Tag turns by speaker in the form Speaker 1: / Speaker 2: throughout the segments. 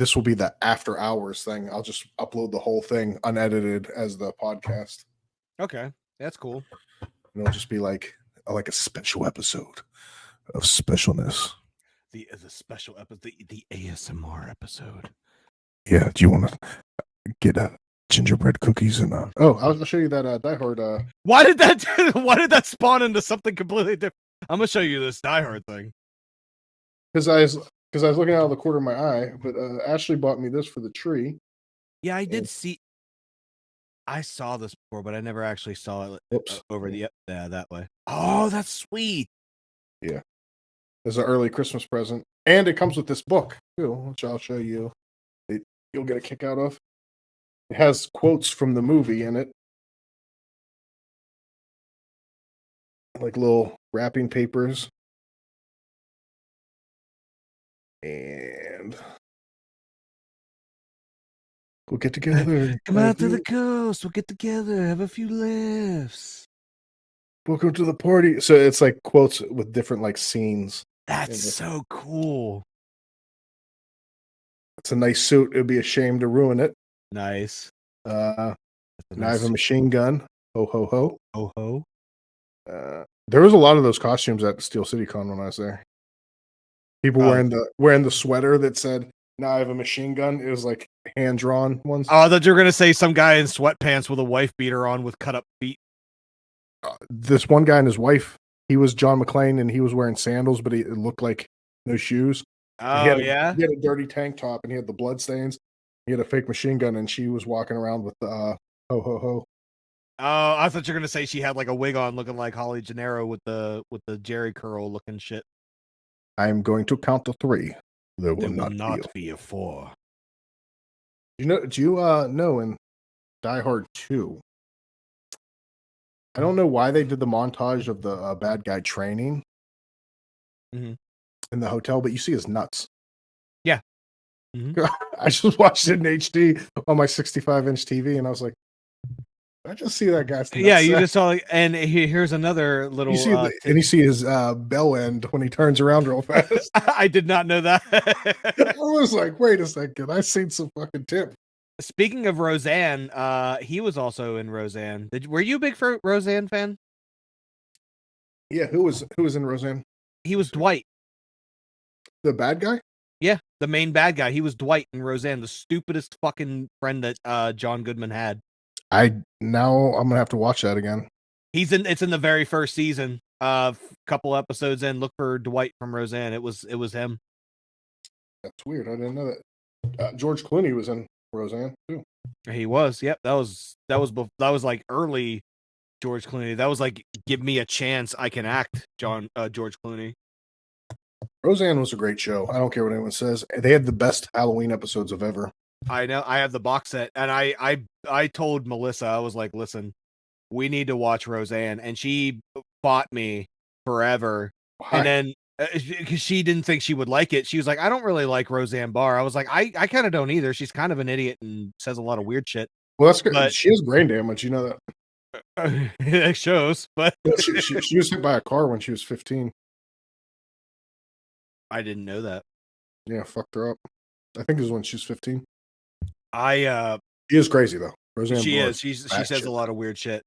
Speaker 1: this will be the after hours thing. I'll just upload the whole thing unedited as the podcast.
Speaker 2: Okay, that's cool.
Speaker 1: And it'll just be like a special episode of specialness.
Speaker 2: The special episode, the ASMR episode.
Speaker 1: Yeah, do you want to get gingerbread cookies and I'll show you that Die Hard.
Speaker 2: Why did that spawn into something completely different? I'm gonna show you this Die Hard thing.
Speaker 1: Because I was looking out of the corner of my eye, but Ashley bought me this for the tree.
Speaker 2: Yeah, I did see. I saw this before, but I never actually saw it over that way. Oh, that's sweet.
Speaker 1: Yeah, as an early Christmas present, and it comes with this book too, which I'll show you. You'll get a kick out of. It has quotes from the movie in it, like little wrapping papers, and we'll get together.
Speaker 2: Come out to the coast. We'll get together. Have a few laughs.
Speaker 1: Welcome to the party. So it's like quotes with different like scenes.
Speaker 2: That's so cool.
Speaker 1: It's a nice suit. It'd be a shame to ruin it.
Speaker 2: Nice.
Speaker 1: Now I have a machine gun. Ho ho ho.
Speaker 2: Ho ho.
Speaker 1: There was a lot of those costumes at Steel City Con when I was there. People wearing the sweater that said, "Now I have a machine gun." It was like hand drawn ones.
Speaker 2: Oh, I thought you were gonna say some guy in sweatpants with a wife beater on with cut up feet.
Speaker 1: This one guy and his wife, he was John McClane, and he was wearing sandals, but it looked like no shoes.
Speaker 2: Oh,
Speaker 1: he had a dirty tank top, and he had the blood stains. He had a fake machine gun, and she was walking around with the ho ho ho.
Speaker 2: Oh, I thought you were gonna say she had like a wig on, looking like Holly Gennaro with the Jerry curl looking shit.
Speaker 1: I'm going to count to 3. There will
Speaker 2: not be a 4.
Speaker 1: Do you know in Die Hard 2? I don't know why they did the montage of the bad guy training in the hotel, but you see his nuts.
Speaker 2: Yeah.
Speaker 1: I just watched it in HD on my 65-inch TV, and I was like, I just see that guy's nuts.
Speaker 2: Yeah, you just saw, and here's another little.
Speaker 1: And you see his bell end when he turns around real fast.
Speaker 2: I did not know that.
Speaker 1: I was like, wait a second, I seen some fucking tip.
Speaker 2: Speaking of Roseanne, he was also in Roseanne. Were you a big Roseanne fan?
Speaker 1: Yeah, who was in Roseanne?
Speaker 2: He was Dwight.
Speaker 1: The bad guy?
Speaker 2: Yeah, the main bad guy. He was Dwight in Roseanne, the stupidest fucking friend that John Goodman had.
Speaker 1: I'm gonna have to watch that again.
Speaker 2: It's in the very first season. Couple episodes in, look for Dwight from Roseanne. It was him.
Speaker 1: That's weird. I didn't know that. George Clooney was in Roseanne too.
Speaker 2: He was. Yep. That was like early George Clooney. That was like, give me a chance, I can act. George Clooney.
Speaker 1: Roseanne was a great show. I don't care what anyone says. They had the best Halloween episodes of ever.
Speaker 2: I know. I have the box set, and I told Melissa, I was like, listen, we need to watch Roseanne, and she fought me forever.
Speaker 1: Why?
Speaker 2: And then because she didn't think she would like it, she was like, I don't really like Roseanne Barr. I was like, I kind of don't either. She's kind of an idiot and says a lot of weird shit.
Speaker 1: Well, that's good. But she has brain damage. You know
Speaker 2: that. It shows. But
Speaker 1: she was hit by a car when she was 15.
Speaker 2: I didn't know that.
Speaker 1: Yeah, fucked her up. I think it was when she was 15.
Speaker 2: She
Speaker 1: is crazy though. Roseanne
Speaker 2: she
Speaker 1: Barr
Speaker 2: is. She says a lot of weird shit.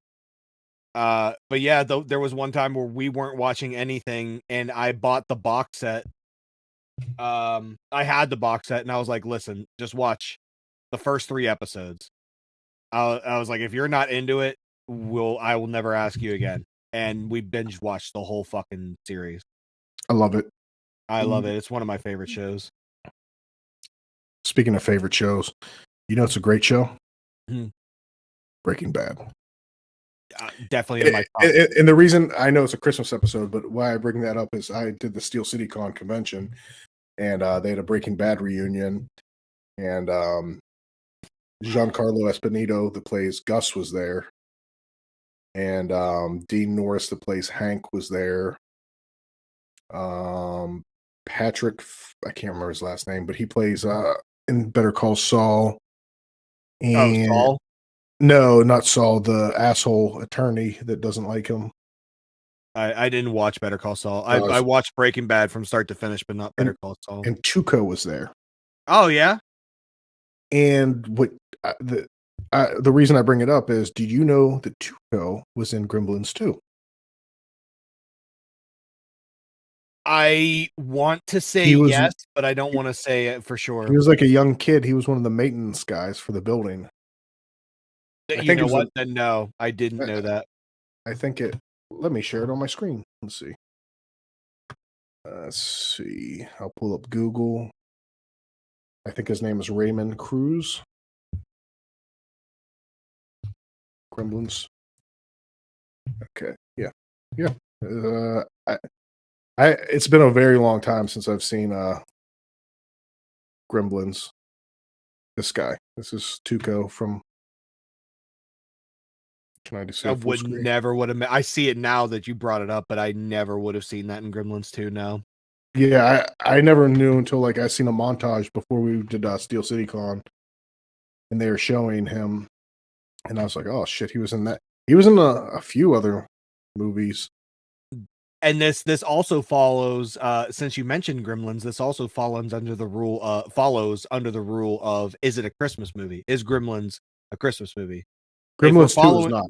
Speaker 2: But yeah, there was one time where we weren't watching anything, and I bought the box set. I had the box set, and I was like, "Listen, just watch the first 3 episodes." I was like, "If you're not into it, I will never ask you again." And we binge watched the whole fucking series.
Speaker 1: I love it.
Speaker 2: I love it. It's one of my favorite shows.
Speaker 1: Speaking of favorite shows, you know it's a great show. Breaking Bad.
Speaker 2: Definitely in my top.
Speaker 1: And the reason I know it's a Christmas episode, but why I bring that up is I did the Steel City Con convention, and they had a Breaking Bad reunion, and Giancarlo Esposito that plays Gus was there, and Dean Norris that plays Hank was there. Patrick, I can't remember his last name, but he plays in Better Call Saul. And
Speaker 2: Saul?
Speaker 1: No, not Saul, the asshole attorney that doesn't like him.
Speaker 2: I didn't watch Better Call Saul. I watched Breaking Bad from start to finish, but not Better Call Saul.
Speaker 1: And Tuco was there.
Speaker 2: Oh, yeah?
Speaker 1: And what the reason I bring it up is, do you know that Tuco was in Gremlins 2?
Speaker 2: I want to say
Speaker 1: He was
Speaker 2: yes, but I don't
Speaker 1: he
Speaker 2: want to say it for
Speaker 1: he
Speaker 2: sure.
Speaker 1: was like a young kid. He was one of the maintenance guys for the building. I
Speaker 2: You
Speaker 1: think it
Speaker 2: know
Speaker 1: was a
Speaker 2: what? Then no, I didn't
Speaker 1: I
Speaker 2: know that.
Speaker 1: I think it let me share it on my screen. Let's see. Let's see. I'll pull up Google. I think his name is Raymond Cruz. Gremlins. Okay. Yeah. Yeah. I it's been a very long time since I've seen Gremlins. This guy. This is Tuco from. Can I just see
Speaker 2: I
Speaker 1: a full
Speaker 2: would
Speaker 1: screen?
Speaker 2: never would have. I see it now that you brought it up, but I never would have seen that in Gremlins 2. No.
Speaker 1: Yeah, I never knew until like I seen a montage before we did Steel City Con, and they were showing him, and I was like, oh shit, he was in that. He was in a few other movies.
Speaker 2: And this also follows. Since you mentioned Gremlins, this also follows under the rule. Follows under the rule of: is it a Christmas movie? Is Gremlins a Christmas movie? If we're
Speaker 1: Gremlins 2 is
Speaker 2: following
Speaker 1: not.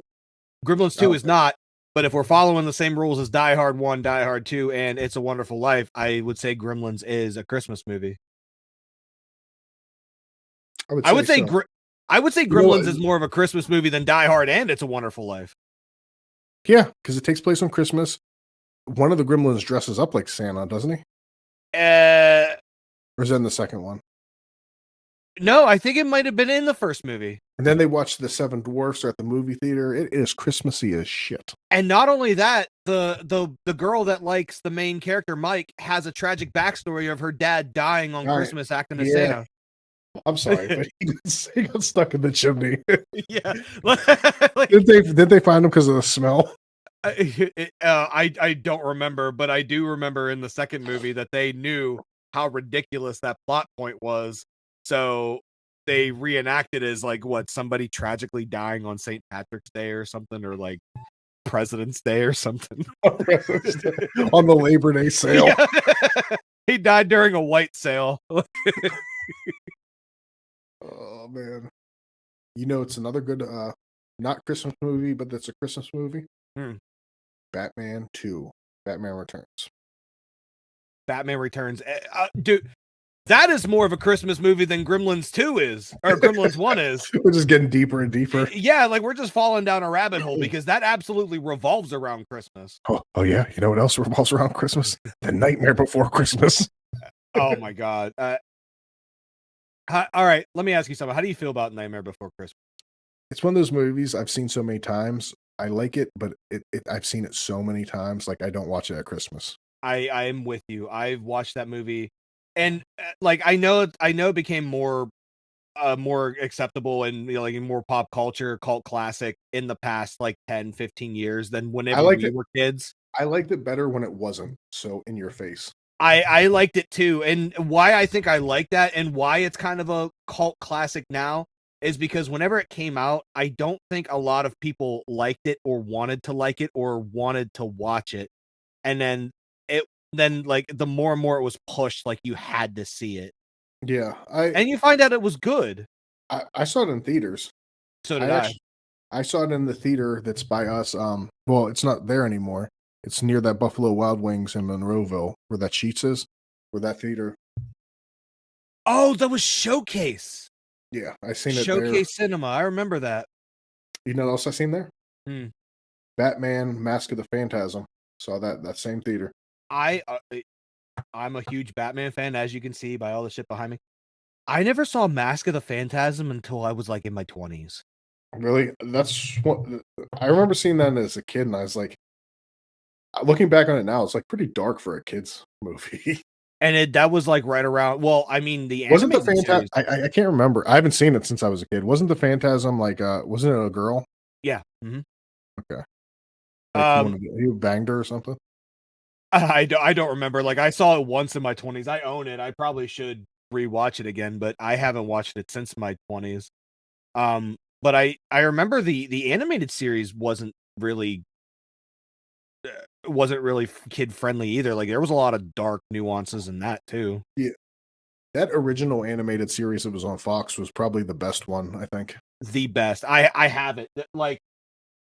Speaker 2: Gremlins
Speaker 1: I
Speaker 2: 2
Speaker 1: don't
Speaker 2: is
Speaker 1: think.
Speaker 2: not, but if we're following the same rules as Die Hard 1, Die Hard 2, and It's a Wonderful Life, I would say Gremlins is a Christmas movie.
Speaker 1: I would
Speaker 2: I
Speaker 1: say
Speaker 2: would say
Speaker 1: so.
Speaker 2: I would say
Speaker 1: You know what?
Speaker 2: Gremlins is more of a Christmas movie than Die Hard and It's a Wonderful Life.
Speaker 1: Yeah, because it takes place on Christmas. One of the Gremlins dresses up like Santa, doesn't he?
Speaker 2: Uh
Speaker 1: Or is that in the second one?
Speaker 2: no, I think it might have been in the first movie.
Speaker 1: And then they watch the Seven Dwarfs at the movie theater. It is Christmassy as shit.
Speaker 2: And not only that, the girl that likes the main character Mike has a tragic backstory of her dad dying on
Speaker 1: All right.
Speaker 2: Christmas acting as
Speaker 1: Yeah,
Speaker 2: Santa.
Speaker 1: I'm sorry, but he got stuck in the chimney.
Speaker 2: Yeah. Like,
Speaker 1: Did they find him because of the smell?
Speaker 2: I don't remember, but I do remember in the second movie that they knew how ridiculous that plot point was. So they reenacted as like what somebody tragically dying on St. Patrick's Day or something, or like President's Day or something.
Speaker 1: On the Labor Day sale.
Speaker 2: Yeah. He died during a white sale.
Speaker 1: Oh man. You know it's another good not Christmas movie, but that's a Christmas movie.
Speaker 2: Hmm.
Speaker 1: Batman 2. Batman Returns.
Speaker 2: Batman Returns. Dude, that is more of a Christmas movie than Gremlins 2 is, or Gremlins 1 is.
Speaker 1: We're just getting deeper and deeper.
Speaker 2: Yeah, like we're just falling down a rabbit hole because that absolutely revolves around Christmas.
Speaker 1: Oh yeah, you know what else revolves around Christmas? The Nightmare Before Christmas.
Speaker 2: Oh my god. All right, let me ask you something. How do you feel about Nightmare Before Christmas?
Speaker 1: It's one of those movies I've seen so many times. I like it, but I've seen it so many times, like I don't watch it at Christmas.
Speaker 2: I am with you. I've watched that movie, and like I know it became more acceptable and like in more pop culture, cult classic in the past like 10-15 years than
Speaker 1: I
Speaker 2: whenever
Speaker 1: liked
Speaker 2: we
Speaker 1: it.
Speaker 2: were kids.
Speaker 1: I liked it better when it wasn't so in your face.
Speaker 2: I liked it too, and why I think I like that and why it's kind of a cult classic now is because whenever it came out, I don't think a lot of people liked it or wanted to like it or wanted to watch it. And it then like the more and more it was pushed, like you had to see it.
Speaker 1: Yeah,
Speaker 2: And you find out it was good.
Speaker 1: I saw it in theaters.
Speaker 2: So did
Speaker 1: I
Speaker 2: I.
Speaker 1: actually I saw it in the theater that's by us. Well, it's not there anymore. It's near that Buffalo Wild Wings in Monroeville, where that Sheets is, where that theater.
Speaker 2: Oh, that was Showcase.
Speaker 1: Yeah, I seen it there.
Speaker 2: Showcase Cinema. I remember that.
Speaker 1: You know what else I seen there?
Speaker 2: Hmm.
Speaker 1: Batman: Mask of the Phantasm. Saw that same theater.
Speaker 2: I I'm a huge Batman fan, as you can see by all the shit behind me. I never saw Mask of the Phantasm until I was like in my 20s.
Speaker 1: Really, that's what I remember seeing that as a kid, and I was like, looking back on it now, it's like pretty dark for a kids movie.
Speaker 2: And that was like right around, well, I mean, the
Speaker 1: Wasn't the
Speaker 2: animated
Speaker 1: Phantasm?
Speaker 2: series.
Speaker 1: I can't remember. I haven't seen it since I was a kid. Wasn't the Phantasm like wasn't it a girl?
Speaker 2: Yeah. Hmm.
Speaker 1: Okay, like
Speaker 2: Um,
Speaker 1: he banged her or something.
Speaker 2: I don't remember. Like I saw it once in my 20s. I own it. I probably should rewatch it again, but I haven't watched it since my 20s. But I remember the animated series wasn't really kid friendly either. Like there was a lot of dark nuances in that too.
Speaker 1: Yeah. That original animated series that was on Fox was probably the best one, I think.
Speaker 2: The best. I have it. Like,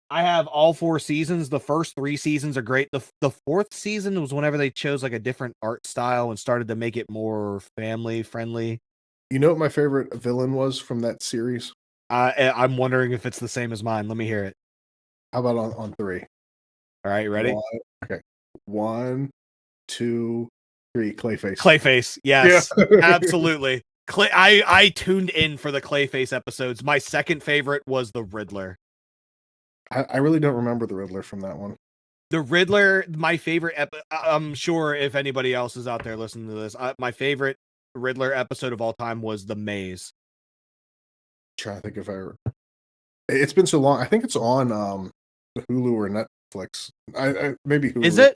Speaker 2: I have all 4 seasons. The first 3 seasons are great. The 4th season was whenever they chose like a different art style and started to make it more family friendly.
Speaker 1: You know what my favorite villain was from that series?
Speaker 2: I'm wondering if it's the same as mine. Let me hear it.
Speaker 1: How about on 3?
Speaker 2: All right, ready?
Speaker 1: Okay. 1, 2, 3. Clayface.
Speaker 2: Clayface. Yes,
Speaker 1: Yeah.
Speaker 2: absolutely. I tuned in for the Clayface episodes. My second favorite was the Riddler.
Speaker 1: I really don't remember the Riddler from that one.
Speaker 2: The Riddler, my favorite. I'm sure if anybody else is out there listening to this, my favorite Riddler episode of all time was the Maze.
Speaker 1: Trying to think if it's been so long. I think it's on Hulu or Netflix. I maybe Hulu.
Speaker 2: Is it?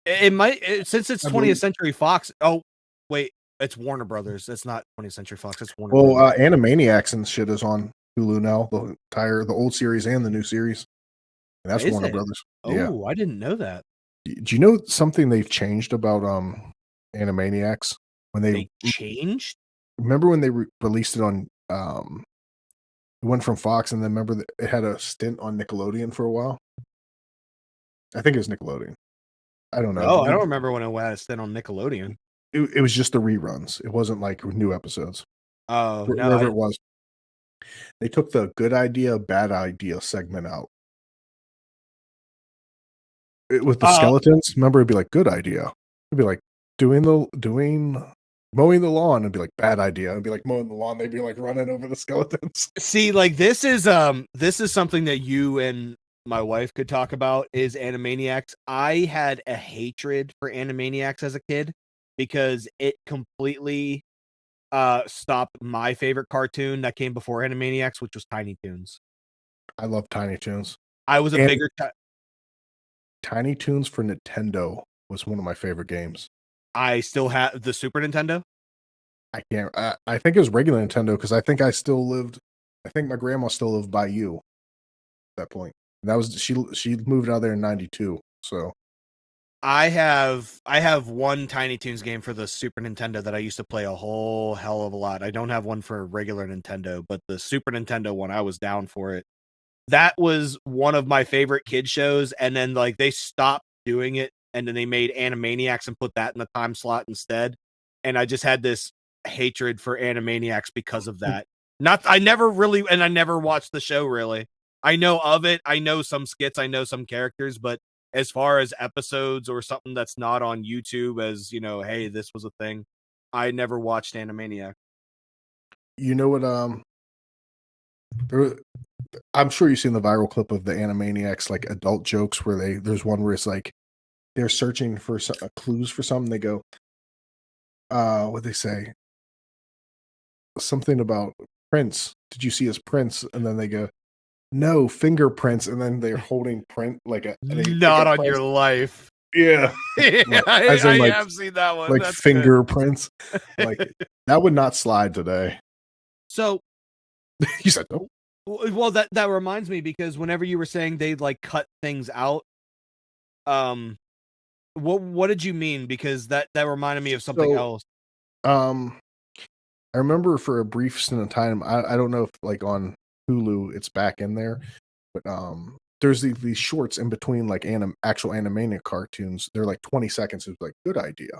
Speaker 2: It might, since it's
Speaker 1: I
Speaker 2: 20th
Speaker 1: believe.
Speaker 2: Century Fox. Oh, wait, it's Warner Brothers. It's not 20th Century Fox. It's Warner
Speaker 1: Well,
Speaker 2: Brothers.
Speaker 1: Animaniacs and shit is on Hulu now. The old series and the new series. And that's
Speaker 2: Is
Speaker 1: Warner
Speaker 2: it?
Speaker 1: Brothers. Yeah.
Speaker 2: Oh, I didn't know that.
Speaker 1: Do you know something they've changed about Animaniacs? When
Speaker 2: They changed?
Speaker 1: remember when they released it on it went from Fox, and then remember that it had a stint on Nickelodeon for a while? I think it was Nickelodeon. I don't know.
Speaker 2: Oh, I don't remember when it was then on Nickelodeon.
Speaker 1: It was just the reruns. It wasn't like new episodes.
Speaker 2: Oh, no.
Speaker 1: Wherever it was. They took the good idea, bad idea segment out. With the skeletons, remember, it'd be like, good idea. It'd be like mowing the lawn. It'd be like, bad idea. It'd be like mowing the lawn. They'd be like running over the skeletons.
Speaker 2: See, like, this is something that you and my wife could talk about, is Animaniacs. I had a hatred for Animaniacs as a kid because it completely stopped my favorite cartoon that came before Animaniacs, which was Tiny Toons.
Speaker 1: I love Tiny Toons.
Speaker 2: I was a bigger
Speaker 1: Tiny Toons for Nintendo was one of my favorite games.
Speaker 2: I still have the Super Nintendo.
Speaker 1: I can't. I think it was regular Nintendo because I think I think my grandma still lived by you at that point. And that was she moved out there in '92. So
Speaker 2: I have one Tiny Toons game for the Super Nintendo that I used to play a whole hell of a lot. I don't have one for regular Nintendo, but the Super Nintendo one, I was down for it. That was one of my favorite kid shows, and then like they stopped doing it, and then they made Animaniacs and put that in the time slot instead. And I just had this hatred for Animaniacs because of that. I never watched the show really. I know of it, I know some skits, I know some characters, but as far as episodes or something that's not on YouTube, as you know, hey, this was a thing, I never watched Animaniacs.
Speaker 1: you know what? I'm sure you've seen the viral clip of the Animaniacs like adult jokes where there's one where it's like they're searching for clues for something. They go, what they say? Something about Prince. Did you see his prints? And then they go, no, fingerprints. And then they're holding print like
Speaker 2: Not on your life.
Speaker 1: Yeah.
Speaker 2: Yeah, I have seen that one.
Speaker 1: Like
Speaker 2: That's
Speaker 1: fingerprints. Like that would not slide today.
Speaker 2: So
Speaker 1: you said no.
Speaker 2: Well, that reminds me, because whenever you were saying they'd like cut things out, what did you mean? Because that reminded me of something else.
Speaker 1: I remember for a brief stint of time, I don't know if like on Hulu it's back in there, but there's these shorts in between like actual animated cartoons. They're like 20 seconds. It's like, good idea.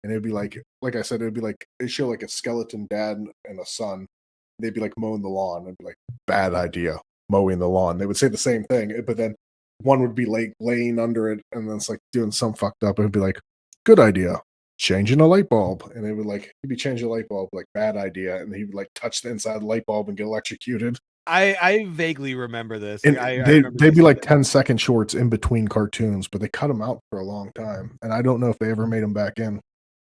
Speaker 1: And it'd be like I said, it'd be like it'd show like a skeleton dad and a son. They'd be like mowing the lawn. It'd be like, bad idea, mowing the lawn. They would say the same thing, but then one would be like laying under it, and then it's like doing some fucked up. It'd be like, good idea, changing a light bulb. And they would like, he'd be changing a light bulb, like, bad idea. And he would like touch the inside of the light bulb and get electrocuted.
Speaker 2: I vaguely remember this.
Speaker 1: And
Speaker 2: Like,
Speaker 1: they'd be like 10-second shorts in between cartoons, but they cut them out for a long time. And I don't know if they ever made them back in.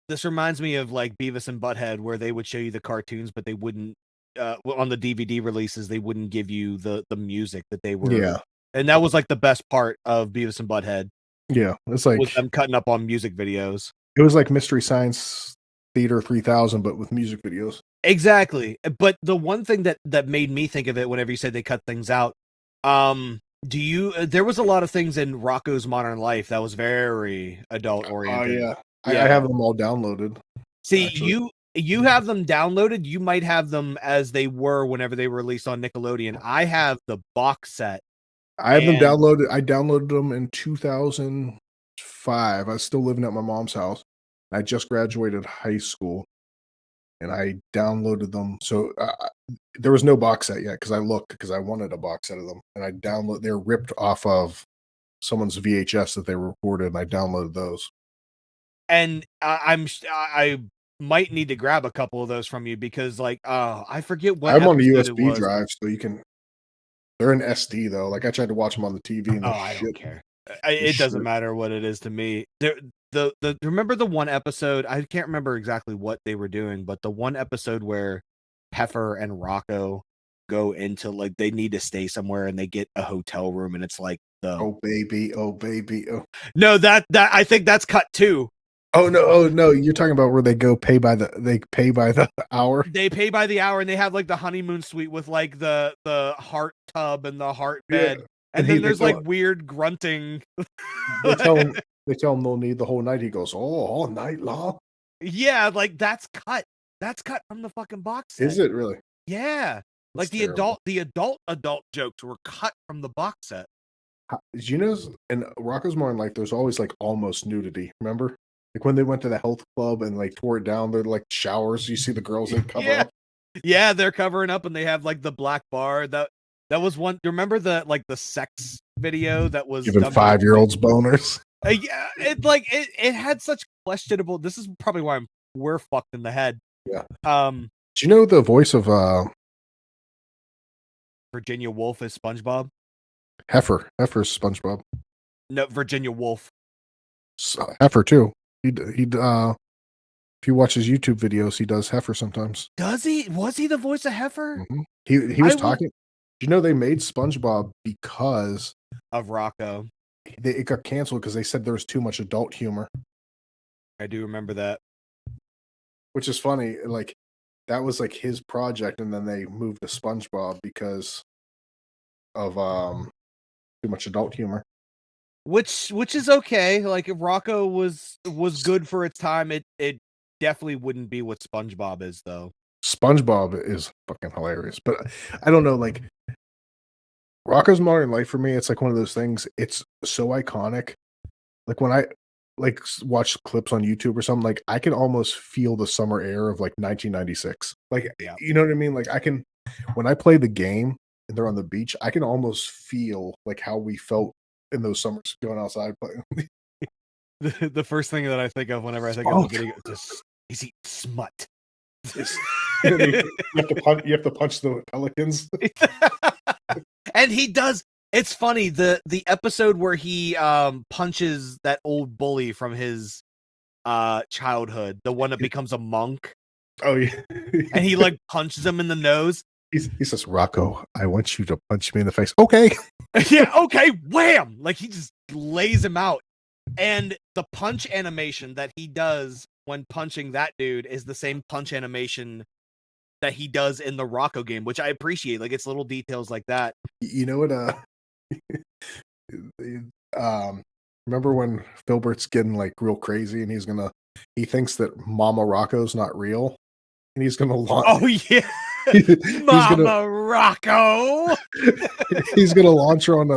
Speaker 2: This reminds me of like Beavis and Butthead, where they would show you the cartoons, but they wouldn't, on the DVD releases, they wouldn't give you the music that they were.
Speaker 1: Yeah.
Speaker 2: And that was like the best part of Beavis and Butthead.
Speaker 1: Yeah. It's like
Speaker 2: with them cutting up on music videos.
Speaker 1: It was like Mystery Science Theater 3000, but with music videos.
Speaker 2: Exactly. But the one thing that made me think of it whenever you said they cut things out, there was a lot of things in Rocko's Modern Life that was very adult oriented.
Speaker 1: Oh yeah. I have them all downloaded.
Speaker 2: See, actually. you have them downloaded. You might have them as they were whenever they were released on Nickelodeon. I have the box set.
Speaker 1: I have them downloaded. I downloaded them in 2005. I was still living at my mom's house. I just graduated high school, and I downloaded them. So there was no box set yet because I looked because I wanted a box set of them, and I download. They're ripped off of someone's VHS that they recorded, and I downloaded those.
Speaker 2: And I might need to grab a couple of those from you because, like, I forget what
Speaker 1: I'm on the
Speaker 2: episode it
Speaker 1: USB
Speaker 2: was.
Speaker 1: drive, so you can. They're in SD though. Like I tried to watch them on the TV. And
Speaker 2: I don't care. It doesn't matter what it is to me. Remember the one episode? I can't remember exactly what they were doing, but the one episode where Heifer and Rocco go into, like, they need to stay somewhere and they get a hotel room, and it's like
Speaker 1: oh baby, oh.
Speaker 2: No, that I think that's cut too.
Speaker 1: Oh no, you're talking about where they pay by the hour.
Speaker 2: They pay by the hour, and they have like the honeymoon suite with like the heart tub and the heart bed, and then there's like weird grunting.
Speaker 1: They tell him they'll need the whole night. He goes, all night long.
Speaker 2: Yeah, like that's cut. That's cut from the fucking box set.
Speaker 1: Is it really?
Speaker 2: Yeah, like the adult jokes were cut from the box set.
Speaker 1: Did you know in Rocco's Modern Life, there's always like almost nudity. Remember? Like when they went to the health club and like tore it down, they're like showers. You see the girls in cover up.
Speaker 2: Yeah, they're covering up, and they have like the black bar. That was one. Remember the sex video that was
Speaker 1: giving 5-year-olds boners?
Speaker 2: Yeah, it had such questionable. This is probably why we're fucked in the head.
Speaker 1: Yeah.
Speaker 2: Do
Speaker 1: you know the voice of
Speaker 2: Virginia Woolf is SpongeBob?
Speaker 1: Heifer's SpongeBob.
Speaker 2: No, Virginia Woolf.
Speaker 1: Heifer too. If you watch his YouTube videos, he does Heifer sometimes.
Speaker 2: Does he? Was he the voice of Heifer?
Speaker 1: Mm-hmm. He was talking. Do you know they made SpongeBob because
Speaker 2: of Rocco?
Speaker 1: It got canceled because they said there was too much adult humor.
Speaker 2: I do remember that.
Speaker 1: Which is funny. Like that was like his project, and then they moved to SpongeBob because of too much adult humor.
Speaker 2: Which is okay. Like if Rocco was good for its time, it definitely wouldn't be what SpongeBob is though.
Speaker 1: SpongeBob is fucking hilarious, but I don't know, like Rocco's Modern Life for me, it's like one of those things. It's so iconic. Like when I like watch clips on YouTube or something, like I can almost feel the summer air of like 1996. Like, you know what I mean? Like I can, when I play the game and they're on the beach, I can almost feel like how we felt in those summers going outside playing.
Speaker 2: The first thing that I think of whenever I think of the video is he smut.
Speaker 1: You have to punch the pelicans.
Speaker 2: And he does. It's funny, the episode where he punches that old bully from his childhood, the one that becomes a monk.
Speaker 1: Oh yeah.
Speaker 2: And he like punches him in the nose.
Speaker 1: He says, Rocco, I want you to punch me in the face. Okay.
Speaker 2: Yeah, okay, wham! Like he just lays him out. And the punch animation that he does when punching that dude is the same punch animation that he does in the Rocco game, which I appreciate. Like it's little details like that.
Speaker 1: You know what? Remember when Filbert's getting like real crazy and he thinks that Mama Rocco's not real, and he's gonna launch.
Speaker 2: Oh yeah, Mama Rocco.
Speaker 1: He's gonna launch her on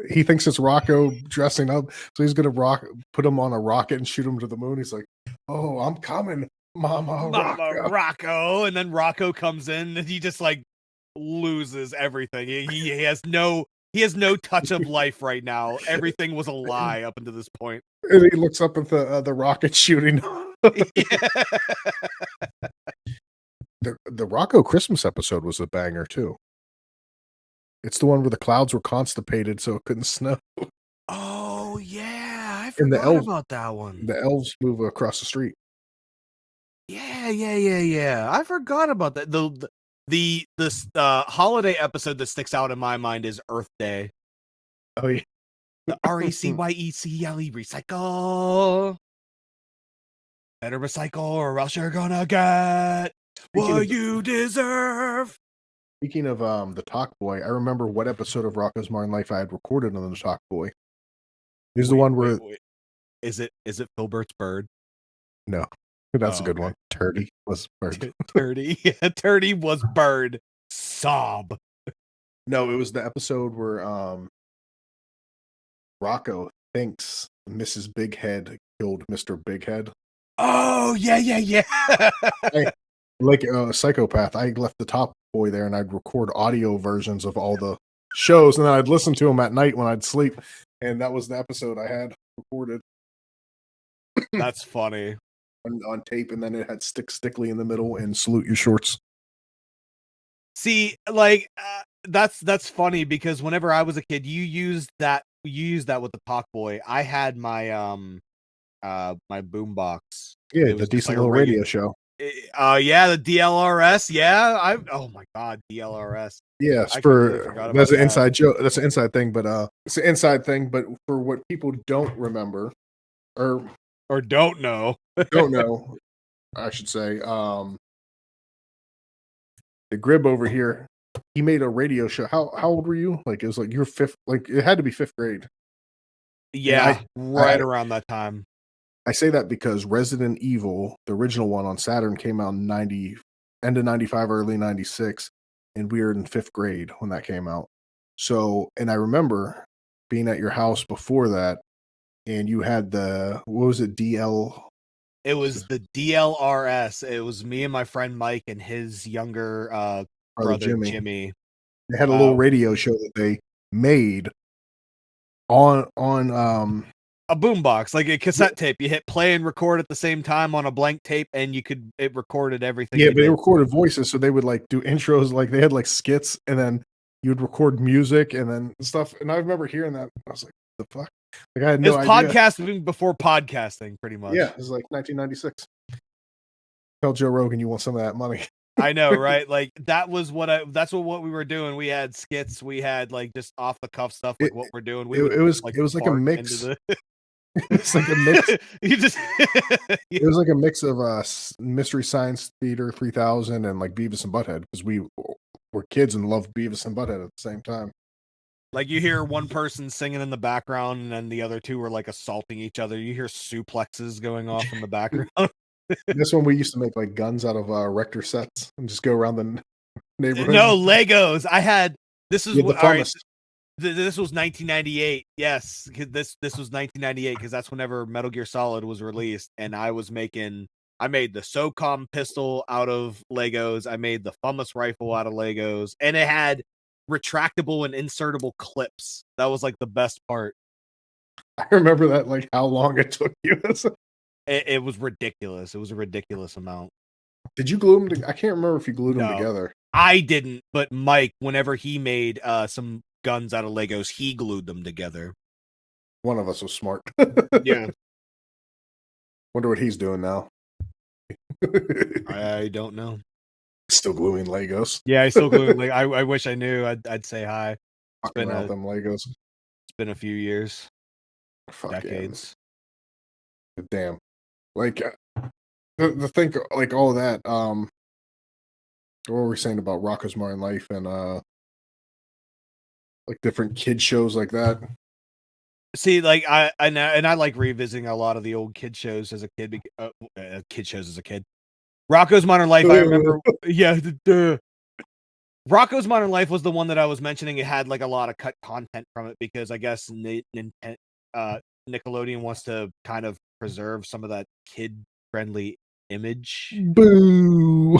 Speaker 1: he thinks it's Rocco dressing up, so he's gonna put him on a rocket and shoot him to the moon. He's like, "Oh, I'm coming, Mama
Speaker 2: Rocco," and then Rocco comes in and he just like loses everything. He has no touch of life right now. Everything was a lie up until this point.
Speaker 1: And he looks up at the rocket shooting. The Rocco Christmas episode was a banger too. It's the one where the clouds were constipated, so it couldn't snow.
Speaker 2: Oh yeah, I forgot about that one.
Speaker 1: The elves move across the street.
Speaker 2: Yeah. I forgot about that. The holiday episode that sticks out in my mind is Earth Day.
Speaker 1: Oh yeah.
Speaker 2: The RECYECLE recycle. Better recycle or else you're gonna get what you deserve.
Speaker 1: Speaking of the Talk Boy, I remember what episode of Rocco's Modern Life I had recorded on the Talk Boy. This is the one where
Speaker 2: is it Filbert's bird?
Speaker 1: No. That's a good one. Turdy was bird.
Speaker 2: Turdy. Yeah, Turdy was bird. Sob.
Speaker 1: No, it was the episode where Rocco thinks Mrs. Big Head killed Mr. Big Head.
Speaker 2: Oh, yeah.
Speaker 1: Like a psychopath, I left the Top Boy there and I'd record audio versions of all the shows, and then I'd listen to them at night when I'd sleep. And that was the episode I had recorded
Speaker 2: That's funny.
Speaker 1: on tape, and then it had Stickly in the middle and Salute Your Shorts.
Speaker 2: See, like that's funny because whenever I was a kid, you used that with the Talk Boy. I had my my boombox.
Speaker 1: Yeah,
Speaker 2: It
Speaker 1: the
Speaker 2: was just
Speaker 1: decent
Speaker 2: like a
Speaker 1: little
Speaker 2: regular
Speaker 1: radio show.
Speaker 2: yeah, the DLRS. Yeah, oh my god, DLRS.
Speaker 1: Yes,
Speaker 2: I completely forgot about
Speaker 1: that's an
Speaker 2: that.
Speaker 1: inside joke. That's an inside thing, but it's an inside thing. But for what people don't remember or
Speaker 2: don't know,
Speaker 1: don't know, I should say, the Grib over here, he made a radio show. How old were you? Like it was like your fifth. Like it had to be fifth grade.
Speaker 2: yeah, right
Speaker 1: I
Speaker 2: around that time.
Speaker 1: I say that because Resident Evil, the original one on Saturn, came out in end of 95, early 96, and we were in fifth grade when that came out. So, and I remember being at your house before that, and you had what was it, DL?
Speaker 2: It was the DLRS. It was me and my friend Mike and his younger brother Jimmy.
Speaker 1: They had a little radio show that they made on
Speaker 2: a boombox, like a cassette tape. You hit play and record at the same time on a blank tape, and it recorded everything.
Speaker 1: Yeah, but they recorded voices, so they would like do intros, like they had like skits, and then you would record music and then stuff. And I remember hearing that. I was like, "The fuck!" Like I had no idea.
Speaker 2: Podcasting before podcasting, pretty much.
Speaker 1: Yeah, it was like 1996. Tell Joe Rogan you want some of that money.
Speaker 2: I know, right? Like that's what we were doing. We had skits, we had like just off the cuff stuff, like what we're doing.
Speaker 1: It was like a mix. It's like a mix. It was like a mix of Mystery Science Theater 3000 and like Beavis and Butthead, because we were kids and loved Beavis and Butthead at the same time.
Speaker 2: Like you hear one person singing in the background, and then the other two were like assaulting each other. You hear suplexes going off in the background.
Speaker 1: This one we used to make like guns out of Rector sets and just go around the neighborhood.
Speaker 2: No, Legos. I had this is what all right. This was 1998. Yes, this was 1998 because that's whenever Metal Gear Solid was released, and I made the SOCOM pistol out of Legos. I made the FAMAS rifle out of Legos, and it had retractable and insertable clips. That was like the best part.
Speaker 1: I remember that, like how long it took you.
Speaker 2: It was ridiculous. It was a ridiculous amount.
Speaker 1: Did you glue them? I can't remember if you glued them together.
Speaker 2: I didn't, but Mike, whenever he made some guns out of Legos, he glued them together.
Speaker 1: One of us was smart.
Speaker 2: Yeah.
Speaker 1: Wonder what he's doing now.
Speaker 2: I don't know.
Speaker 1: Still gluing Legos.
Speaker 2: Yeah, I still gluing. Like I wish I knew. I'd say hi.
Speaker 1: It's been them Legos.
Speaker 2: It's been a few years, decades.
Speaker 1: Yeah. Damn. Like the thing, like all of that. What were we saying about Rocko's Modern Life and like different kid shows like that?
Speaker 2: See, like I like revisiting a lot of the old kid shows as a kid. Rocko's Modern Life, I remember. Yeah, Rocko's Modern Life was the one that I was mentioning. It had like a lot of cut content from it because I guess Nickelodeon wants to kind of preserve some of that kid-friendly image.
Speaker 1: Boo.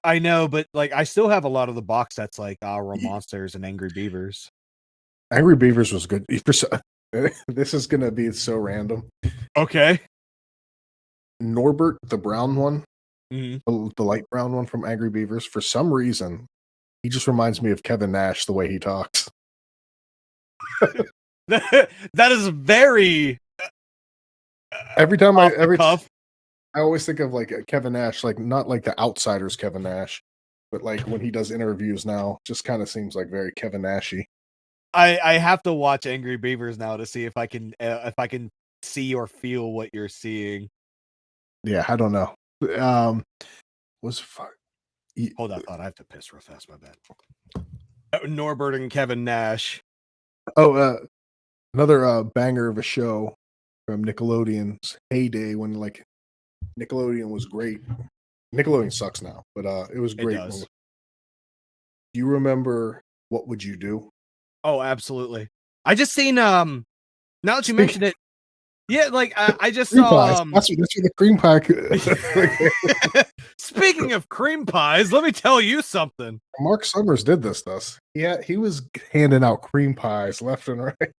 Speaker 2: I know, but like I still have a lot of the box sets, like Our Monsters and Angry Beavers.
Speaker 1: Angry Beavers was good. This is gonna be so random.
Speaker 2: Okay.
Speaker 1: Norbert, the brown one, the light brown one from Angry Beavers, for some reason, he just reminds me of Kevin Nash the way he talks.
Speaker 2: That is very.
Speaker 1: Every time I always think of like Kevin Nash, like not like the Outsiders Kevin Nash, but like when he does interviews now, just kind of seems like very Kevin Nashy.
Speaker 2: I have to watch Angry Beavers now to see if I can see or feel what you're seeing.
Speaker 1: Yeah, I don't know.
Speaker 2: Hold that thought. I have to piss real fast. My bad. Norbert and Kevin Nash.
Speaker 1: Oh, another banger of a show from Nickelodeon's heyday when like Nickelodeon was great. Nickelodeon sucks now, but it was
Speaker 2: It
Speaker 1: great.
Speaker 2: does.
Speaker 1: Do you remember What Would You Do?
Speaker 2: Oh, absolutely. I just seen now that you mentioned it, yeah, like I just
Speaker 1: Cream
Speaker 2: saw
Speaker 1: pies. That's what the cream pie.
Speaker 2: Speaking of cream pies, let me tell you something.
Speaker 1: Mark Summers did this to us. Yeah, he was handing out cream pies left and right.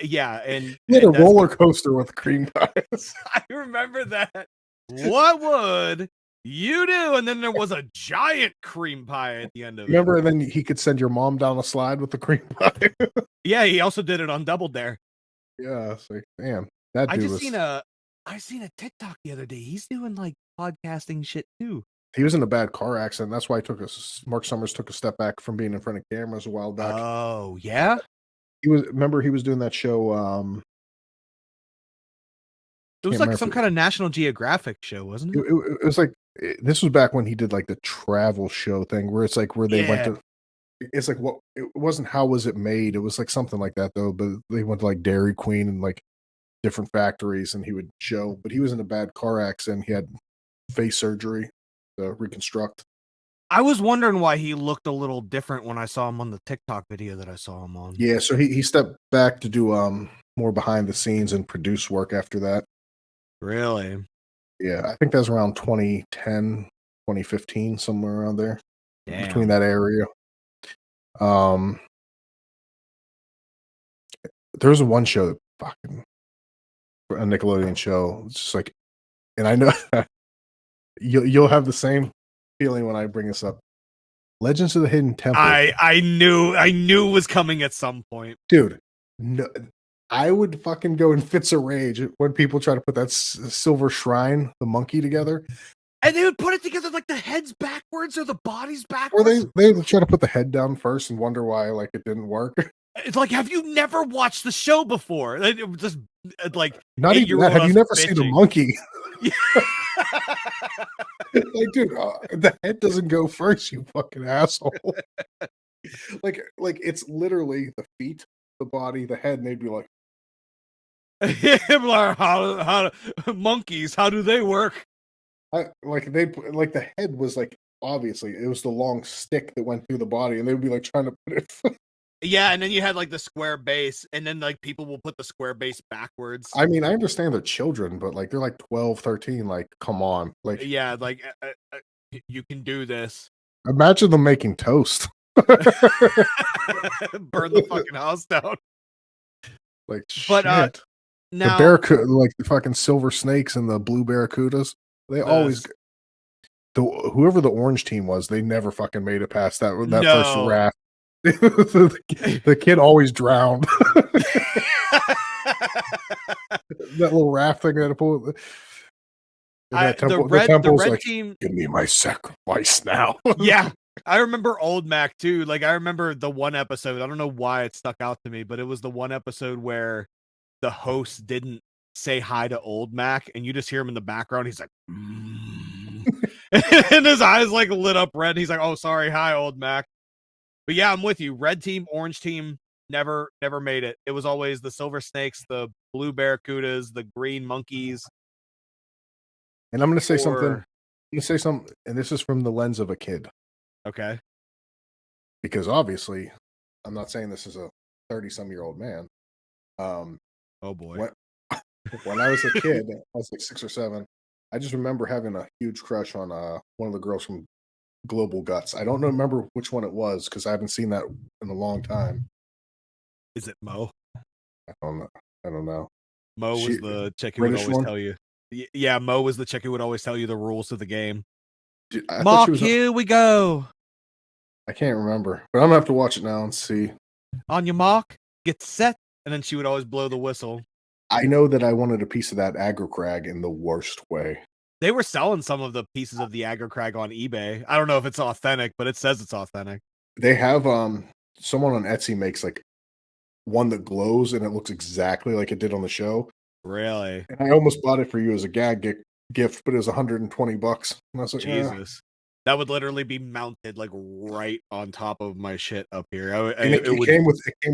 Speaker 2: Yeah, and
Speaker 1: He had a
Speaker 2: that's
Speaker 1: roller coaster with cream pies.
Speaker 2: I remember that. What would you do? And then there was a giant cream pie at the end of it.
Speaker 1: Remember, and then he could send your mom down a slide with the cream pie.
Speaker 2: Yeah, he also did it on Double Dare.
Speaker 1: Yeah, it's like, damn, that
Speaker 2: I
Speaker 1: dude
Speaker 2: just
Speaker 1: was.
Speaker 2: seen a TikTok the other day. He's doing like podcasting shit too.
Speaker 1: He was in a bad car accident. That's why Mark Summers took a step back from being in front of cameras a while back.
Speaker 2: Oh yeah,
Speaker 1: He was doing that show.
Speaker 2: it was like some kind of National Geographic show, wasn't it?
Speaker 1: It was like this was back when he did like the travel show thing, where it's like where they went to. It's like what it wasn't. How was it made? It was like something like that though. But they went to like Dairy Queen and like different factories, and he would show. But he was in a bad car accident. He had face surgery to reconstruct.
Speaker 2: I was wondering why he looked a little different when I saw him on the TikTok video that I saw him on.
Speaker 1: Yeah, so he stepped back to do more behind the scenes and produce work after that.
Speaker 2: Really?
Speaker 1: Yeah, I think that was around 2010, 2015, somewhere around there.
Speaker 2: Damn.
Speaker 1: Between that area. There's one show that fucking a Nickelodeon show. It's just like, and I know you'll have the same feeling when I bring this up. Legends of the Hidden Temple.
Speaker 2: I knew it was coming at some point,
Speaker 1: dude. No, I would fucking go in fits of rage when people try to put that silver shrine, the monkey, together.
Speaker 2: And they would put it together like the head's backwards or the body's
Speaker 1: Or
Speaker 2: backwards.
Speaker 1: they try to put the head down first and wonder why like it didn't work.
Speaker 2: It's like, have you never watched the show before? It was just like
Speaker 1: not even that. Have you never seen a monkey? Like, dude, the head doesn't go first, you fucking asshole. like it's literally the feet, the body, the head, and they'd be like,
Speaker 2: how monkeys? How do they work?
Speaker 1: The head was like obviously it was the long stick that went through the body, and they would be like trying to put it.
Speaker 2: Yeah, and then you had like the square base, and then like people will put the square base backwards.
Speaker 1: I mean, I understand they're children, but like they're like 12, 13. Like, come on, like
Speaker 2: yeah, like you can do this.
Speaker 1: Imagine them making toast.
Speaker 2: Burn the fucking house down.
Speaker 1: Like,
Speaker 2: but
Speaker 1: shit.
Speaker 2: Now,
Speaker 1: the barracuda, like the fucking silver snakes and the blue barracudas, they always. Whoever the orange team was, they never fucking made it past that first raft. the kid always drowned. That little raft thing that pull.
Speaker 2: The red team.
Speaker 1: Give me my sacrifice now.
Speaker 2: Yeah, I remember Old Mac too. Like I remember the one episode. I don't know why it stuck out to me, but it was the one episode where the host didn't say hi to Old Mac, and you just hear him in the background. He's like, and his eyes like lit up red. He's like, "Oh, sorry, hi, Old Mac." But yeah, I'm with you. Red team, orange team, never made it. It was always the silver snakes, the blue barracudas, the green monkeys.
Speaker 1: And I'm going to say something. I'm going to say something, and this is from the lens of a kid.
Speaker 2: Okay.
Speaker 1: Because obviously, I'm not saying this is a 30-some-year-old man.
Speaker 2: Oh boy.
Speaker 1: When I was a kid, I was like 6 or 7. I just remember having a huge crush on one of the girls from Global Guts. I don't remember which one it was because I haven't seen that in a long time.
Speaker 2: Is it Mo?
Speaker 1: I don't know.
Speaker 2: Mo was the chick who would always tell you. Yeah, Mo was the chick who would always tell you the rules of the game.
Speaker 1: Dude,
Speaker 2: Mark, here we go.
Speaker 1: I can't remember, but I'm gonna have to watch it now and see.
Speaker 2: On your mark, get set, and then she would always blow the whistle.
Speaker 1: I know that I wanted a piece of that aggro crag in the worst way.
Speaker 2: They were selling some of the pieces of the aggro crag on eBay. I don't know if it's authentic, but it says it's authentic.
Speaker 1: They have someone on Etsy makes like one that glows and it looks exactly like it did on the show.
Speaker 2: Really?
Speaker 1: And I almost bought it for you as a gag gift, but it was $120. And I was like,
Speaker 2: Jesus. That would literally be mounted like right on top of my shit up here.
Speaker 1: It came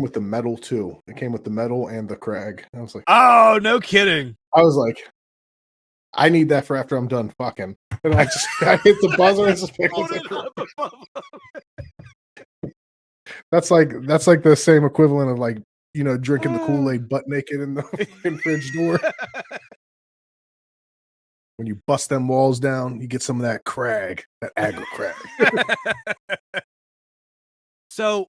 Speaker 1: with the metal too. It came with the metal and the crag. I was like,
Speaker 2: oh, no kidding.
Speaker 1: I was like, I need that for after I'm done fucking. And I hit the buzzer. And just
Speaker 2: Hold it up above them.
Speaker 1: That's like the same equivalent of like, drinking the Kool-Aid butt naked in the fucking fridge door. When you bust them walls down, you get some of that crag, that aggro crag.
Speaker 2: So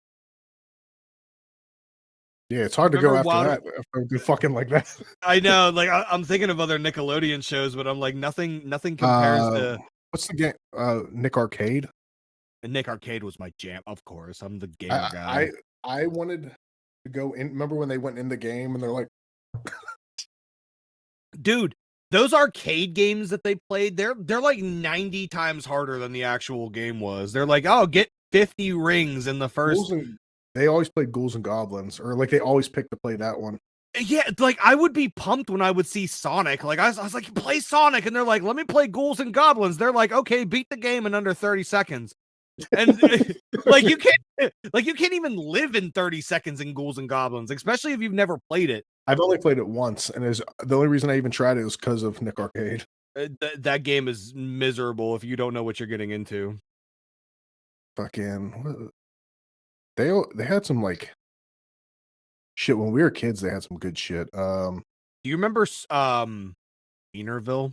Speaker 1: yeah, it's hard to go after that. After fucking like that.
Speaker 2: I know, like I'm thinking of other Nickelodeon shows, but I'm like nothing compares to.
Speaker 1: What's the game? Nick Arcade.
Speaker 2: And Nick Arcade was my jam, of course. I'm the gamer guy.
Speaker 1: I wanted to go in. Remember when they went in the game and they're like,
Speaker 2: dude, those arcade games that they played, they're like 90 times harder than the actual game was. They're like, oh, get 50 rings in the first.
Speaker 1: They always played Ghouls and Goblins, or like they always picked to play that one.
Speaker 2: Yeah, like I would be pumped when I would see Sonic. Like I was like, play Sonic, and they're like, let me play Ghouls and Goblins. They're like, okay, beat the game in under 30 seconds. And like you can't even live in 30 seconds in Ghouls and Goblins, especially if you've never played it.
Speaker 1: I've only played it once, and the only reason I even tried it was because of Nick Arcade.
Speaker 2: That game is miserable if you don't know what you're getting into.
Speaker 1: Fucking, they had some like shit when we were kids. They had some good shit.
Speaker 2: Do you remember Wienerville?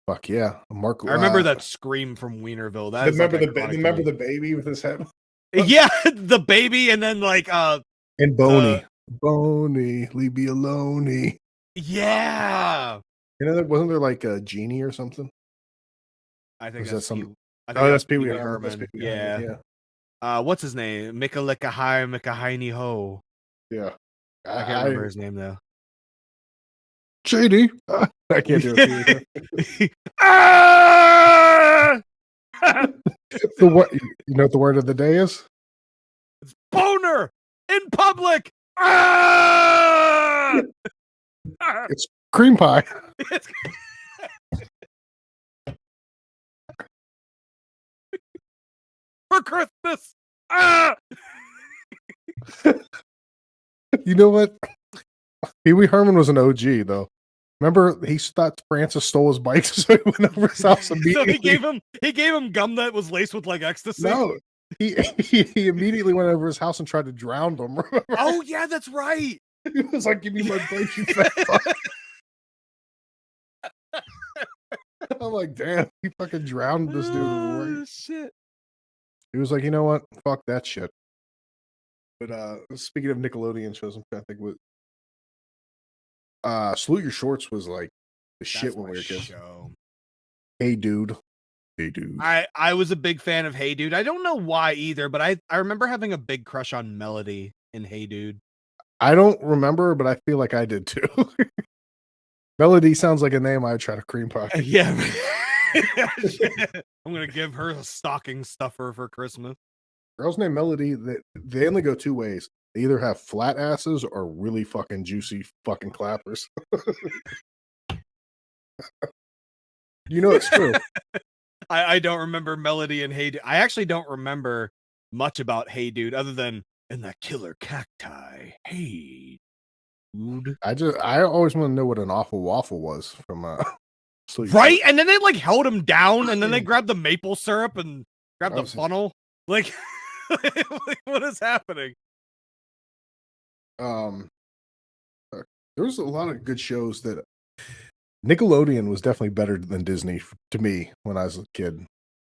Speaker 1: Fuck yeah,
Speaker 2: Mark. I remember that scream from Wienerville. That
Speaker 1: remember the baby with his head.
Speaker 2: Yeah, the baby, and then like
Speaker 1: and Boney, leave me alone.
Speaker 2: Yeah,
Speaker 1: wasn't there like a genie or something?
Speaker 2: I think that's something.
Speaker 1: That's Pee Wee Herman.
Speaker 2: Yeah. What's his name? Mikahaini Ho.
Speaker 1: Yeah,
Speaker 2: I can't remember his name though.
Speaker 1: JD. I can't do it. So what? You know what the word of the day is?
Speaker 2: It's boner in public.
Speaker 1: It's cream pie.
Speaker 2: For Christmas.
Speaker 1: You know what? Pee Wee Herman was an OG though. Remember, he thought Francis stole his bike, so he went over his house immediately.
Speaker 2: So he gave him gum that was laced with like ecstasy.
Speaker 1: No, he immediately went over his house and tried to drown them. Remember?
Speaker 2: Oh yeah, that's right.
Speaker 1: He was like, "Give me my bike, you fat fuck." I'm like, damn, he fucking drowned this dude.
Speaker 2: Oh, shit.
Speaker 1: He was like, you know what? Fuck that shit. But speaking of Nickelodeon shows, I'm trying to think what. Salute Your Shorts was like the shit when we were kids. Hey Dude. Hey Dude.
Speaker 2: I was a big fan of Hey Dude. I don't know why either, but I remember having a big crush on Melody in Hey Dude.
Speaker 1: I don't remember, but I feel like I did too. Melody sounds like a name I would try to cream pie.
Speaker 2: Yeah. I'm gonna give her a stocking stuffer for Christmas.
Speaker 1: Girls named Melody, they only go two ways. They either have flat asses or really fucking juicy fucking clappers. You know it's true.
Speaker 2: I don't remember Melody and Hey Dude. I actually don't remember much about Hey Dude other than in that killer cacti. Hey Dude.
Speaker 1: I always want to know what an awful waffle was from
Speaker 2: right? And then they like held him down and then they grabbed the maple syrup and grabbed the funnel. Like, like what is happening?
Speaker 1: There was a lot of good shows that Nickelodeon was definitely better than Disney to me when I was a kid.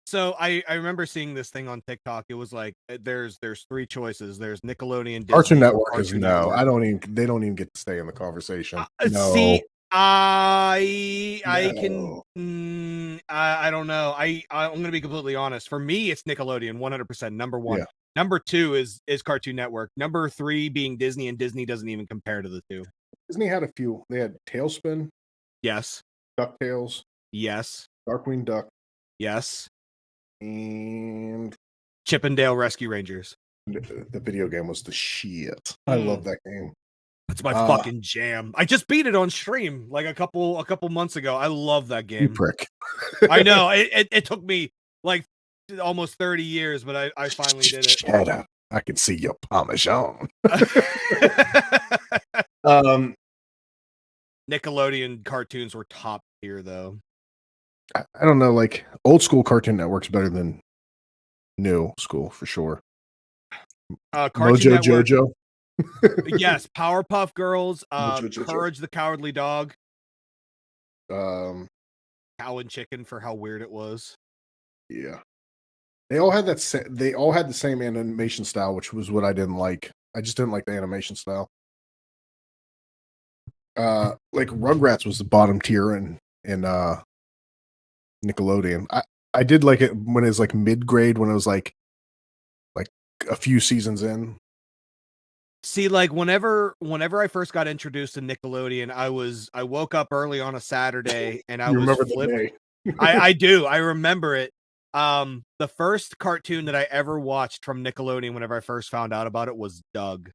Speaker 2: So I remember seeing this thing on TikTok. It was like there's three choices. There's Nickelodeon, Disney,
Speaker 1: Cartoon Network is no.
Speaker 2: Network.
Speaker 1: they don't even get to stay in the conversation. No.
Speaker 2: See, I don't know. I'm gonna be completely honest. For me, it's Nickelodeon, 100%. Number one. Yeah. Number two is Cartoon Network. Number three being Disney, and Disney doesn't even compare to the two.
Speaker 1: Disney had a few. They had Tailspin.
Speaker 2: Yes.
Speaker 1: DuckTales.
Speaker 2: Yes.
Speaker 1: Darkwing Duck.
Speaker 2: Yes.
Speaker 1: And
Speaker 2: Chippendale Rescue Rangers.
Speaker 1: The video game was the shit. I love that game.
Speaker 2: That's my fucking jam. I just beat it on stream like a couple months ago. I love that game.
Speaker 1: You prick.
Speaker 2: I know. It took me like almost 30 years, but I finally did it.
Speaker 1: Shut up. I can see your parmesan.
Speaker 2: Nickelodeon cartoons were top tier, though.
Speaker 1: I don't know, like old school Cartoon Network's better than new school for sure.
Speaker 2: Cartoon
Speaker 1: Mojo
Speaker 2: Network,
Speaker 1: Jojo.
Speaker 2: yes, Powerpuff Girls,
Speaker 1: Mojo Jojo.
Speaker 2: Courage the Cowardly Dog,
Speaker 1: Um,
Speaker 2: Cow and Chicken for how weird it was.
Speaker 1: yeah. They all had they all had the same animation style, which was what I didn't like. I just didn't like the animation style. Like Rugrats was the bottom tier in Nickelodeon. I did like it when it was like mid grade, when it was like a few seasons in.
Speaker 2: See, like whenever I first got introduced to Nickelodeon, I woke up early on a Saturday and I
Speaker 1: You
Speaker 2: was
Speaker 1: remember the
Speaker 2: flipped.
Speaker 1: day?
Speaker 2: I do. I remember it. The first cartoon that I ever watched from Nickelodeon whenever I first found out about it was Doug.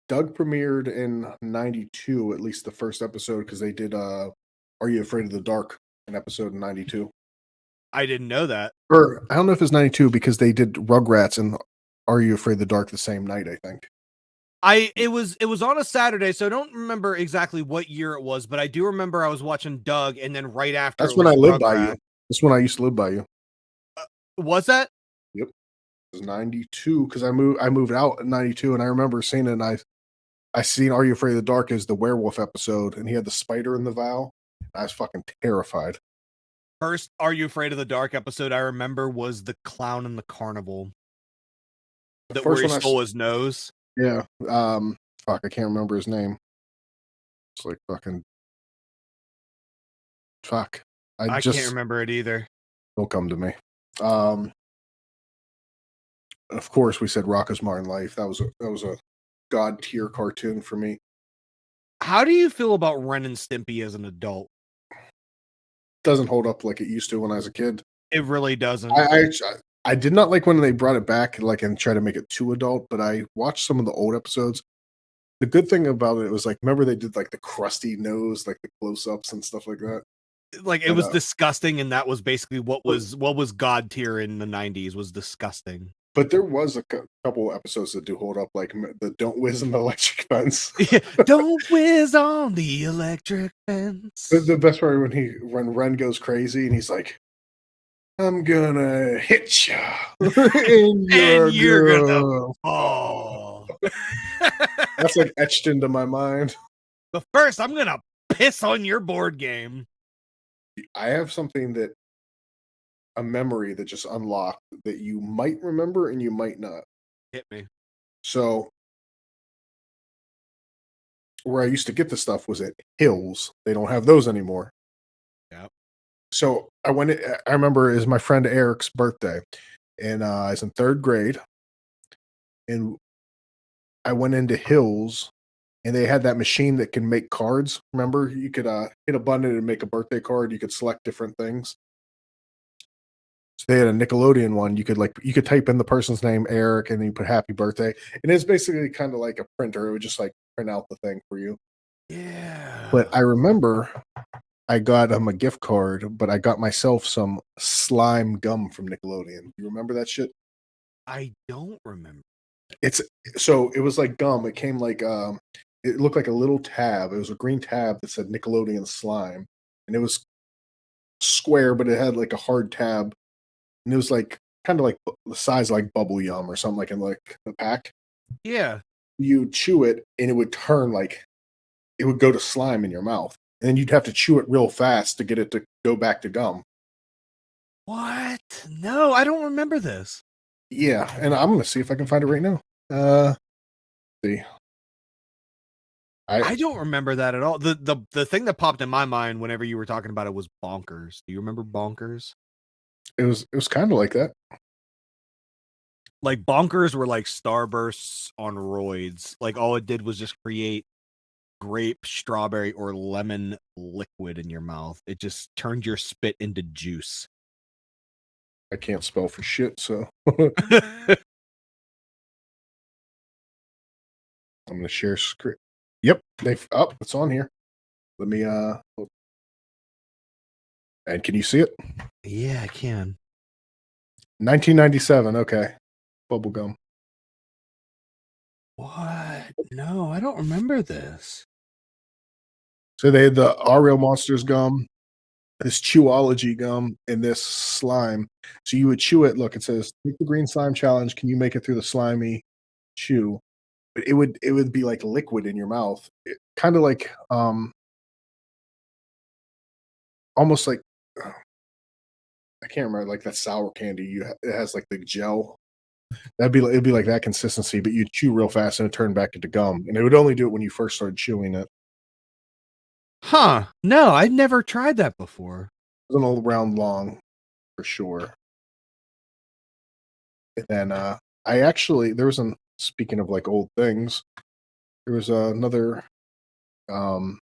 Speaker 1: Doug premiered in '92, at least the first episode, because they did Are You Afraid of the Dark, an episode in '92.
Speaker 2: I didn't know that.
Speaker 1: Or I don't know if it's '92 because they did Rugrats and Are You Afraid of the Dark the same night, I think.
Speaker 2: It was on a Saturday, so I don't remember exactly what year it was, but I do remember I was watching Doug, and then right after
Speaker 1: That's
Speaker 2: it
Speaker 1: when I
Speaker 2: was
Speaker 1: lived by
Speaker 2: Rugrats.
Speaker 1: you. That's when I used to live by you.
Speaker 2: Was that?
Speaker 1: Yep. It was '92 because I moved out in '92, and I remember seeing it, and I seen Are You Afraid of the Dark as the werewolf episode, and he had the spider in the vial. I was fucking terrified.
Speaker 2: First Are You Afraid of the Dark episode I remember was the clown in the carnival
Speaker 1: The
Speaker 2: that where
Speaker 1: first
Speaker 2: he
Speaker 1: one
Speaker 2: stole his nose.
Speaker 1: yeah, fuck, I can't remember his name. It's like fucking fuck.
Speaker 2: I can't remember it either.
Speaker 1: Will come to me. Um, of course, we said Rocko's Modern Life. That was a god tier cartoon for me.
Speaker 2: How do you feel about Ren and Stimpy as an adult?
Speaker 1: Doesn't hold up like it used to when I was a kid.
Speaker 2: It really doesn't.
Speaker 1: I did not like when they brought it back, like, and try to make it too adult. But I watched some of the old episodes. The good thing about it was, like, remember they did like the crusty nose, like the close ups and stuff like that.
Speaker 2: Like it
Speaker 1: And
Speaker 2: was disgusting, and that was basically what was god tier in the 90s was disgusting.
Speaker 1: but there was a couple episodes that do hold up, like the Don't Whiz in the Electric Fence.
Speaker 2: Don't whiz on the electric fence.
Speaker 1: The best part when Ren goes crazy and he's like, "I'm gonna hit you, and
Speaker 2: You're gonna
Speaker 1: go."
Speaker 2: fall.
Speaker 1: That's like etched into my mind.
Speaker 2: But first, I'm gonna piss on your board game.
Speaker 1: I have a memory that just unlocked that you might remember and you might not.
Speaker 2: Hit me.
Speaker 1: So where I used to get the stuff was at Hills. They don't have those anymore.
Speaker 2: Yep.
Speaker 1: So I remember it was my friend Eric's birthday, and I was in third grade, and I went into Hills, and they had that machine that can make cards. Remember, you could hit a button and make a birthday card. You could select different things. So they had a Nickelodeon one. You could type in the person's name, Eric, and you put happy birthday. And it's basically kind of like a printer. It would just like print out the thing for you.
Speaker 2: Yeah.
Speaker 1: But I remember I got him a gift card, but I got myself some slime gum from Nickelodeon. You remember that shit?
Speaker 2: I don't remember.
Speaker 1: So it was like gum. It came like it looked like a little tab. It was a green tab that said Nickelodeon slime. And it was square, but it had like a hard tab. And it was like kind of like the size of like bubble yum or something, like in like the pack.
Speaker 2: Yeah.
Speaker 1: You chew it and it would turn like it would go to slime in your mouth. And then you'd have to chew it real fast to get it to go back to gum.
Speaker 2: What? No, I don't remember this.
Speaker 1: Yeah, and I'm gonna see if I can find it right now. See.
Speaker 2: I don't remember that at all. The thing that popped in my mind whenever you were talking about it was Bonkers. Do you remember Bonkers?
Speaker 1: It was kind of like that.
Speaker 2: Like Bonkers were like Starbursts on roids. Like all it did was just create grape, strawberry, or lemon liquid in your mouth. It just turned your spit into juice.
Speaker 1: I can't spell for shit, so I'm gonna share screen. Yep, it's on here. Let me and can you see it?
Speaker 2: Yeah, I can.
Speaker 1: 1997. Okay, bubblegum.
Speaker 2: What? No, I don't remember this.
Speaker 1: So they had the Our Real Monsters gum, this Chewology gum, and this slime. So you would chew it. Look, it says, "Take the green slime challenge. Can you make it through the slimy chew?" But it would be like liquid in your mouth, kind of like almost like I can't remember, like that sour candy. It has like the gel. It'd be like that consistency, but you chew real fast and it turned back into gum, and it would only do it when you first started chewing it.
Speaker 2: Huh. No, I've never tried that before.
Speaker 1: It wasn't around long for sure. And then I actually there was an speaking of like old things, there was another um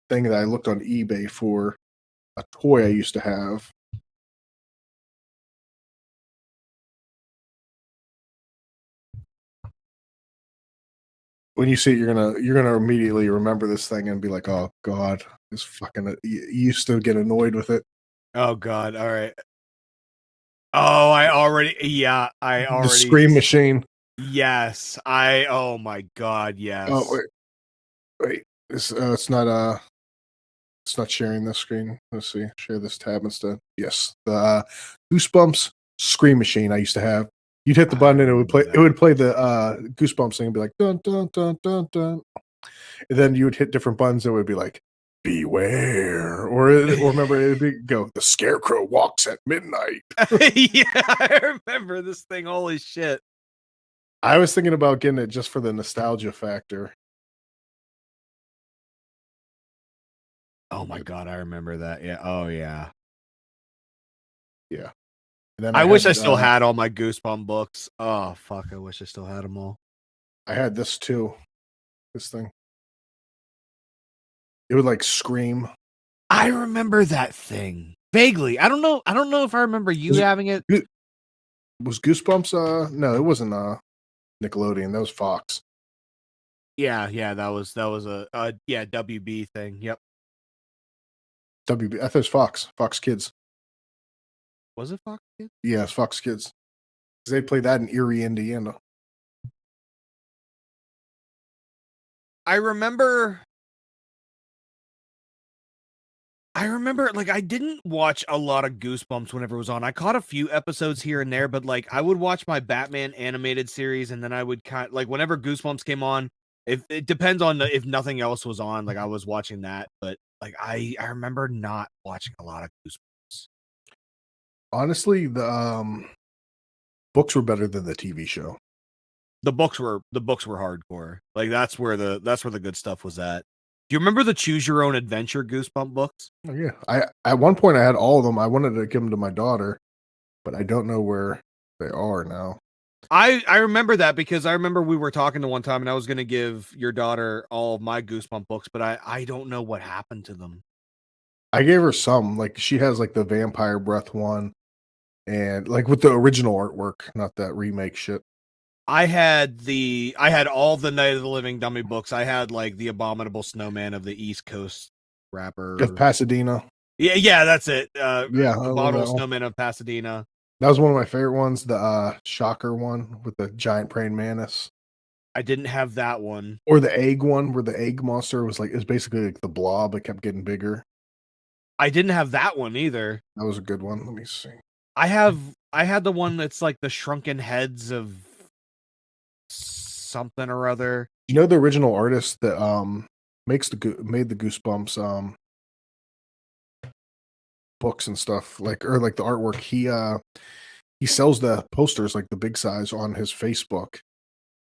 Speaker 1: thing that I looked on eBay for a toy I used to have. When you see it, you're gonna immediately remember this thing and be like, "Oh God, this fucking." You used to get annoyed with it.
Speaker 2: Oh God. All right. Oh, I
Speaker 1: The Scream Machine.
Speaker 2: Yes. Oh my God.
Speaker 1: Oh
Speaker 2: Yes.
Speaker 1: wait, it's not sharing this screen. Let's see, share this tab instead. Yes, the Goosebumps Scream Machine I used to have. You'd hit the
Speaker 2: I
Speaker 1: button and it would play.
Speaker 2: remember
Speaker 1: It
Speaker 2: that.
Speaker 1: would play the Goosebumps thing and be like dun dun dun dun dun. And then you would hit different buttons. It would be like beware, or remember it'd be go the Scarecrow walks at midnight.
Speaker 2: Yeah, I remember this thing. Holy shit.
Speaker 1: I was thinking about getting it just for the nostalgia factor.
Speaker 2: Oh my God, I remember that. Yeah. Oh yeah.
Speaker 1: Yeah, and then
Speaker 2: I wish I still had all my Goosebump books. Oh fuck, I wish I still had them all.
Speaker 1: I had this too. This thing. It would like scream.
Speaker 2: I remember that thing vaguely. I don't know. I don't know if I remember you
Speaker 1: Was it
Speaker 2: having it.
Speaker 1: Goo was Goosebumps, no, it wasn't, Nickelodeon, that was Fox.
Speaker 2: Yeah, yeah, that was a yeah, WB thing. Yep.
Speaker 1: WB I thought it was Fox, Fox Kids.
Speaker 2: Was it Fox Kids?
Speaker 1: Yeah, it's Fox Kids. 'Cause they played that in Erie, Indiana.
Speaker 2: I remember like I didn't watch a lot of Goosebumps whenever it was on. I caught a few episodes here and there, but like I would watch my Batman animated series and then I would like whenever Goosebumps came on, if it depends on if nothing else was on, like I was watching that, but like I remember not watching a lot of Goosebumps.
Speaker 1: Honestly, the, books were better than the TV show.
Speaker 2: The books were hardcore. Like that's where the good stuff was at. Do you remember the Choose Your Own Adventure Goosebump books?
Speaker 1: Oh, yeah. I at one point, I had all of them. I wanted to give them to my daughter, but I don't know where they are now.
Speaker 2: I remember that because I remember we were talking to one time and I was gonna give your daughter all of my Goosebump books, but I don't know what happened to them.
Speaker 1: I gave her some, like, she has, like, the Vampire Breath one and, like, with the original artwork, not that remake shit.
Speaker 2: I had all the Night of the Living Dummy books. I had like the Abominable Snowman of the East Coast
Speaker 1: Of
Speaker 2: rapper.
Speaker 1: Pasadena.
Speaker 2: Yeah, yeah, that's it.
Speaker 1: Yeah, I love
Speaker 2: Abominable
Speaker 1: that one.
Speaker 2: Snowman of Pasadena.
Speaker 1: That was one of my favorite ones, the, Shocker one with the giant praying mantis,
Speaker 2: I didn't have that one.
Speaker 1: or the egg one where the egg monster was, like is basically like the blob, it kept getting bigger.
Speaker 2: I didn't have that one either.
Speaker 1: That was a good one, let me see.
Speaker 2: I had the one that's like the shrunken heads of something or other.
Speaker 1: You know the original artist that, made the Goosebumps, books and stuff, like or like the artwork, he sells the posters, like the big size on his Facebook,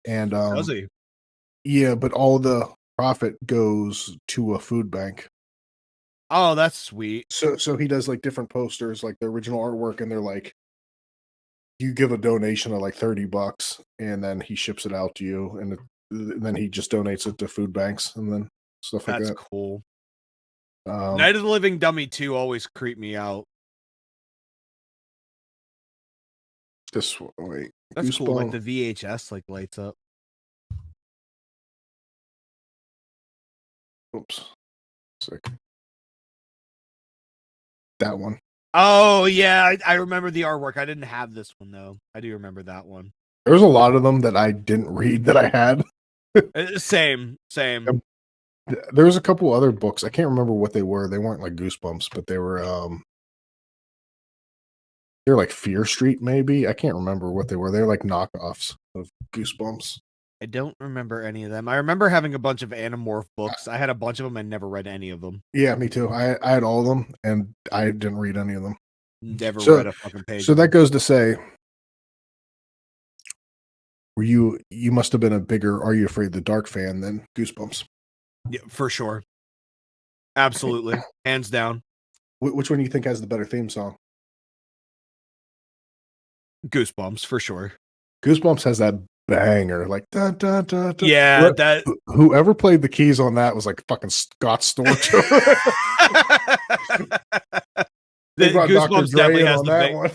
Speaker 1: and,
Speaker 2: Does he?
Speaker 1: yeah, but all the profit goes to a food bank.
Speaker 2: Oh, that's sweet.
Speaker 1: So he does, like, different posters, like the original artwork, and they're like you give a donation of, like, $30, and then he ships it out to you, and then he just donates it to food banks, and then stuff like
Speaker 2: That's
Speaker 1: that.
Speaker 2: cool.
Speaker 1: Um,
Speaker 2: Night of the Living Dummy 2 always creeped me out.
Speaker 1: this wait,
Speaker 2: That's cool. Like
Speaker 1: Goosebumps
Speaker 2: the VHS like lights up.
Speaker 1: oops, sick. That one.
Speaker 2: Oh yeah, I remember the artwork. I didn't have this one though. I do remember that one.
Speaker 1: There's a lot of them that I didn't read that I had.
Speaker 2: Same, same.
Speaker 1: There was a couple other books. I can't remember what they were. They weren't like Goosebumps, but they're like Fear Street, maybe. I can't remember what they were. They're like knockoffs of Goosebumps.
Speaker 2: I don't remember any of them. I remember having a bunch of Animorph books. I had a bunch of them and never read any of them.
Speaker 1: Yeah, me too. I had all of them, and I didn't read any of them.
Speaker 2: Never
Speaker 1: So
Speaker 2: read a fucking page
Speaker 1: so
Speaker 2: of
Speaker 1: that
Speaker 2: them.
Speaker 1: goes to say, you must have been a bigger Are You Afraid of the Dark fan than Goosebumps.
Speaker 2: Yeah, for sure. Absolutely. Hands down.
Speaker 1: Which one do you think has the better theme song?
Speaker 2: Goosebumps, for sure.
Speaker 1: Goosebumps has that banger, like da da da da.
Speaker 2: Yeah, that
Speaker 1: Whoever played the keys on that was like fucking Scott Storch. They
Speaker 2: The
Speaker 1: brought Dr.
Speaker 2: Goosebumps
Speaker 1: Dre
Speaker 2: definitely
Speaker 1: in
Speaker 2: has
Speaker 1: on
Speaker 2: the
Speaker 1: that one.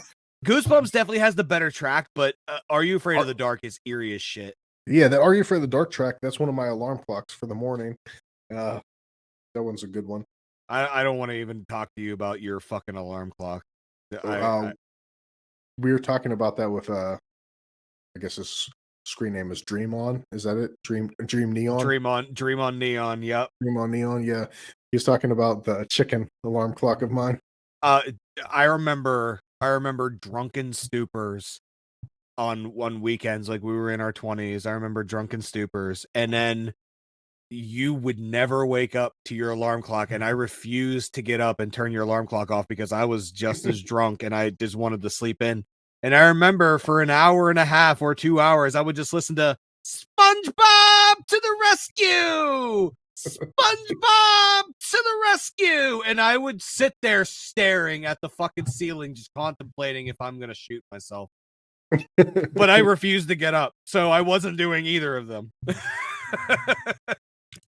Speaker 2: Goosebumps definitely has the better track, but Are You Afraid of
Speaker 1: Are
Speaker 2: the Dark is eerie as shit.
Speaker 1: Yeah, the Are You Afraid of the Dark track, that's one of my alarm clocks for the morning. Uh, that one's a good one.
Speaker 2: I don't wanna even talk to you about your fucking alarm clock. I
Speaker 1: We were talking about that with, I guess his screen name is Dream On. Is that it? Dream Neon?
Speaker 2: Dream on Neon, yep.
Speaker 1: Dream On Neon, yeah. He's talking about the chicken alarm clock of mine.
Speaker 2: Uh, I remember drunken stupors on weekends, like, we were in our 20s. I remember drunken stupors, and then you would never wake up to your alarm clock, and I refused to get up and turn your alarm clock off because I was just as drunk and I just wanted to sleep in. And I remember for an hour and a half or 2 hours, I would just listen to SpongeBob to the rescue! SpongeBob to the rescue! And I would sit there staring at the fucking ceiling, just contemplating if I'm gonna shoot myself. But I refused to get up, so I wasn't doing either of them.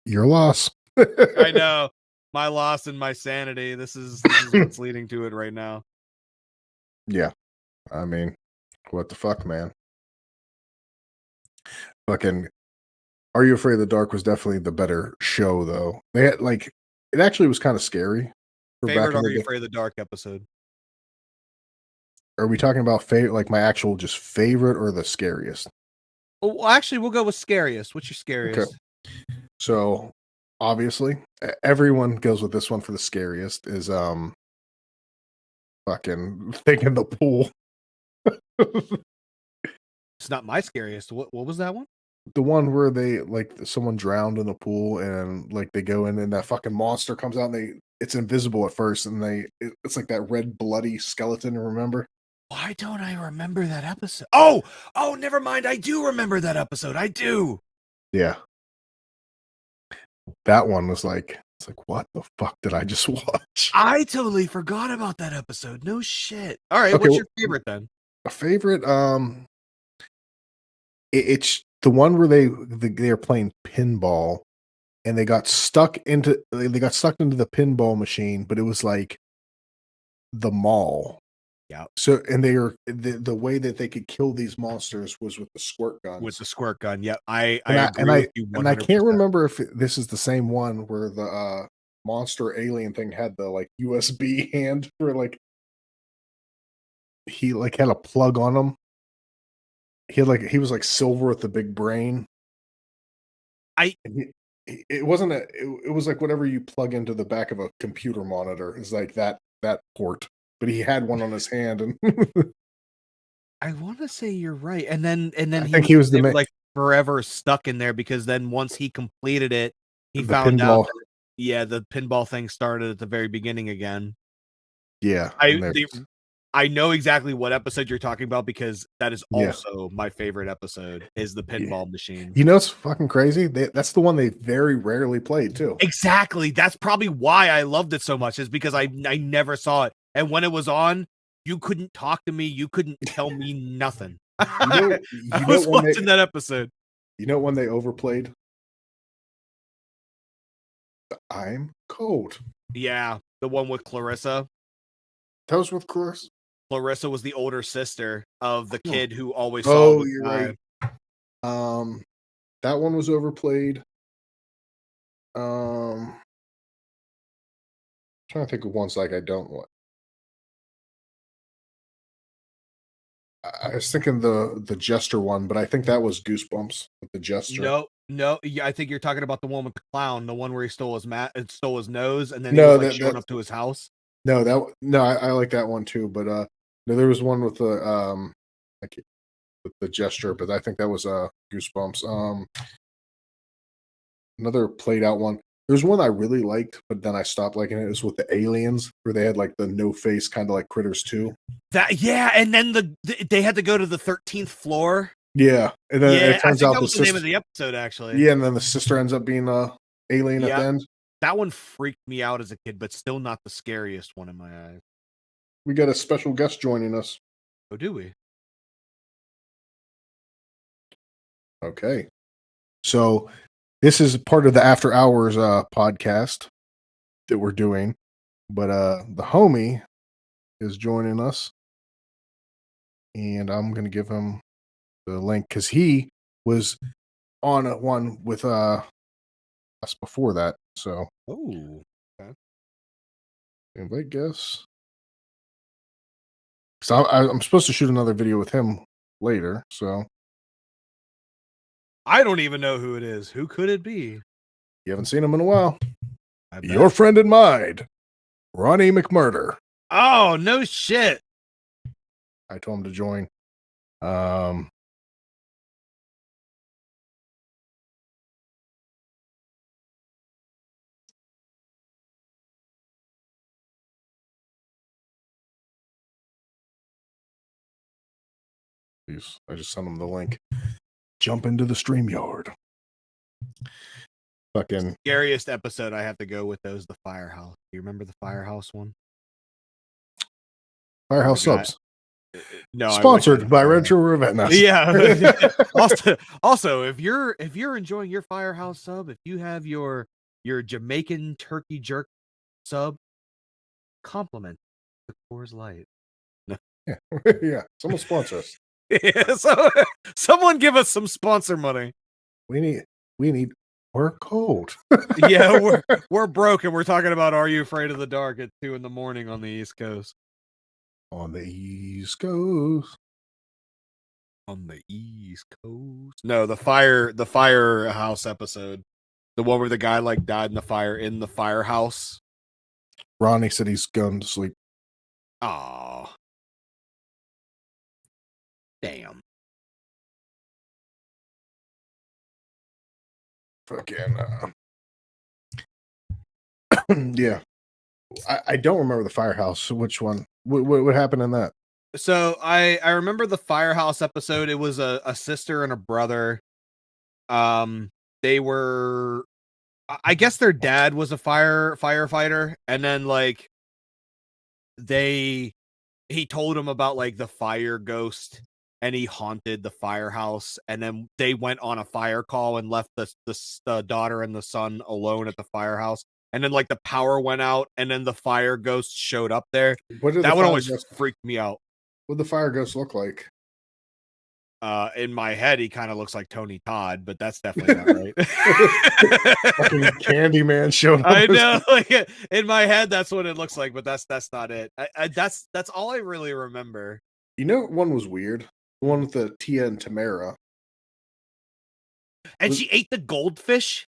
Speaker 1: Your loss.
Speaker 2: I know. My loss and my sanity. This is what's leading to it right now.
Speaker 1: Yeah. I mean, what the fuck, man? Fucking Are You Afraid of the Dark was definitely the better show, though. They had like it actually was kind of scary for back
Speaker 2: Favorite
Speaker 1: in
Speaker 2: Are
Speaker 1: the
Speaker 2: You
Speaker 1: day.
Speaker 2: Afraid of the Dark episode?
Speaker 1: Are we talking about favorite, like my actual just favorite or the scariest?
Speaker 2: Well, actually, we'll go with scariest. What's your
Speaker 1: Okay.
Speaker 2: scariest?
Speaker 1: So obviously, everyone goes with this one for the scariest is fucking thing in the pool.
Speaker 2: It's not my scariest. What was that one?
Speaker 1: The one where they like someone drowned in the pool and like they go in and that fucking monster comes out and it's invisible at first and it's like that red bloody skeleton, remember?
Speaker 2: Why don't I remember that episode? Oh, never mind. I do remember that episode. I do.
Speaker 1: Yeah. That one was like it's like what the fuck did I just watch?
Speaker 2: I totally forgot about that episode. No shit. All right,
Speaker 1: Okay,
Speaker 2: what's your favorite then?
Speaker 1: a favorite it's the one where they're playing pinball and they got sucked into the pinball machine, but it was like the mall.
Speaker 2: Yeah,
Speaker 1: So and the way that they could kill these monsters was with the squirt
Speaker 2: with
Speaker 1: guns.
Speaker 2: the squirt gun. Yep, I
Speaker 1: And I and
Speaker 2: agree
Speaker 1: I
Speaker 2: with you
Speaker 1: and I can't
Speaker 2: 100%.
Speaker 1: remember if this is the same one where the monster alien thing had the like USB hand for like he like had a plug on him. He was like silver with the big brain.
Speaker 2: I
Speaker 1: And it wasn't it was like whatever you plug into the back of a computer monitor is like that port. But he had one on his hand and
Speaker 2: I wanna say you're right, and then
Speaker 1: I
Speaker 2: he
Speaker 1: think
Speaker 2: was
Speaker 1: he was the
Speaker 2: they were, like, forever stuck in there because then once he completed it, he
Speaker 1: the
Speaker 2: found out
Speaker 1: pinball.
Speaker 2: that yeah, the pinball thing started at the very beginning again.
Speaker 1: Yeah,
Speaker 2: I
Speaker 1: and
Speaker 2: the
Speaker 1: there's
Speaker 2: I know exactly what episode you're talking about because that is
Speaker 1: yeah,
Speaker 2: also my favorite episode, is the
Speaker 1: yeah.
Speaker 2: pinball machine.
Speaker 1: You know it's fucking crazy? That's the one they very rarely played too.
Speaker 2: Exactly, that's probably why I loved it so much is because I never saw it, and when it was on, you couldn't talk to me, you couldn't tell me nothing. I
Speaker 1: You know
Speaker 2: was
Speaker 1: when
Speaker 2: watching that episode.
Speaker 1: they overplayed? I'm cold.
Speaker 2: Yeah, the one with Clarissa.
Speaker 1: That was with Chris.
Speaker 2: Clarissa was the older sister of the
Speaker 1: Oh.
Speaker 2: kid who always saw
Speaker 1: Oh,
Speaker 2: the
Speaker 1: you're
Speaker 2: guy.
Speaker 1: right. Um, that one was overplayed. Um, trying to think of ones like I don't want. I was thinking the Jester one, but I think that was Goosebumps with the Jester.
Speaker 2: No, yeah, I think you're talking about the one with the clown, the one where he stole his stole his nose, and then he was
Speaker 1: No,
Speaker 2: like showing up to his house.
Speaker 1: No, I like that one too. But no, there was one with the like with the Jester, but I think that was Goosebumps. Another played out one. There's one I really liked, but then I stopped liking it. It was with the aliens, where they had like the no face, kind of like Critters 2.
Speaker 2: Yeah, and then they had to go to the 13th floor.
Speaker 1: Yeah, and then
Speaker 2: Yeah,
Speaker 1: it
Speaker 2: I
Speaker 1: turns
Speaker 2: think
Speaker 1: out
Speaker 2: that was the name of the episode, actually.
Speaker 1: yeah, and then the sister ends up being a alien at the
Speaker 2: Yeah,
Speaker 1: end.
Speaker 2: that one freaked me out as a kid, but still not the scariest one in my eyes.
Speaker 1: We got a special guest joining us.
Speaker 2: Oh, do we?
Speaker 1: Okay, so this is part of the After Hours podcast that we're doing, but the homie is joining us, and I'm gonna give him the link because he was on one with us before that. So
Speaker 2: Oh, okay.
Speaker 1: invite guess. So I'm supposed to shoot another video with him later. So
Speaker 2: I don't even know who it is. Who could it be?
Speaker 1: you haven't seen him in a while.
Speaker 2: I bet.
Speaker 1: Your friend and mine, Ronnie McMurder.
Speaker 2: Oh, no shit.
Speaker 1: I told him to join. Please, I just sent him the link. Jump into the StreamYard. Fucking
Speaker 2: Scariest episode I have to go with, though, is the Firehouse. Do you remember the Firehouse one?
Speaker 1: Firehouse Subs.
Speaker 2: No,
Speaker 1: sponsored by Retro Revenge.
Speaker 2: Yeah. also, if you're enjoying your Firehouse sub, if you have your Jamaican turkey jerk sub, compliment the Coors Light.
Speaker 1: Yeah, yeah. Someone sponsor us.
Speaker 2: Yeah, so someone give us some sponsor money.
Speaker 1: We need. We're cold.
Speaker 2: Yeah, we're broke, and we're talking about Are You Afraid of the Dark at 2 a.m. on the East Coast.
Speaker 1: On the East Coast.
Speaker 2: On the East Coast. No, the firehouse episode. The one where the guy like died in the firehouse.
Speaker 1: Ronnie said he's going to sleep.
Speaker 2: Aw. Damn.
Speaker 1: Fucking yeah. I don't remember the firehouse. Which one? What happened in that?
Speaker 2: So I remember the firehouse episode. It was a sister and a brother. They were, I guess their dad was a firefighter, and then like he told him about like the fire ghost, and he haunted the firehouse, and then they went on a fire call and left the daughter and the son alone at the firehouse, and then like the power went out, and then the fire ghost showed up there. That one always freaked me out.
Speaker 1: What did the fire ghost look like?
Speaker 2: In my head, he kind of looks like Tony Todd, but that's definitely not right.
Speaker 1: Fucking Candyman showed up.
Speaker 2: I know, like in my head, that's what it looks like, but that's not it. That's all I really remember.
Speaker 1: You know, one was weird. The one with the Tia and Tamara,
Speaker 2: and she ate the goldfish.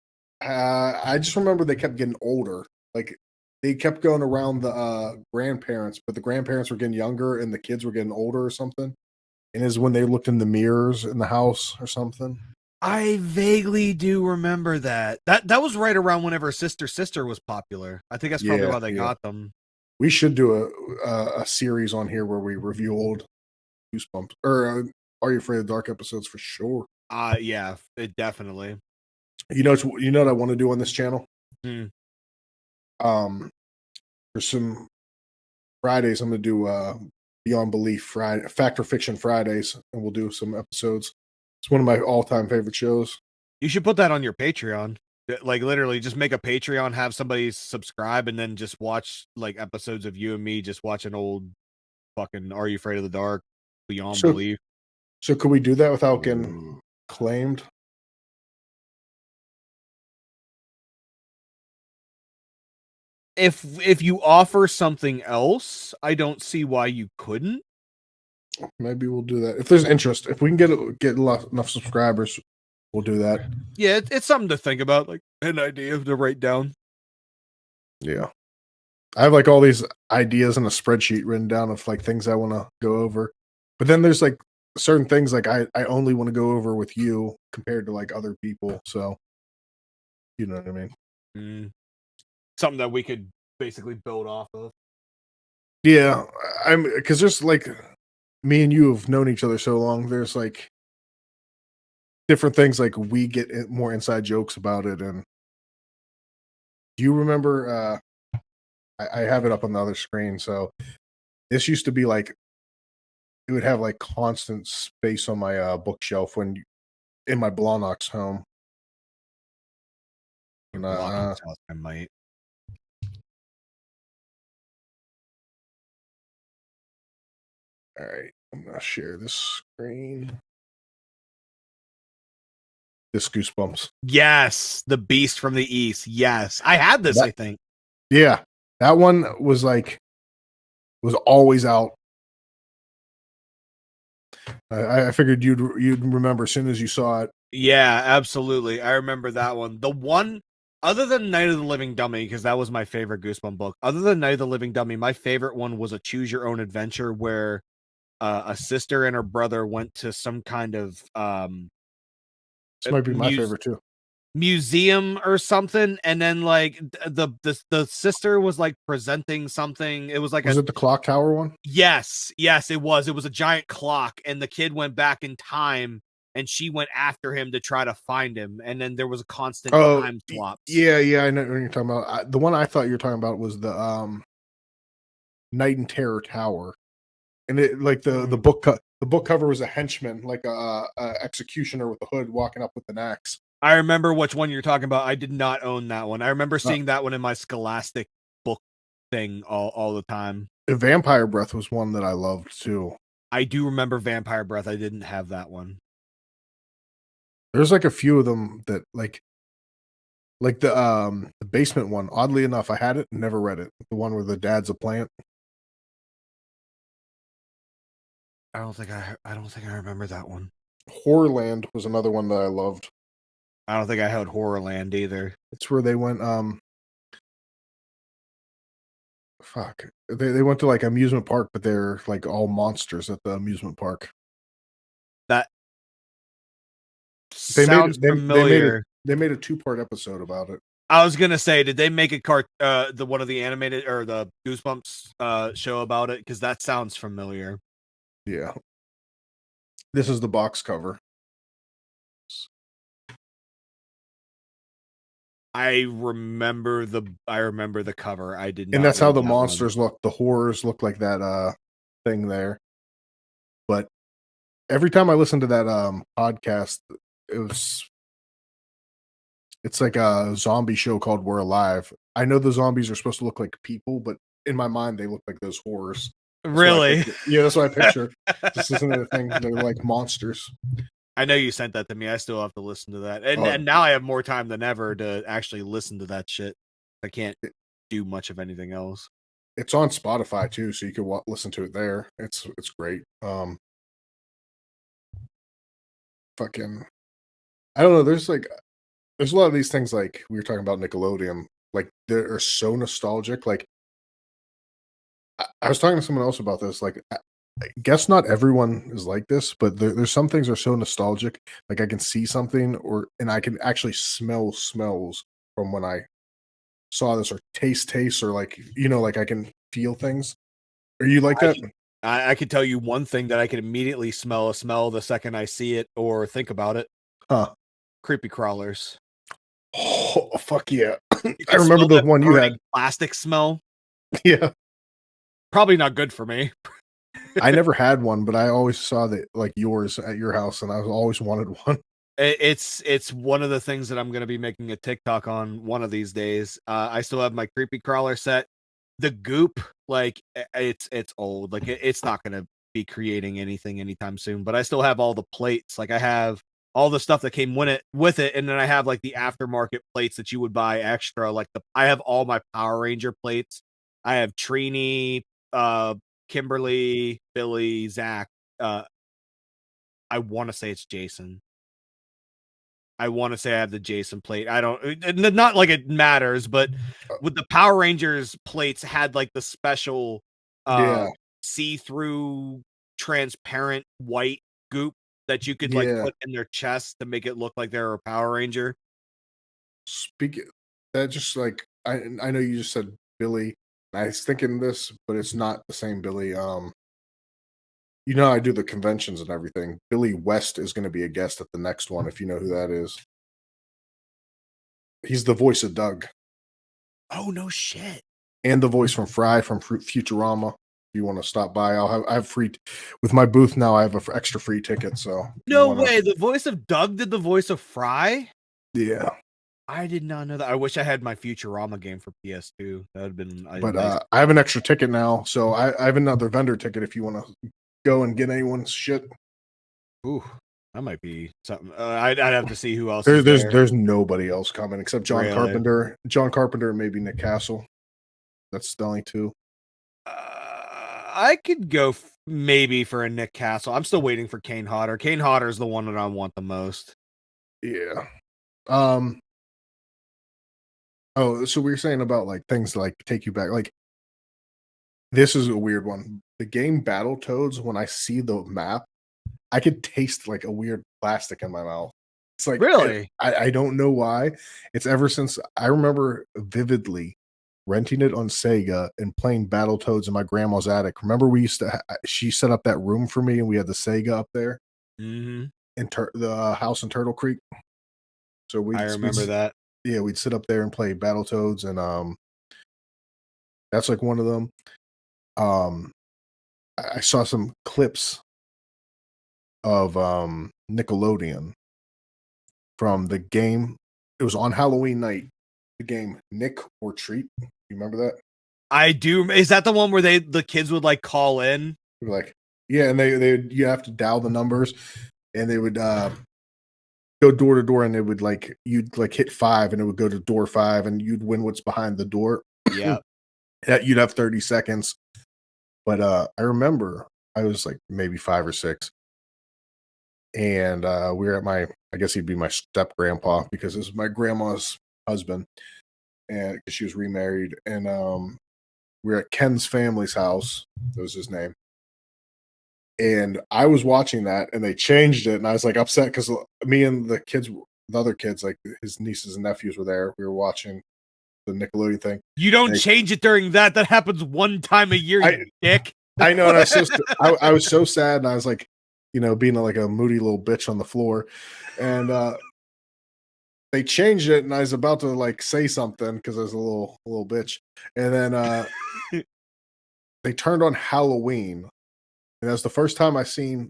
Speaker 1: I just remember they kept getting older. Like they kept going around the grandparents, but the grandparents were getting younger and the kids were getting older or something. And is when they looked in the mirrors in the house or something.
Speaker 2: I vaguely do remember that. That was right around whenever Sister was popular. I think that's probably why they got them.
Speaker 1: We should do a series on here where we review old Goosebumps or Are You Afraid of the Dark episodes for sure.
Speaker 2: Yeah, definitely.
Speaker 1: You know what I want to do on this channel?
Speaker 2: Hmm.
Speaker 1: There's some Fridays I'm gonna do Beyond Belief Friday, Fact or Fiction Fridays, and we'll do some episodes. It's one of my all-time favorite shows.
Speaker 2: You should put that on your Patreon. Like literally just make a Patreon, have somebody subscribe, and then just watch like episodes of you and me just watching old fucking Are You Afraid of the Dark, Beyond Belief.
Speaker 1: So could we do that without getting claimed?
Speaker 2: If you offer something else, I don't see why you couldn't.
Speaker 1: Maybe we'll do that if there's interest. If we can get enough subscribers, we'll do that.
Speaker 2: Yeah, it's something to think about, like an idea to write down.
Speaker 1: Yeah, I have like all these ideas in a spreadsheet written down of like things I want to go over, but then there's like certain things like I only want to go over with you compared to like other people. So you know what I mean?
Speaker 2: Mm. Something that we could basically build off of.
Speaker 1: Yeah, I'm because there's like me and you have known each other so long. There's like different things like we get more inside jokes about it. And do you remember? I have it up on the other screen. So this used to be like it would have like constant space on my bookshelf when in my Blawnox home. And
Speaker 2: Blocking's house, I might.
Speaker 1: all right, I'm gonna share this screen. This Goosebumps.
Speaker 2: Yes, the Beast from the East. Yes, I had this. I think.
Speaker 1: Yeah, that one was like was always out. I figured you'd remember as soon as you saw it.
Speaker 2: Yeah, absolutely. I remember that one. The one other than Night of the Living Dummy, because that was my favorite Goosebump book. Other than Night of the Living Dummy, my favorite one was a choose your own adventure where a sister and her brother went to some kind of
Speaker 1: This might be my favorite too.
Speaker 2: museum or something, and then like the sister was like presenting something. It was like
Speaker 1: Was it the clock tower one?
Speaker 2: Yes, it was a giant clock, and the kid went back in time and she went after him to try to find him, and then there was a constant time swaps.
Speaker 1: Yeah, I know what you're talking about. The one I thought you were talking about was the Night and Terror Tower, and it like the book cover was a henchman, like a executioner with a hood walking up with an axe.
Speaker 2: I remember which one you're talking about. I did not own that one. I remember seeing that one in my Scholastic book thing all the time.
Speaker 1: Vampire Breath was one that I loved too.
Speaker 2: I do remember Vampire Breath. I didn't have that one.
Speaker 1: There's like a few of them that like the basement one. Oddly enough, I had it and never read it. The one where the dad's a plant.
Speaker 2: I don't think I remember that one.
Speaker 1: Horrorland was another one that I loved.
Speaker 2: I don't think I had Horrorland either.
Speaker 1: It's where they went fuck. They went to like amusement park, but they're like all monsters at the amusement park.
Speaker 2: That
Speaker 1: They made
Speaker 2: sounds familiar.
Speaker 1: They made a 2-part episode about it.
Speaker 2: I was gonna say, did they make a the one of the animated or the Goosebumps show about it? Because that sounds familiar.
Speaker 1: Yeah. This is the box cover.
Speaker 2: I remember the cover. I did not.
Speaker 1: And that's how the
Speaker 2: read that
Speaker 1: monsters look. The horrors look like that thing there. But every time I listen to that podcast, it's like a zombie show called We're Alive. I know the zombies are supposed to look like people, but in my mind they look like those horrors.
Speaker 2: one. Really?
Speaker 1: Yeah, that's what I picture. Just listening to the thing, they're like monsters.
Speaker 2: I know you sent that to me. I still have to listen to that, and
Speaker 1: Oh.
Speaker 2: and now I have more time than ever to actually listen to that shit. I can't do much of anything else.
Speaker 1: It's on Spotify too, so you can listen to it there. It's great. Fucking, I don't know. There's a lot of these things like we were talking about Nickelodeon. Like they're so nostalgic. Like I was talking to someone else about this. Like I guess not everyone is like this, but there's some things are so nostalgic. Like I can see something, and I can actually smell smells from when I saw this, or taste, or like like I can feel things. Are you like that?
Speaker 2: I could tell you one thing that I could immediately smell a smell the second I see it or think about it.
Speaker 1: Huh?
Speaker 2: Creepy crawlers.
Speaker 1: Oh fuck yeah!
Speaker 2: You
Speaker 1: I remember the one you had.
Speaker 2: Plastic smell.
Speaker 1: Yeah.
Speaker 2: Probably not good for me.
Speaker 1: I never had one, but I always saw that like yours at your house, and I always wanted one.
Speaker 2: It's one of the things that I'm gonna be making a TikTok on one of these days. I still have my creepy crawler set. The goop, like it's old. Like it's not gonna be creating anything anytime soon. But I still have all the plates. Like I have all the stuff that came with it, and then I have like the aftermarket plates that you would buy extra. Like I have all my Power Ranger plates. I have Trini, Kimberly, Billy, Zach. I want to say it's Jason. I want to say I have the Jason plate. I don't, not like it matters, but with the Power Rangers plates had like the special
Speaker 1: Yeah.
Speaker 2: see-through transparent white goop that you could like
Speaker 1: Yeah.
Speaker 2: put in their chest to make it look like they're a Power Ranger.
Speaker 1: Speaking that just like I know you just said Billy. I was thinking this, but it's not the same Billy. You know, I do the conventions and everything. Billy West is going to be a guest at the next one, if you know who that is. He's the voice of Doug
Speaker 2: Oh no shit.
Speaker 1: and the voice from Fry from Futurama. If you want to stop by, I have free with my booth now. I have an extra free ticket. So if you
Speaker 2: No
Speaker 1: wanna,
Speaker 2: way. The voice of Doug did the voice of Fry?
Speaker 1: yeah.
Speaker 2: I did not know that. I wish I had my Futurama game for PS2. That would have been a
Speaker 1: But
Speaker 2: nice.
Speaker 1: I have an extra ticket now, so I have another vendor ticket if you want to go and get anyone's shit.
Speaker 2: Ooh, that might be something. I'd have to see who else is there.
Speaker 1: There's nobody else coming except John
Speaker 2: Really?
Speaker 1: Carpenter. John Carpenter and maybe Nick Castle. That's the only two.
Speaker 2: I could go maybe for a Nick Castle. I'm still waiting for Kane Hodder. Kane Hodder is the one that I want the most.
Speaker 1: Yeah. Oh, so we were saying about like things like take you back. Like this is a weird one. The game Battletoads, when I see the map, I could taste like a weird plastic in my mouth. It's like
Speaker 2: Really?
Speaker 1: I don't know why. It's ever since I remember vividly renting it on Sega and playing Battletoads in my grandma's attic. Remember we used to she set up that room for me and we had the Sega up there
Speaker 2: Mm-hmm.
Speaker 1: in the house in Turtle Creek. So
Speaker 2: I remember that.
Speaker 1: Yeah, we'd sit up there and play Battletoads and that's like one of them. Um I saw some clips of Nickelodeon from the game. It was on Halloween night. The game Nick or Treat. You remember that?
Speaker 2: I do. Is that the one where the kids would like call in?
Speaker 1: Like, yeah, and they you have to dial the numbers, and they would go door to door, and they would like you'd like hit 5, and it would go to door 5, and you'd win what's behind the door.
Speaker 2: Yeah.
Speaker 1: You'd have 30 seconds. But I remember I was like maybe 5 or 6, and we were at I guess he'd be my step grandpa because it was my grandma's husband, and because she was remarried, and we were at Ken's family's house. That was his name. And I was watching that, and they changed it, and I was like upset because me and the other kids, like his nieces and nephews, were there. We were watching the Nickelodeon thing.
Speaker 2: You don't change it during that. That happens one time a year, you dick.
Speaker 1: I know, and I was so sad, and I was like, you know, being like a moody little bitch on the floor, and they changed it, and I was about to like say something because I was a little bitch, and then they turned on Halloween, and that's the first time I seen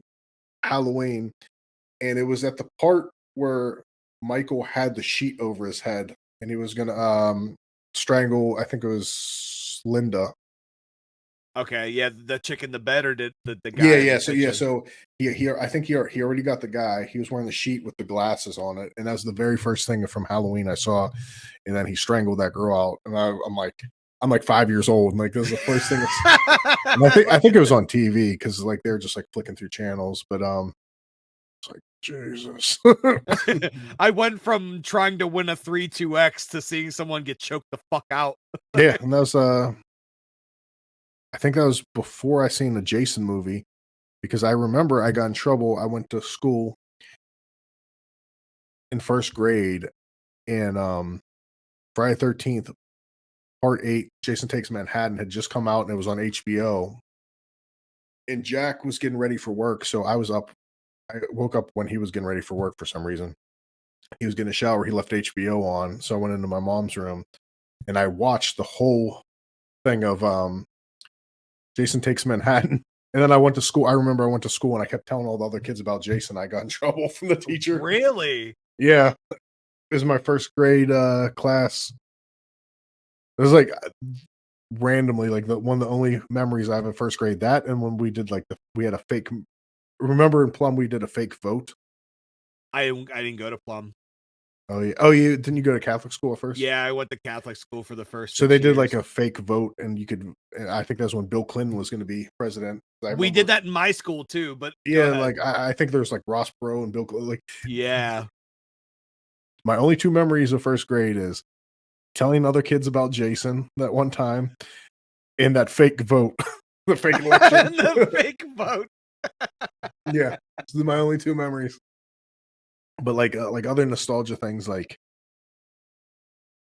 Speaker 1: Halloween, and it was at the part where Michael had the sheet over his head, and he was gonna strangle. I think it was Linda.
Speaker 2: Okay, yeah, the chick in the bed or the guy.
Speaker 1: Yeah. So I think he already got the guy. He was wearing the sheet with the glasses on it, and that was the very first thing from Halloween I saw. And then he strangled that girl out, and I'm like 5 years old, and like this is the first thing. And I think it was on TV because like they were just like flicking through channels, but it's like Jesus.
Speaker 2: I went from trying to win a 3-2X to seeing someone get choked the fuck out.
Speaker 1: Yeah, and that was I think that was before I seen the Jason movie because I remember I got in trouble. I went to school in first grade, and Friday 13th Part 8, Jason Takes Manhattan had just come out, and it was on HBO. And Jack was getting ready for work, so I was up. I woke up when he was getting ready for work for some reason. He was getting a shower. He left HBO on, so I went into my mom's room, and I watched the whole thing of Jason Takes Manhattan. And then I went to school. I remember I went to school, and I kept telling all the other kids about Jason. I got in trouble from the teacher.
Speaker 2: Really?
Speaker 1: Yeah. It was my first grade class. It was like randomly, like one of the only memories I have in first grade. That, and when we did like we had a fake. Remember in Plum we did a fake vote.
Speaker 2: I didn't go to Plum.
Speaker 1: Oh yeah. Oh, you didn't you go to Catholic school at first?
Speaker 2: Yeah, I went to Catholic school for the first
Speaker 1: So
Speaker 2: 6
Speaker 1: they did like
Speaker 2: years.
Speaker 1: a fake vote, and you could. I think that's when Bill Clinton was going to be president. I
Speaker 2: We did
Speaker 1: remember.
Speaker 2: that in my school too, but go
Speaker 1: Yeah,
Speaker 2: ahead.
Speaker 1: like I think there's like Ross Perot and Bill. Like
Speaker 2: Yeah.
Speaker 1: my only 2 memories of first grade is telling other kids about Jason that one time and that fake vote, the fake election.
Speaker 2: The fake vote.
Speaker 1: Yeah, those are my only 2 memories. But like other nostalgia things, like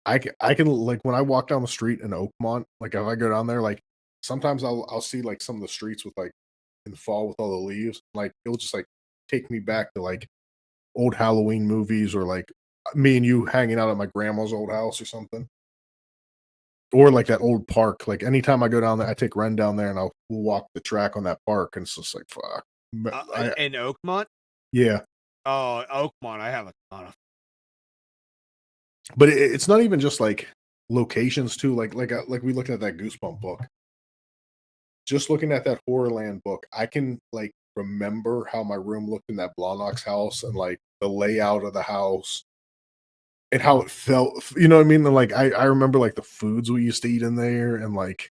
Speaker 1: I can like when I walk down the street in Oakmont, like if I go down there, like sometimes I'll see like some of the streets with like in the fall with all the leaves, like it'll just like take me back to like old Halloween movies or like me and you hanging out at my grandma's old house or something. Or like that old park. Like anytime I go down there, I take Ren down there and we'll walk the track on that park, and it's just like fuck.
Speaker 2: In Oakmont?
Speaker 1: Yeah,
Speaker 2: Oh, Oakmont, I have a ton of.
Speaker 1: but it's not even just like locations too. Like we looked at that Goosebump book. Just looking at that Horrorland book, I can like remember how my room looked in that Blahnox house and like the layout of the house and how it felt. You know what I mean? And like I remember like the foods we used to eat in there, and like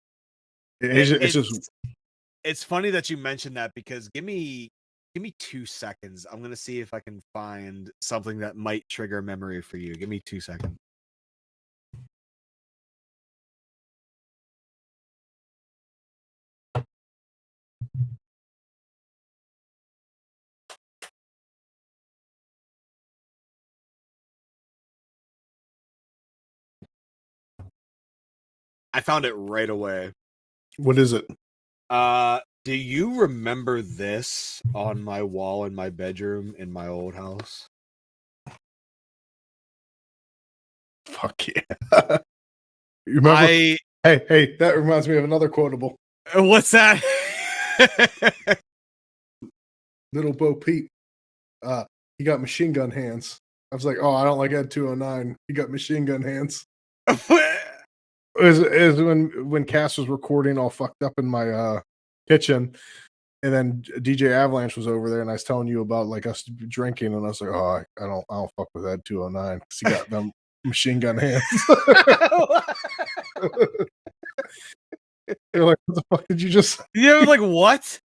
Speaker 1: it's just
Speaker 2: It's funny that you mentioned that because give me 2 seconds. I'm gonna see if I can find something that might trigger a memory for you. Give me 2 seconds. I found it right away.
Speaker 1: what is it?
Speaker 2: Do you remember this on my wall in my bedroom in my old house?
Speaker 1: Fuck yeah. You remember?
Speaker 2: I
Speaker 1: Hey, that reminds me of another quotable.
Speaker 2: What's that?
Speaker 1: Little Bo Peep. He got machine gun hands. I was like, oh, I don't like Ed 209. He got machine gun hands. Is when Cass was recording all fucked up in my kitchen, and then DJ Avalanche was over there, and I was telling you about like us drinking, and I was like, oh, I don't fuck with Ed 209 because he got them machine gun hands. You're like, what the fuck did you just say?
Speaker 2: Yeah, I was like, what?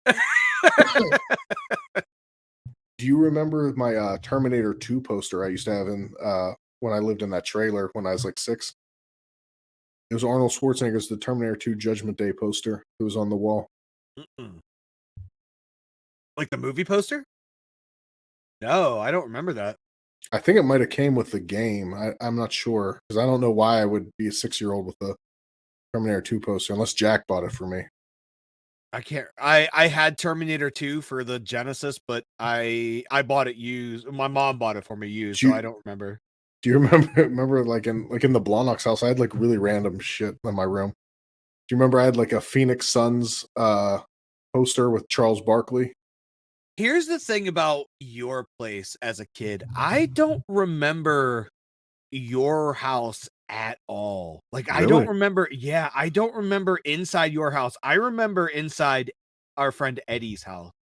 Speaker 1: Do you remember my Terminator 2 poster I used to have in when I lived in that trailer when I was like 6? It was Arnold Schwarzenegger's The Terminator 2 Judgment Day poster. It was on the wall.
Speaker 2: Mm-mm. Like the movie poster? No, I don't remember that.
Speaker 1: I think it might have came with the game. I'm not sure because I don't know why I would be a 6-year-old with the Terminator 2 poster unless Jack bought it for me.
Speaker 2: I can't. I had Terminator 2 for the Genesis, but I bought it used. My mom bought it for me used, so I don't remember.
Speaker 1: Do you remember like in the Blahnox house? I had like really random shit in my room. Do you remember I had like a Phoenix Suns poster with Charles Barkley?
Speaker 2: Here's the thing about your place as a kid. I don't remember your house at all. Like I don't
Speaker 1: Really?
Speaker 2: remember. Yeah, I don't remember inside your house. I remember inside our friend Eddie's house.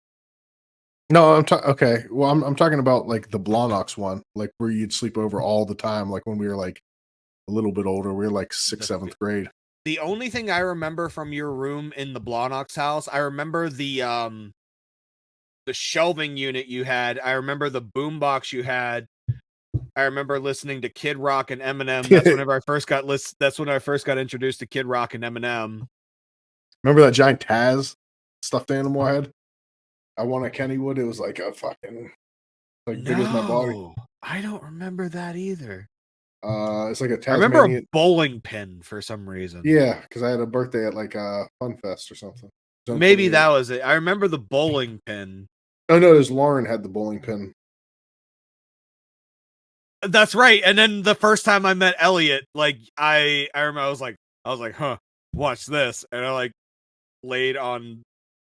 Speaker 1: No, I'm talking. Okay, well, I'm talking about like the Blahnox one, like where you'd sleep over all the time, like when we were like a little bit older. We were like 6th, 7th grade.
Speaker 2: The only thing I remember from your room in the Blahnox house, I remember the shelving unit you had. I remember the boombox you had. I remember listening to Kid Rock and Eminem. That's whenever I first got That's when I first got introduced to Kid Rock and Eminem.
Speaker 1: Remember that giant Taz stuffed animal I had? I won at Kennywood. It was like a fucking like big as my body.
Speaker 2: I don't remember that either.
Speaker 1: It's like a
Speaker 2: I remember a
Speaker 1: Tasmanian.
Speaker 2: bowling pin for some reason.
Speaker 1: Yeah, because I had a birthday at like Fun Fest or something.
Speaker 2: Maybe that was it. I remember the bowling pin.
Speaker 1: Oh no, there's Lauren had the bowling pin.
Speaker 2: That's right. And then the first time I met Elliot, like I remember I was like, huh, watch this. And I like laid on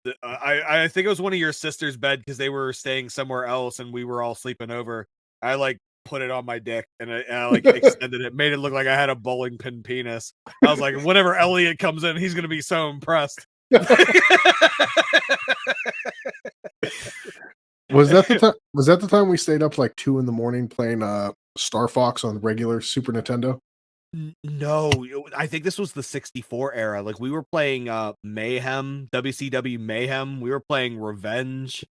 Speaker 2: the I think it was one of your sister's bed because they were staying somewhere else and we were all sleeping over. I like put it on my dick and I like extended it, made it look like I had a bowling pin penis. I was like, whenever Elliot comes in, he's gonna be so impressed.
Speaker 1: Was that the time we stayed up like 2 a.m. playing Star Fox on regular Super Nintendo?
Speaker 2: No, I think this was the 64 era. Like we were playing Mayhem, WCW Mayhem. We were playing Revenge.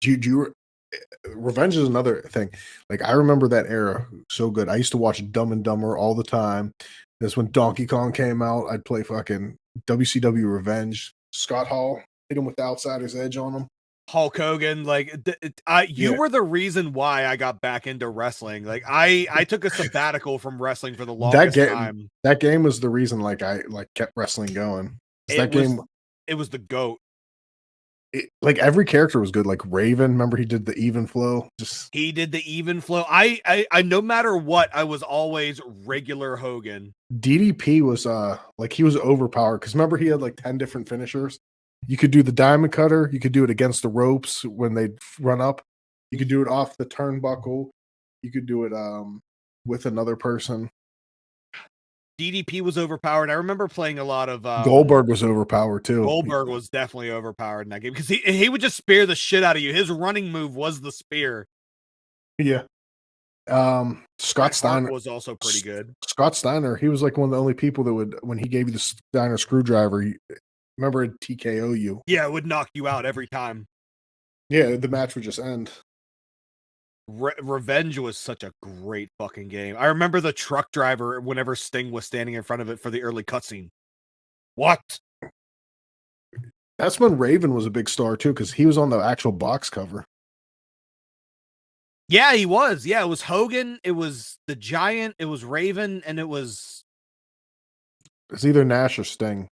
Speaker 1: Revenge is another thing. Like I remember that era so good. I used to watch Dumb and Dumber all the time. That's when Donkey Kong came out. I'd play fucking WCW Revenge. Scott Hall hit him with the Outsider's Edge on him.
Speaker 2: Hulk Hogan, like you
Speaker 1: Yeah,
Speaker 2: were the reason why I got back into wrestling. Like I took a sabbatical from wrestling for the
Speaker 1: that
Speaker 2: longest
Speaker 1: game
Speaker 2: time.
Speaker 1: that game was the reason like I like kept wrestling going. 'Cause
Speaker 2: It
Speaker 1: that
Speaker 2: was
Speaker 1: game,
Speaker 2: it was the GOAT.
Speaker 1: like every character was good. Like Raven, remember he did the even flow. Just
Speaker 2: He did the even flow. I no matter what, I was always regular Hogan.
Speaker 1: DDP was like he was overpowered because remember he had like 10 different finishers. You could do the diamond cutter, you could do it against the ropes when they'd run up, you could do it off the turnbuckle, you could do it with another person.
Speaker 2: DDP was overpowered. I remember playing a lot of
Speaker 1: Goldberg was overpowered too.
Speaker 2: Goldberg was definitely overpowered in that game because he would just spear the shit out of you. His running move was the spear.
Speaker 1: Yeah. Scott
Speaker 2: Bret Hart
Speaker 1: Steiner
Speaker 2: was also pretty good.
Speaker 1: Scott Steiner, he was like one of the only people that would when he gave you the Steiner screwdriver, remember it TKO you.
Speaker 2: Yeah, it would knock you out every time.
Speaker 1: Yeah, the match would just end.
Speaker 2: Revenge was such a great fucking game. I remember the truck driver whenever Sting was standing in front of it for the early cutscene. What?
Speaker 1: That's when Raven was a big star too, because he was on the actual box cover.
Speaker 2: Yeah, he was. Yeah, it was Hogan, it was the Giant, it was Raven, and it was
Speaker 1: It's either Nash or Sting.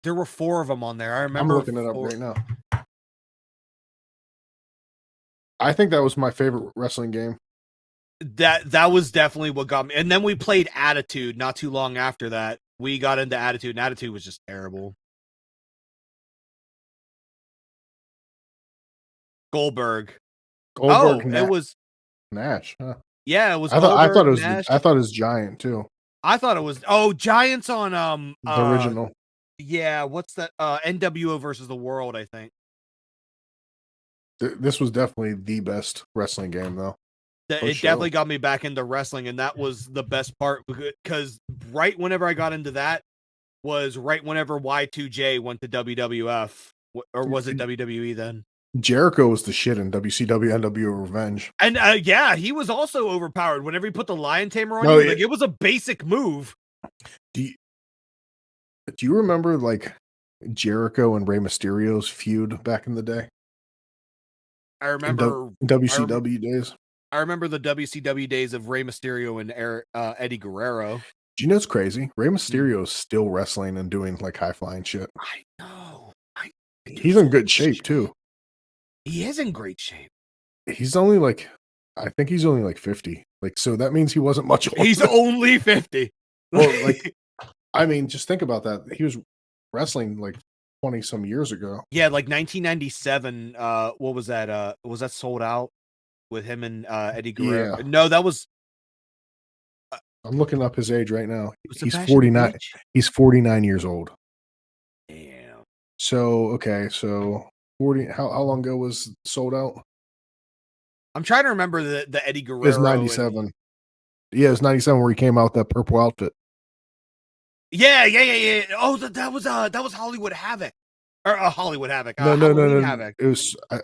Speaker 2: there were 4 of them on there. I
Speaker 1: I'm
Speaker 2: remember
Speaker 1: looking it up right now. I think that was my favorite wrestling game.
Speaker 2: that was definitely what got me. And then we played Attitude not too long after that. We got into Attitude, and Attitude was just terrible. Goldberg. It was
Speaker 1: Nash. Huh?
Speaker 2: yeah, it was.
Speaker 1: I thought it was
Speaker 2: Nash.
Speaker 1: I thought it was Giant too.
Speaker 2: I thought it was Giants on
Speaker 1: The original.
Speaker 2: Yeah, what's that? NWO versus the World, I think.
Speaker 1: This was definitely the best wrestling game though.
Speaker 2: It definitely got me back into wrestling, and that was the best part because right whenever I got into that was right whenever Y2J went to WWF, or was it WWE then?
Speaker 1: Jericho was the shit in WCW NWO Revenge.
Speaker 2: And yeah, he was also overpowered. Whenever he put the lion tamer on
Speaker 1: No,
Speaker 2: you, like it was a basic move.
Speaker 1: Do you remember like Jericho and Rey Mysterio's feud back in the day?
Speaker 2: I remember
Speaker 1: WCW days.
Speaker 2: I remember the WCW days of Rey Mysterio and Eddie Guerrero.
Speaker 1: Do you know what's crazy? Rey Mysterio is still wrestling and doing like high flying shit.
Speaker 2: I know.
Speaker 1: He's in good shape too.
Speaker 2: He is in great shape.
Speaker 1: He's only like, I think he's only like 50. Like, so that means he wasn't much older.
Speaker 2: He's only 50.
Speaker 1: Well, like, I mean, just think about that. He was wrestling like 20 some years ago.
Speaker 2: Yeah, like 1997. What was that? Was that Sold Out with him and Eddie Guerrero?
Speaker 1: Yeah.
Speaker 2: No, that was.
Speaker 1: I'm looking up his age right now. He's
Speaker 2: Sebastian
Speaker 1: 49.
Speaker 2: Beach?
Speaker 1: He's 49 years old.
Speaker 2: Damn.
Speaker 1: So, okay. So 40, how long ago was Sold Out?
Speaker 2: I'm trying to remember the Eddie Guerrero.
Speaker 1: It was 97. Yeah, it was 97 where he came out with that purple outfit.
Speaker 2: Yeah. Oh, that was Hollywood Havoc. Or Hollywood Havoc.
Speaker 1: No.
Speaker 2: Havoc.
Speaker 1: It was, I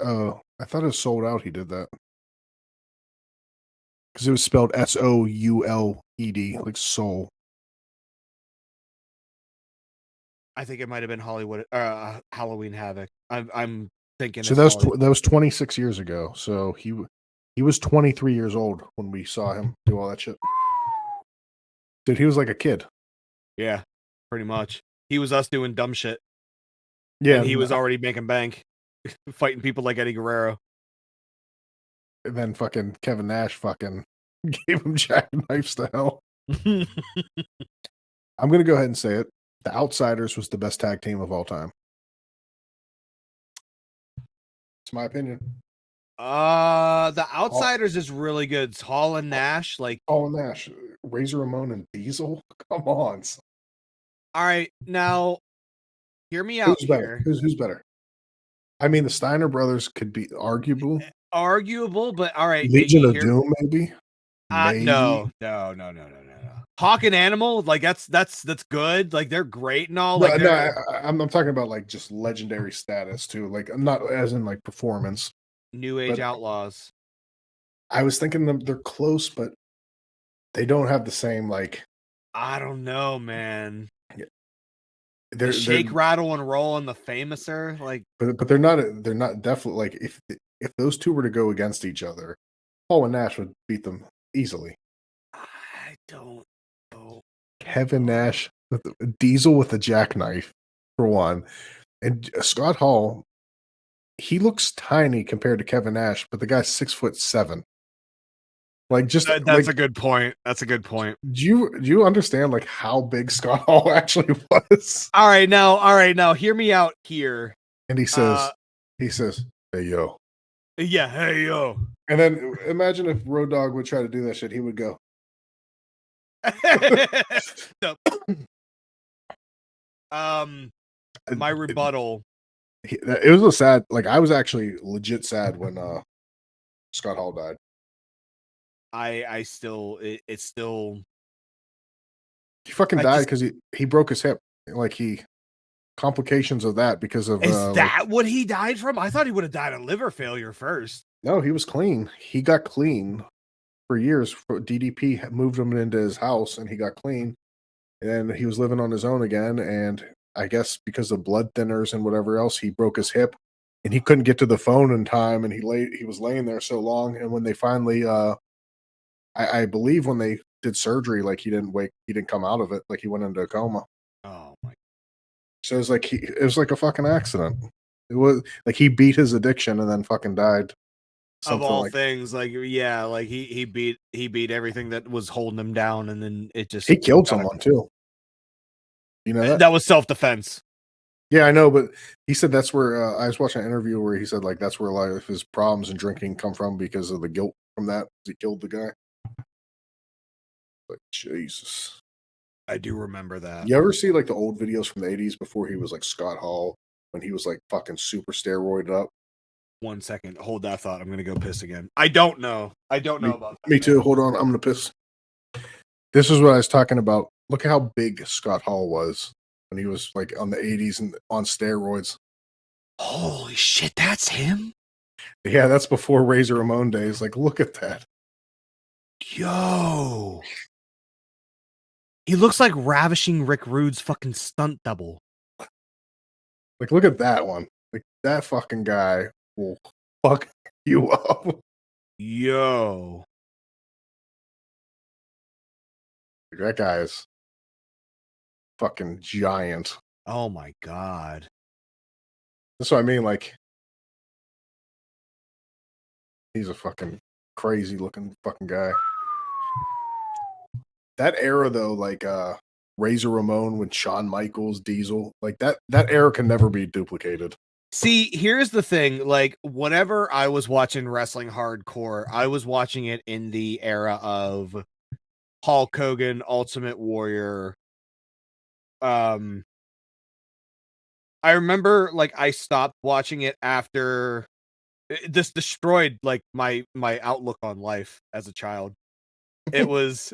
Speaker 1: thought it was Sold Out. He did that. Because it was spelled SOULED, like soul.
Speaker 2: I think it might have been Halloween Havoc. I'm thinking.
Speaker 1: So that was 26 years ago. So he was 23 years old when we saw him do all that shit. Dude, he was like a kid.
Speaker 2: Yeah, pretty much. He was us doing dumb shit.
Speaker 1: Yeah,
Speaker 2: and he was already making bank, fighting people like Eddie Guerrero.
Speaker 1: And then fucking Kevin Nash fucking gave him jackknifes to hell. I'm gonna go ahead and say it. The Outsiders was the best tag team of all time. It's my opinion.
Speaker 2: The Outsiders is really good. It's Hall and Nash, like
Speaker 1: Hall and Nash, Razor Ramon and Diesel. Come on.
Speaker 2: All right, now hear me out.
Speaker 1: Who's better? Who's better? I mean, the Steiner brothers could be arguable.
Speaker 2: Arguable, but all right.
Speaker 1: Legion of Doom, maybe.
Speaker 2: No. Hawk and Animal, like that's good. Like they're great and all. Like
Speaker 1: I'm talking about like just legendary status too. Like I'm not as in like performance.
Speaker 2: New Age Outlaws.
Speaker 1: I was thinking they're close, but they don't have the same like.
Speaker 2: I don't know, man.
Speaker 1: Yeah.
Speaker 2: They're Shake, Rattle, and Roll and the Famouser, like.
Speaker 1: But they're not definitely like if those two were to go against each other, Paul and Nash would beat them easily.
Speaker 2: I don't know.
Speaker 1: Kevin Nash with Diesel with a jackknife for one, and Scott Hall. He looks tiny compared to Kevin Nash, but the guy's 6'7". Like just
Speaker 2: that's a good point. That's a good point.
Speaker 1: Do you understand like how big Scott Hall actually was?
Speaker 2: All right, now hear me out here.
Speaker 1: And he says, "Hey yo."
Speaker 2: Yeah, hey yo.
Speaker 1: And then imagine if Road Dogg would try to do that shit, he would go.
Speaker 2: My rebuttal.
Speaker 1: It was a sad. Like I was actually legit sad when Scott Hall died.
Speaker 2: It's still.
Speaker 1: He fucking died because he broke his hip. Like complications of that because of.
Speaker 2: Is that what he died from? I thought he would have died of liver failure first.
Speaker 1: No, he was clean. He got clean for years. DDP moved him into his house, and he got clean. And he was living on his own again. And I guess because of blood thinners and whatever else, he broke his hip, and he couldn't get to the phone in time. And he was laying there so long. And when they finally, I believe when they did surgery, like he didn't come out of it. Like he went into a coma.
Speaker 2: Oh my!
Speaker 1: So it was like a fucking accident. It was like he beat his addiction and then fucking died.
Speaker 2: Of all things, like yeah, like he beat everything that was holding him down, and then he
Speaker 1: killed someone too. You know
Speaker 2: that was self-defense.
Speaker 1: Yeah, I know, but he said that's where I was watching an interview where he said like that's where a lot of his problems and drinking come from because of the guilt from that. He killed the guy. Like Jesus,
Speaker 2: I do remember that.
Speaker 1: You ever see like the old videos from the 80s before he was like Scott Hall when he was like fucking super steroided up?
Speaker 2: 1 second, hold that thought. I'm gonna go piss again. I don't know about that.
Speaker 1: Me too. Hold on, I'm gonna piss. This is what I was talking about. Look at how big Scott Hall was when he was like on the 80s and on steroids.
Speaker 2: Holy shit, that's him?
Speaker 1: Yeah, that's before Razor Ramon days. Like, look at that.
Speaker 2: Yo. He looks like Ravishing Rick Rude's fucking stunt double.
Speaker 1: Like, look at that one. Like, that fucking guy will fuck you up.
Speaker 2: Yo.
Speaker 1: That guy is fucking giant.
Speaker 2: Oh my god.
Speaker 1: That's what I mean. Like, he's a fucking crazy looking fucking guy. That era though, like Razor Ramon with Shawn Michaels, Diesel, like that era can never be duplicated.
Speaker 2: See, here's the thing, like whenever I was watching wrestling hardcore, I was watching it in the era of Hulk Hogan, Ultimate Warrior. I remember like I stopped watching it after this destroyed like my outlook on life as a child. It was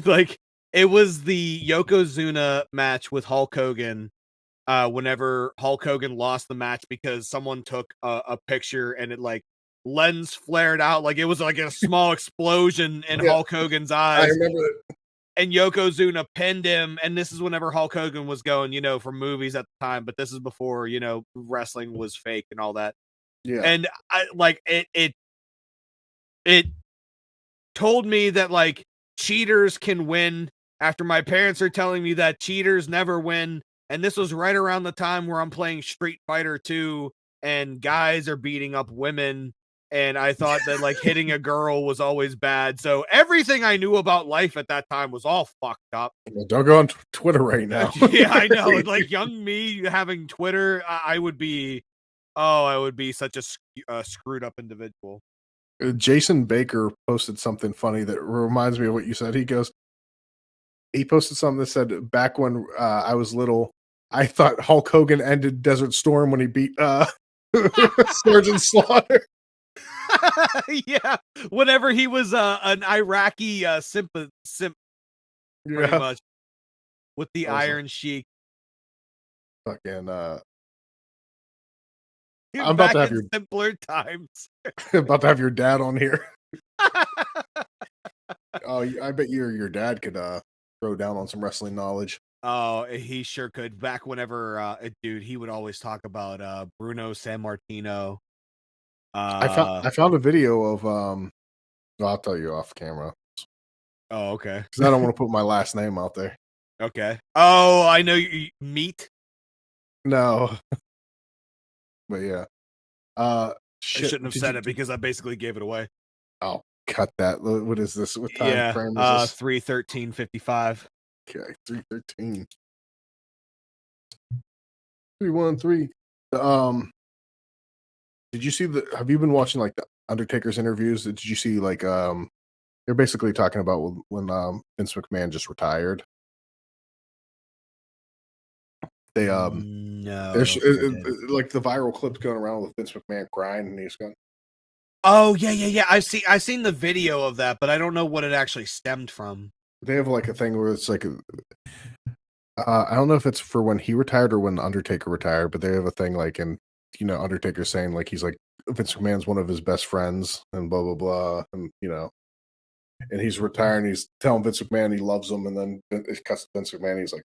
Speaker 2: like it was the Yokozuna match with Hulk Hogan. Whenever Hulk Hogan lost the match because someone took a picture and it like lens flared out, like it was like a small explosion in Hulk Hogan's eyes.
Speaker 1: I remember it.
Speaker 2: And Yokozuna pinned him, and this is whenever Hulk Hogan was going, for movies at the time, but this is before, wrestling was fake and all that.
Speaker 1: Yeah.
Speaker 2: And I like it told me that like cheaters can win after my parents are telling me that cheaters never win. And this was right around the time where I'm playing Street Fighter 2 and guys are beating up women. And I thought that like hitting a girl was always bad. So everything I knew about life at that time was all fucked up.
Speaker 1: Well, don't go on Twitter right now.
Speaker 2: Yeah, I know. Like young me having Twitter, I would be such a screwed up individual.
Speaker 1: Jason Baker posted something funny that reminds me of what you said. He posted something that said, back when I was little, I thought Hulk Hogan ended Desert Storm when he beat Sergeant Slaughter.
Speaker 2: Yeah, whenever he was an Iraqi simp, pretty
Speaker 1: Yeah.
Speaker 2: much with the
Speaker 1: I was like,
Speaker 2: Iron Sheik.
Speaker 1: fucking I'm about
Speaker 2: Back
Speaker 1: to have
Speaker 2: in
Speaker 1: your
Speaker 2: simpler times.
Speaker 1: about to have your dad on here. Oh, I bet your dad could throw down on some wrestling knowledge.
Speaker 2: Oh, he sure could. Back whenever, dude, he would always talk about Bruno San Martino. Uh,
Speaker 1: I found a video of I'll tell you off camera
Speaker 2: oh, okay,
Speaker 1: because I don't want to put my last name out there.
Speaker 2: okay. Oh, I know you meat.
Speaker 1: No, but yeah.
Speaker 2: I
Speaker 1: Shit.
Speaker 2: shouldn't have said it because I basically gave it away.
Speaker 1: Oh, cut that. What is this? What time
Speaker 2: Yeah,
Speaker 1: frame is this?
Speaker 2: 3/13/55.
Speaker 1: Okay, 313. 313. Did you see have you been watching like the Undertaker's interviews? Did you see like they're basically talking about when Vince McMahon just retired. They
Speaker 2: No, I
Speaker 1: there's
Speaker 2: don't think I did.
Speaker 1: like the viral clips going around with Vince McMahon crying and he's going.
Speaker 2: Oh, yeah. I've seen the video of that, but I don't know what it actually stemmed from.
Speaker 1: They have like a thing where it's like I don't know if it's for when he retired or when Undertaker retired, but they have a thing like and Undertaker saying like he's like Vince McMahon's one of his best friends and blah blah blah and and he's retiring. He's telling Vince McMahon he loves him, and then it cuts to Vince McMahon. He's like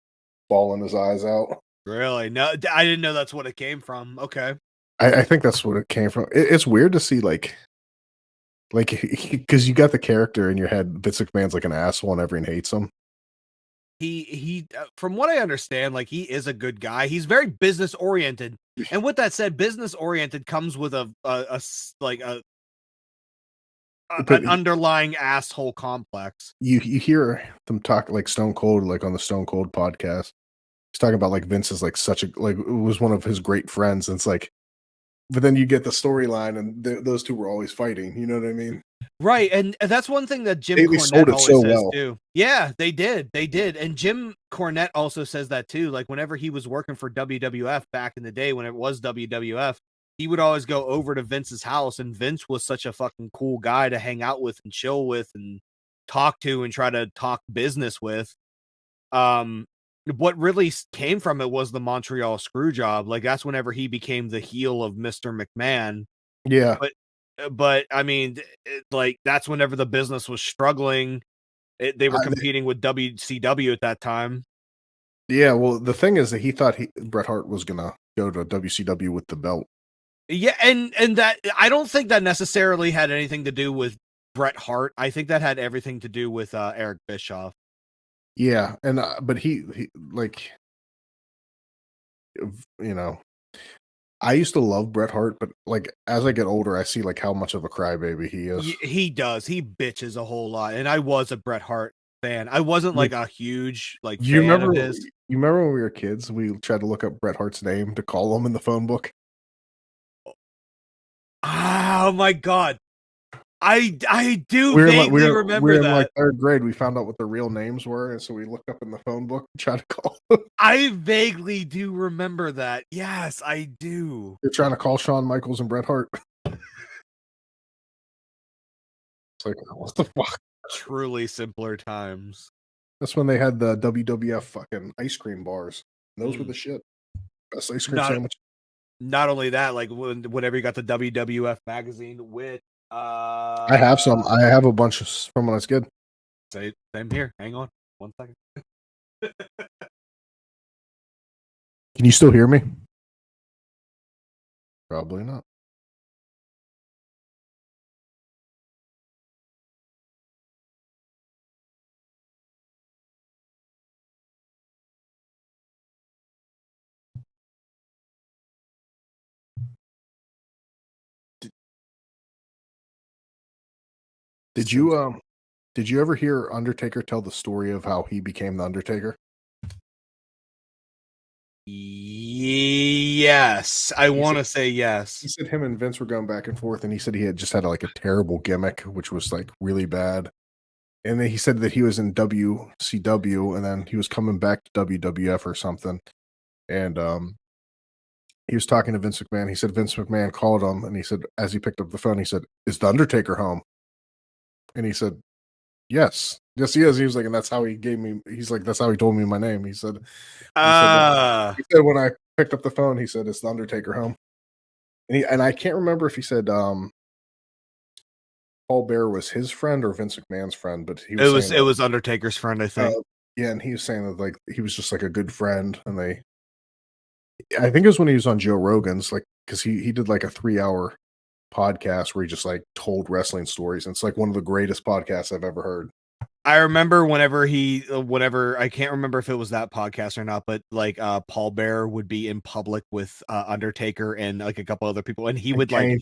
Speaker 1: bawling his eyes out.
Speaker 2: Really? No, I didn't know that's what it came from. Okay.
Speaker 1: I think that's what it came from. It's weird to see like because you got the character in your head. Vince McMahon's like an asshole and everyone hates him.
Speaker 2: He from what I understand, like he is a good guy. He's very business oriented. And with that said, business oriented comes with
Speaker 1: But
Speaker 2: an underlying asshole complex.
Speaker 1: you hear them talk like Stone Cold, like on the Stone Cold podcast. He's talking about like Vince is like such a like it was one of his great friends. And it's like, but then you get the storyline, and those two were always fighting. You know what I mean?
Speaker 2: Right, and that's one thing that Jim
Speaker 1: They sold
Speaker 2: Cornette
Speaker 1: it
Speaker 2: always
Speaker 1: so
Speaker 2: says
Speaker 1: well.
Speaker 2: too. Yeah, they did, and Jim Cornette also says that too. Like whenever he was working for WWF back in the day when it was WWF, he would always go over to Vince's house, and Vince was such a fucking cool guy to hang out with and chill with and talk to and try to talk business with. Um, what really came from it was the Montreal screw job. Like that's whenever he became the heel of Mr. McMahon.
Speaker 1: Yeah.
Speaker 2: But I mean, like that's whenever the business was struggling. They were competing with WCW at that time.
Speaker 1: Yeah, well, the thing is that he thought Bret Hart was gonna go to WCW with the belt.
Speaker 2: Yeah, and that I don't think that necessarily had anything to do with Bret Hart. I think that had everything to do with Eric Bischoff.
Speaker 1: Yeah, and but he like you know, I used to love Bret Hart, but like as I get older, I see like how much of a crybaby he is.
Speaker 2: He does. He bitches a whole lot, and I was a Bret Hart fan. I wasn't like a huge like
Speaker 1: You
Speaker 2: fan
Speaker 1: remember?
Speaker 2: of his.
Speaker 1: You remember when we were kids? We tried to look up Bret Hart's name to call him in the phone book.
Speaker 2: Oh my god. I do vaguely remember
Speaker 1: we were in
Speaker 2: that.
Speaker 1: like third grade. We found out what the real names were, and so we looked up in the phone book and tried to call them.
Speaker 2: I vaguely do remember that. Yes, I do.
Speaker 1: They're trying to call Shawn Michaels and Bret Hart. It's like, what the fuck?
Speaker 2: Truly simpler times.
Speaker 1: That's when they had the WWF fucking ice cream bars. Those were the shit. Best ice cream sandwich.
Speaker 2: Not only that, like whenever you got the WWF magazine with
Speaker 1: I have some. I have a bunch from when I was kid.
Speaker 2: Same here. Hang on 1 second.
Speaker 1: Can you still hear me? Probably not. Did you ever hear Undertaker tell the story of how he became the Undertaker?
Speaker 2: Yes, I want to say yes.
Speaker 1: He said him and Vince were going back and forth, and he said he had just had like a terrible gimmick, which was like really bad. And then he said that he was in WCW, and then he was coming back to WWF or something. And he was talking to Vince McMahon. He said Vince McMahon called him, and he said, as he picked up the phone, he said, "Is the Undertaker home?" And he said, "Yes, yes, he is." He was like, and that's how he gave me. He's like, that's how he told me my name. He said, he said when I picked up the phone, he said, "Is the Undertaker home?" And I can't remember if he said Paul Bear was his friend or Vince McMahon's friend, but he was saying
Speaker 2: it was Undertaker's friend, I think.
Speaker 1: yeah, and he was saying that like he was just like a good friend, and I think it was when he was on Joe Rogan's, like because he did like a 3-hour podcast where he just like told wrestling stories, and it's like one of the greatest podcasts I've ever heard.
Speaker 2: I remember whenever I can't remember if it was that podcast or not, but like Paul Bear would be in public with Undertaker and like a couple other people, and he would
Speaker 1: Kane.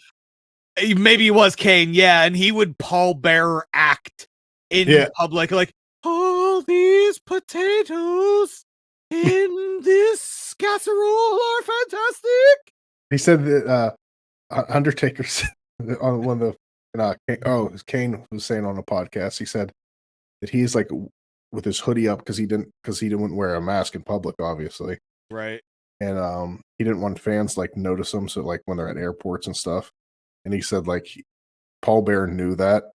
Speaker 2: like maybe it was Kane, yeah, and he would Paul Bear act in public like all these potatoes in this casserole are fantastic.
Speaker 1: He said that Undertaker's on one of the Kane was saying on a podcast. He said that he's like with his hoodie up because he didn't wear a mask in public, obviously,
Speaker 2: right?
Speaker 1: And he didn't want fans like notice him, so like when they're at airports and stuff. And he said like Paul Bear knew that,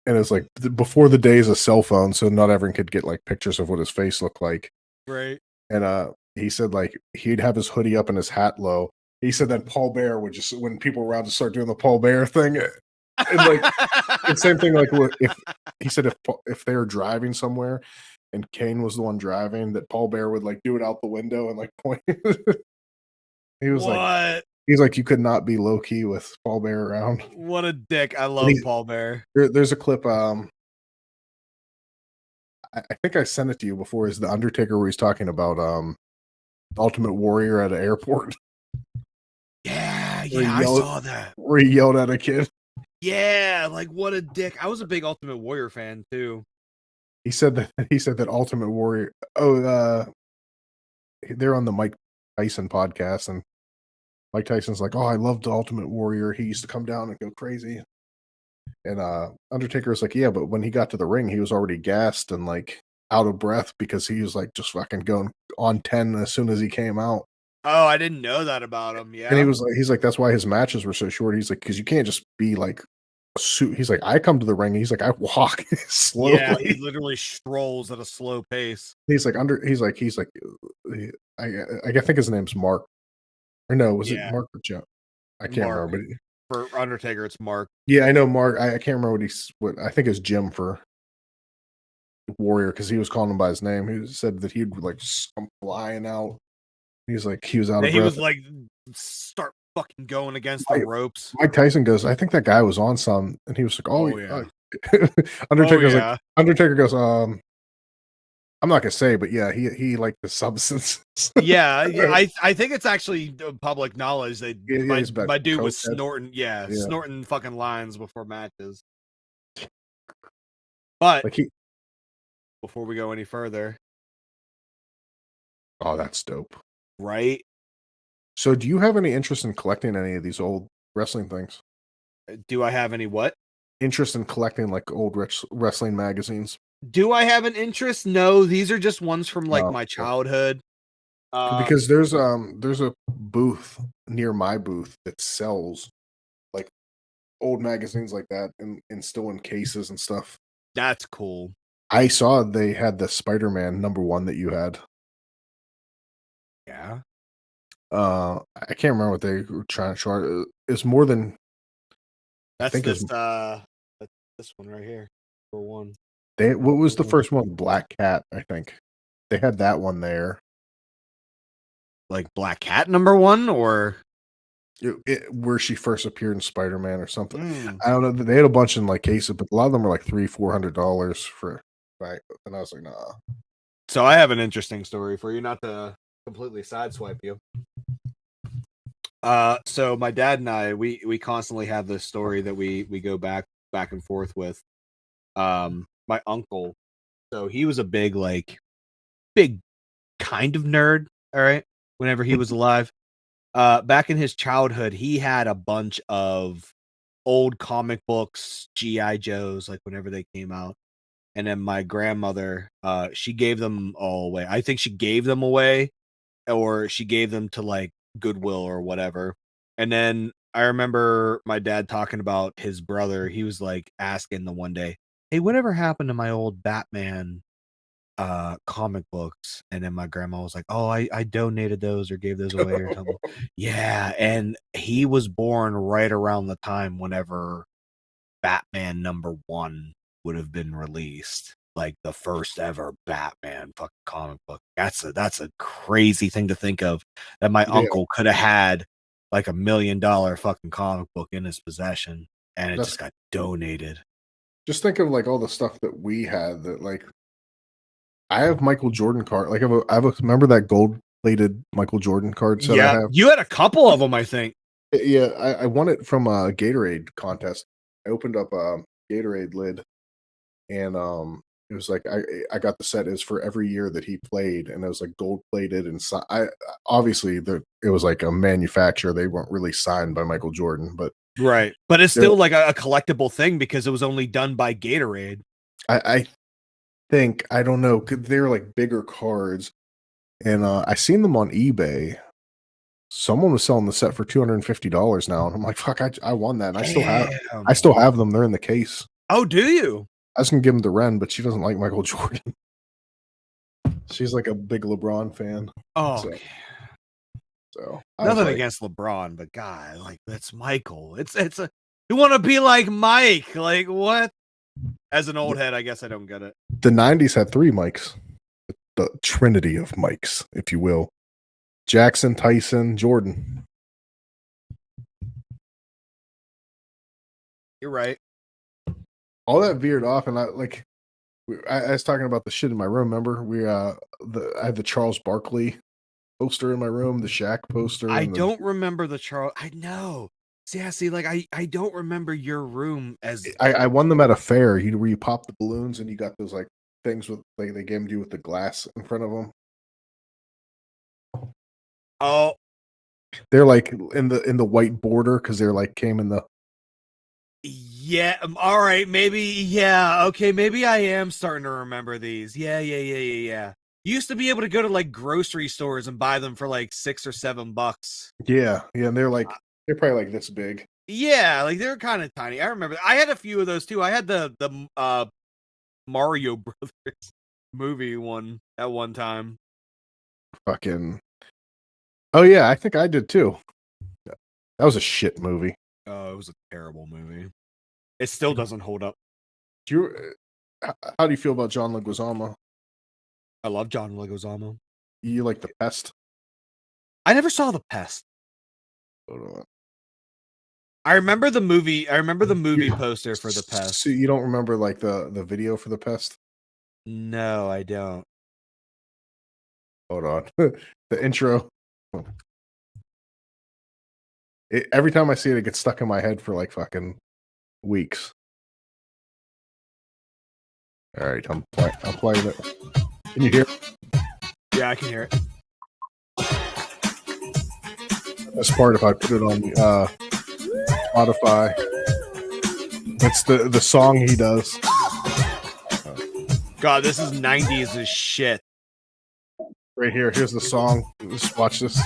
Speaker 1: and it's like before the days of cell phones, so not everyone could get like pictures of what his face looked like,
Speaker 2: right?
Speaker 1: And he said like he'd have his hoodie up and his hat low. He said that Paul Bear would just, when people were around, to start doing the Paul Bear thing, and like the same thing. Like if he said if they were driving somewhere and Kane was the one driving, that Paul Bear would like do it out the window and like point. He was like, he's like, you could not be low key with Paul Bear around.
Speaker 2: What a dick! I love Paul Bear.
Speaker 1: There's a clip. I think I sent it to you before. Is the Undertaker where he's talking about Ultimate Warrior at an airport?
Speaker 2: Yeah, I saw that.
Speaker 1: Where he yelled at a kid.
Speaker 2: Yeah, like what a dick. I was a big Ultimate Warrior fan too.
Speaker 1: He said that Ultimate Warrior. They're on the Mike Tyson podcast, and Mike Tyson's like, "Oh, I loved the Ultimate Warrior. He used to come down and go crazy." And Undertaker was like, "Yeah, but when he got to the ring, he was already gassed and like out of breath because he was like just fucking going on 10 as soon as he came out."
Speaker 2: Oh, I didn't know that about him. Yeah.
Speaker 1: And he's like, that's why his matches were so short. He's like, because you can't just be like, he's like, I come to the ring. He's like, I walk slowly.
Speaker 2: Yeah, he literally strolls at a slow pace.
Speaker 1: He's like, I think his name's Mark. Or no, was it Mark or Joe? I can't remember.
Speaker 2: But for Undertaker, it's Mark.
Speaker 1: Yeah, I know Mark. I can't remember what I think is Jim for Warrior, because he was calling him by his name. He said that he'd like come flying out. He's like, he was out of breath.
Speaker 2: He was like, start fucking going against the ropes.
Speaker 1: Mike Tyson goes, I think that guy was on some, and he was like, oh yeah. Undertaker's like, Undertaker goes, I'm not gonna say, but yeah, he liked the substance.
Speaker 2: yeah, I think it's actually public knowledge that my dude was snorting, snorting fucking lines before matches. But like before we go any further,
Speaker 1: oh, that's dope.
Speaker 2: Right?
Speaker 1: So do you have any interest in collecting any of these old wrestling things?
Speaker 2: Do I have any what?
Speaker 1: Interest in collecting like old wrestling magazines?
Speaker 2: Do I have an interest? No, these are just ones from like my childhood.
Speaker 1: Because there's a booth near my booth that sells like old magazines like that and still in cases and stuff.
Speaker 2: That's cool.
Speaker 1: I saw they had the Spider-Man #1 that you had.
Speaker 2: Yeah.
Speaker 1: I can't remember what they were trying to charge. It's more than
Speaker 2: that's this one right here for one.
Speaker 1: What was the first one? Black Cat, I think. They had that one there.
Speaker 2: Like Black Cat #1 or
Speaker 1: where she first appeared in Spider-Man or something. I don't know. They had a bunch in like cases, but a lot of them were like $300-$400 for right. And I was like, nah.
Speaker 2: So I have an interesting story for you, not to completely sideswipe you. So my dad and I, we constantly have this story that we go back and forth with. My uncle, so he was a big kind of nerd. All right, whenever he was alive, back in his childhood, he had a bunch of old comic books, GI Joes, like whenever they came out. And then my grandmother, she gave them all away. I think she gave them away, or she gave them to like Goodwill or whatever. And then I remember my dad talking about his brother. He was like asking the one day, "Hey, whatever happened to my old Batman comic books?" And then my grandma was like, "Oh, I donated those or gave those away or something." Yeah, and he was born right around the time whenever Batman #1 would have been released, like the first ever Batman fucking comic book. That's a crazy thing to think of, that my uncle could have had like $1 million fucking comic book in his possession, and it just got donated.
Speaker 1: Just think of like all the stuff that we had that like I have Michael Jordan card. Like I have a remember that gold plated Michael Jordan card set I have?
Speaker 2: You had a couple of them, I think.
Speaker 1: Yeah, I won it from a Gatorade contest. I opened up a Gatorade lid, and it was like I got the set is for every year that he played, and it was like gold plated and I obviously it was like a manufacturer. They weren't really signed by Michael Jordan, but
Speaker 2: right. But it's still like a collectible thing because it was only done by Gatorade.
Speaker 1: I think I don't know. They're like bigger cards, and I seen them on eBay. Someone was selling the set for $250 now, and I'm like, "Fuck! I won that." And I still have them. They're in the case.
Speaker 2: Oh, do you?
Speaker 1: I was gonna give them to Ren, but she doesn't like Michael Jordan. She's like a big LeBron fan.
Speaker 2: Oh,
Speaker 1: so
Speaker 2: nothing against LeBron, but God, like that's Michael. It's a you want to be like Mike? Like what? As an old head, I guess I don't get it.
Speaker 1: The '90s had 3 Mikes, the trinity of Mikes, if you will. Jackson, Tyson, Jordan.
Speaker 2: You're right.
Speaker 1: All that veered off, and I was talking about the shit in my room. Remember, I had the Charles Barkley poster in my room, the Shaq poster.
Speaker 2: I don't remember the Charles. I know. See, like I don't remember your room as
Speaker 1: I won them at a fair. Where you pop the balloons and you got those like things with like they gave you with the glass in front of them.
Speaker 2: Oh,
Speaker 1: they're like in the white border because they're like came in the.
Speaker 2: Yeah. All right. Maybe. Yeah. Okay. Maybe I am starting to remember these. Yeah. You used to be able to go to like grocery stores and buy them for like $6 or $7.
Speaker 1: Yeah. And they're like they're probably like this big.
Speaker 2: Yeah, like they're kind of tiny. I remember I had a few of those too. I had the Mario Brothers movie one at one time.
Speaker 1: Fucking. Oh yeah, I think I did too. That was a shit movie.
Speaker 2: Oh, it was a terrible movie. It still doesn't hold up.
Speaker 1: How do you feel about John Leguizamo?
Speaker 2: I love John Leguizamo.
Speaker 1: You like The Pest?
Speaker 2: I never saw The Pest.
Speaker 1: Hold on.
Speaker 2: I remember the movie. I remember the movie poster for The Pest.
Speaker 1: So you don't remember like the video for The Pest?
Speaker 2: No, I don't.
Speaker 1: Hold on. The intro. Every time I see it, it gets stuck in my head for like fucking weeks. All right, I'm playing it. Can you hear it?
Speaker 2: Yeah, I can hear it.
Speaker 1: Best part, if I put it on Spotify, it's the song he does.
Speaker 2: God, this is 90s as shit.
Speaker 1: Right here. Here's the song. Just watch this.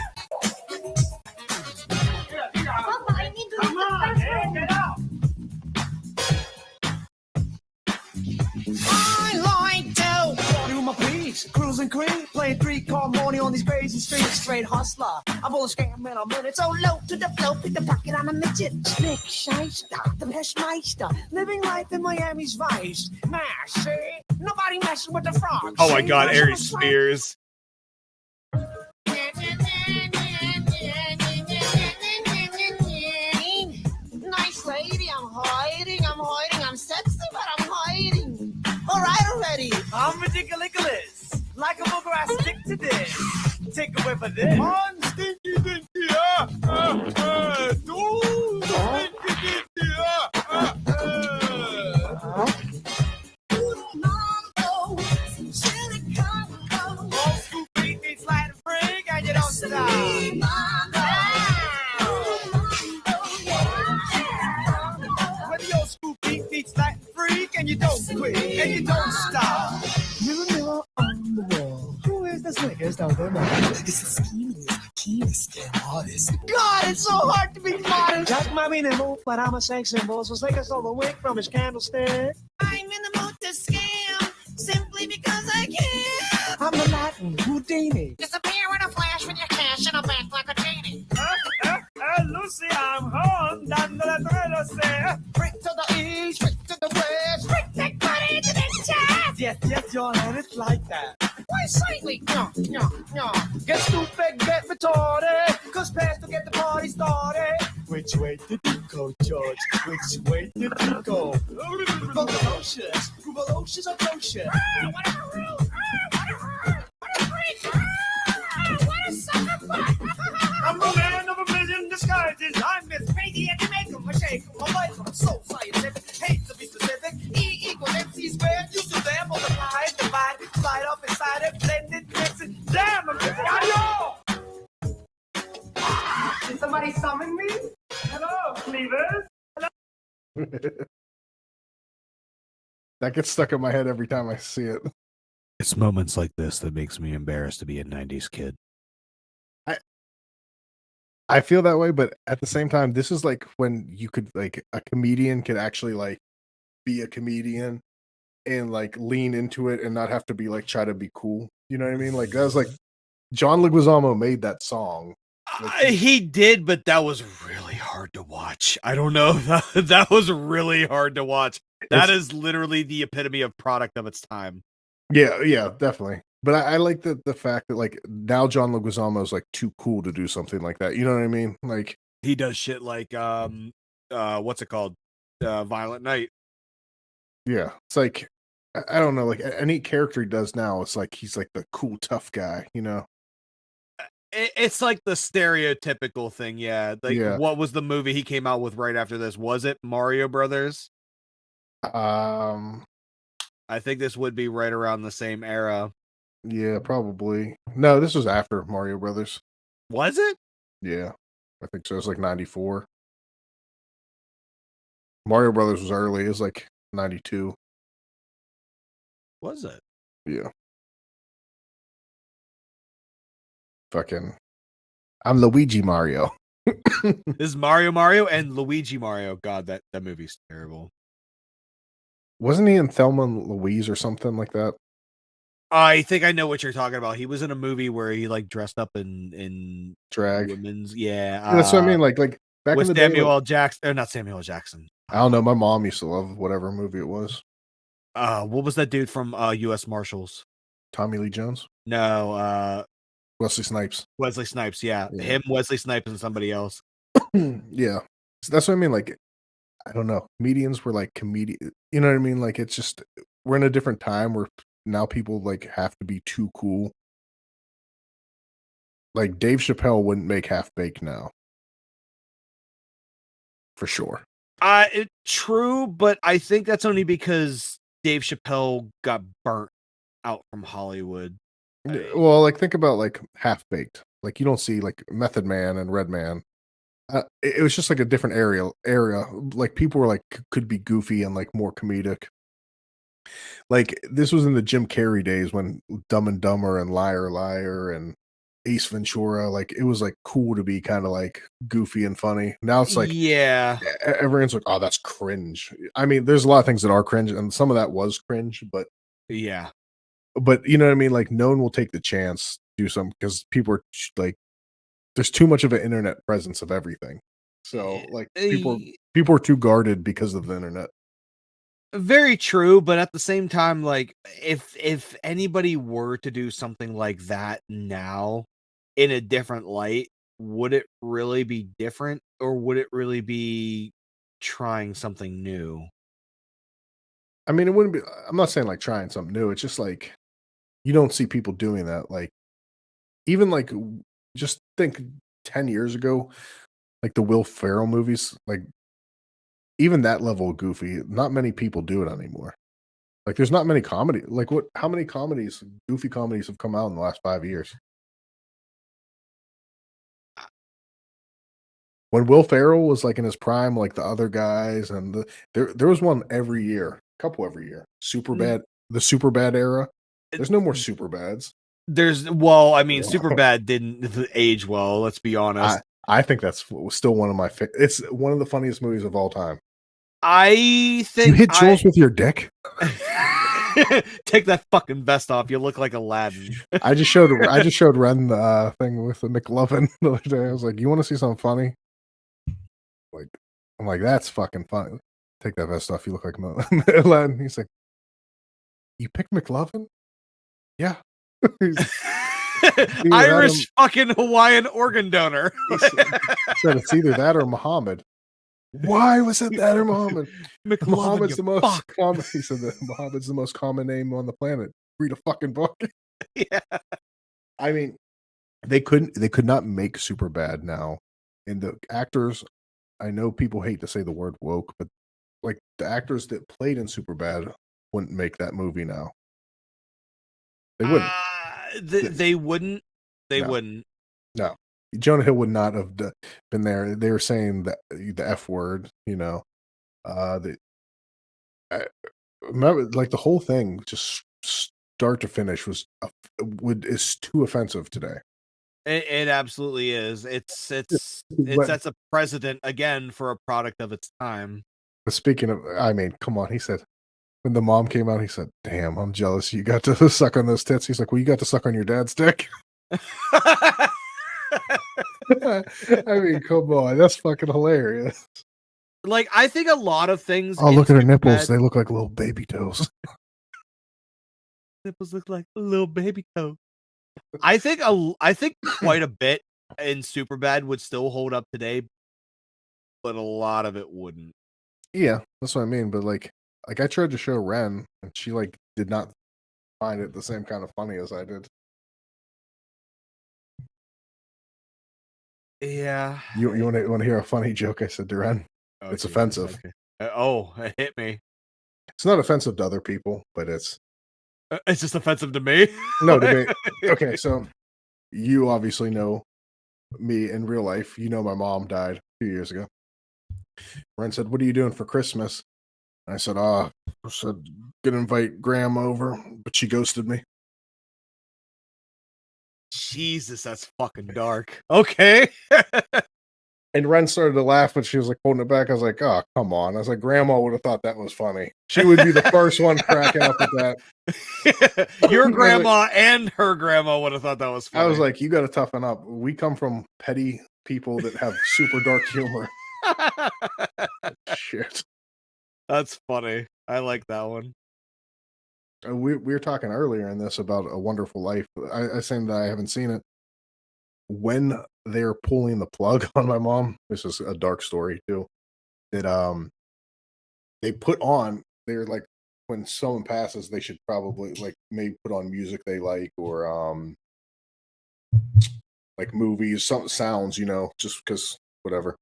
Speaker 3: Cruising cream, playing 3-card money on these crazy streets. Straight hustler, I'm all a scam in a minute. So low to the flow, pick the pocket on a midget. Slick shyster, the Peshmeister, living life in Miami's vice. Mash, see? Nobody messing with the frogs.
Speaker 2: Oh my God, Ari Spears.
Speaker 3: Nice lady, I'm sexy, but I'm hiding. All right, already. I'm ridiculous. Like a booger, I stick to this. Take a whiff of this. On stinky, stinky, Old school beat meets light and freak, and you don't stop. When the old school beat meets light and freak, and you don't quit, and you don't stop. Mirror on the wall. Who is the slickest of them all? It's the schemiest, keenest, Jack might be nimble, but I'm a sex symbol, so Snickers stole the wick from his candlestick. I'm in the mood to scam, simply because I can. I'm the Latin Houdini. Disappear in a flash with your cash in a bank like a genie. Lucy, I'm home, dando la trelose. Straight to the east, straight to the west. Straight that money to the chest. Yes, your hand, it's like that. Why slightly? No. Get stupid, get retarded. Cause past to get the party started. Which way did you go, George? Which way did you go? Volocious, Volocious, atrocious. What a rude, what a freak, what a sucker butt. I'm the man of a million disguises. I'm Miss Crazy and you make them a shake. My life, I'm so scientific. Hate to be specific. E equals MC squared. You do them, multiply, divide, slide up inside it, blend it, mix it. Damn, I'm just Did somebody summon me? Hello, Cleavers.
Speaker 1: That gets stuck in my head every time I see it.
Speaker 2: It's moments like this that makes me embarrassed to be a 90s kid.
Speaker 1: I feel that way, but at the same time, this is like when you could like a comedian could actually like be a comedian and like lean into it and not have to be like try to be cool. You know what I mean? Like that was like John Leguizamo made that song. Like,
Speaker 2: He did, but that was really hard to watch. I don't know. That was really hard to watch. That is literally the epitome of product of its time.
Speaker 1: Yeah, definitely. But I like the fact that like now John Leguizamo is like too cool to do something like that. You know what I mean? Like
Speaker 2: he does shit like what's it called? Violent Night.
Speaker 1: Yeah, it's like I don't know, like any character he does now, it's like he's like the cool tough guy, you know?
Speaker 2: It's like the stereotypical thing, yeah. Like,
Speaker 1: Yeah.
Speaker 2: what was the movie he came out with right after this? Was it Mario Brothers? I think this would be right around the same era.
Speaker 1: Yeah, probably. No, this was after Mario Brothers.
Speaker 2: Was it?
Speaker 1: Yeah, I think so. It's like 94. Mario Brothers was early. It was like 92.
Speaker 2: Was it?
Speaker 1: Yeah. Fucking, I'm Luigi Mario.
Speaker 2: This is Mario and Luigi Mario. God, that movie's terrible.
Speaker 1: Wasn't he in Thelma and Louise or something like that?
Speaker 2: I think I know what you're talking about. He was in a movie where he like dressed up in
Speaker 1: Drag.
Speaker 2: women's,
Speaker 1: That's what I mean. Like back in the day,
Speaker 2: Samuel L. Jackson, not Samuel L. Jackson.
Speaker 1: I don't know. My mom used to love whatever movie it was.
Speaker 2: What was that dude from U.S. Marshals?
Speaker 1: Tommy Lee Jones?
Speaker 2: No,
Speaker 1: Wesley Snipes.
Speaker 2: Wesley Snipes. Yeah, him, Wesley Snipes, and somebody else.
Speaker 1: Yeah, so that's what I mean. Like, I don't know. Comedians were like comedian. You know what I mean? Like, it's just we're in a different time where now people like have to be too cool. Like Dave Chappelle wouldn't make Half Baked now, for sure.
Speaker 2: True, but I think that's only because Dave Chappelle got burnt out from Hollywood.
Speaker 1: Well, like think about like Half Baked. Like you don't see like Method Man and Redman. It was just like a different area. Like people were like could be goofy and like more comedic. Like this was in the Jim Carrey days when Dumb and Dumber and Liar Liar and Ace Ventura, like it was like cool to be kind of like goofy and funny. Now it's like everyone's like, oh, that's cringe. I mean, there's a lot of things that are cringe, and some of that was cringe, but
Speaker 2: yeah.
Speaker 1: But you know what I mean? Like no one will take the chance to do something because people are like, there's too much of an internet presence of everything. So like people are too guarded because of the internet.
Speaker 2: Very true, but at the same time, like if anybody were to do something like that now in a different light, would it really be different, or would it really be trying something new?
Speaker 1: I mean, it wouldn't be. I'm not saying like trying something new. It's just like you don't see people doing that. Like even like just think 10 years ago, like the Will Ferrell movies, like even that level of goofy, not many people do it anymore. Like there's not many comedy. Like how many goofy comedies have come out in the last 5 years? When Will Ferrell was like in his prime, like the other guys, and there was one every year, a couple every year. Superbad, the Superbad era. There's no more Superbads.
Speaker 2: Superbad didn't age well. Let's be honest.
Speaker 1: I think that's still one of my it's one of the funniest movies of all time.
Speaker 2: I think
Speaker 1: you hit Jules with your dick.
Speaker 2: Take that fucking vest off. You look like Aladdin.
Speaker 1: I just showed Ren the thing with the McLovin the other day. I was like, "You want to see something funny?" Like, I'm like, "That's fucking funny." Take that vest off. You look like Aladdin. He's like, "You picked McLovin?" Yeah.
Speaker 2: Irish fucking Hawaiian organ donor.
Speaker 1: He said it's either that or Muhammad. Why was it that or Muhammad? Muhammad's the most common. He said that Muhammad's the most common name on the planet. Read a fucking book.
Speaker 2: Yeah.
Speaker 1: I mean, they could not make Superbad now. And the actors, I know people hate to say the word woke, but like the actors that played in Superbad wouldn't make that movie now. They wouldn't.
Speaker 2: They wouldn't. They
Speaker 1: No.
Speaker 2: wouldn't.
Speaker 1: No. Jonah Hill would not have been there. They were saying the F word, you know. Remember, like the whole thing, just start to finish, is too offensive today.
Speaker 2: It absolutely is. It sets a precedent again for a product of its time.
Speaker 1: But speaking of, I mean, come on. He said when the mom came out, he said, "Damn, I'm jealous. You got to suck on those tits." He's like, "Well, you got to suck on your dad's dick." I mean, come on, that's fucking hilarious.
Speaker 2: Like, I think a lot of things.
Speaker 1: Oh, look at her nipples; they look like little baby toes.
Speaker 2: Nipples look like a little baby toe. I think quite a bit in Superbad would still hold up today, but a lot of it wouldn't.
Speaker 1: Yeah, that's what I mean. But like I tried to show Ren, and she like did not find it the same kind of funny as I did.
Speaker 2: Yeah.
Speaker 1: You want to hear a funny joke? I said to Ren, it's offensive.
Speaker 2: Okay. It hit me.
Speaker 1: It's not offensive to other people, but it's
Speaker 2: just offensive to me.
Speaker 1: No, to me. Okay, so you obviously know me in real life. You know my mom died 2 years ago. Ren said, "What are you doing for Christmas?" And I said, I said, gonna invite Graham over, but she ghosted me."
Speaker 2: Jesus, that's fucking dark. Okay.
Speaker 1: And Ren started to laugh, but she was like holding it back. I was like, "Oh, come on." I was like, "Grandma would have thought that was funny. She would be the first one cracking up at that."
Speaker 2: Your grandma and her grandma would have thought that was funny.
Speaker 1: I was like, "You got to toughen up. We come from petty people that have super dark humor." Shit.
Speaker 2: That's funny. I like that one.
Speaker 1: We were talking earlier in this about A Wonderful Life. I saying that I haven't seen it. When they're pulling the plug on my mom, this is a dark story too. That they put on. They're like, when someone passes, they should probably like maybe put on music they like, or like movies, some sounds, you know, just because whatever.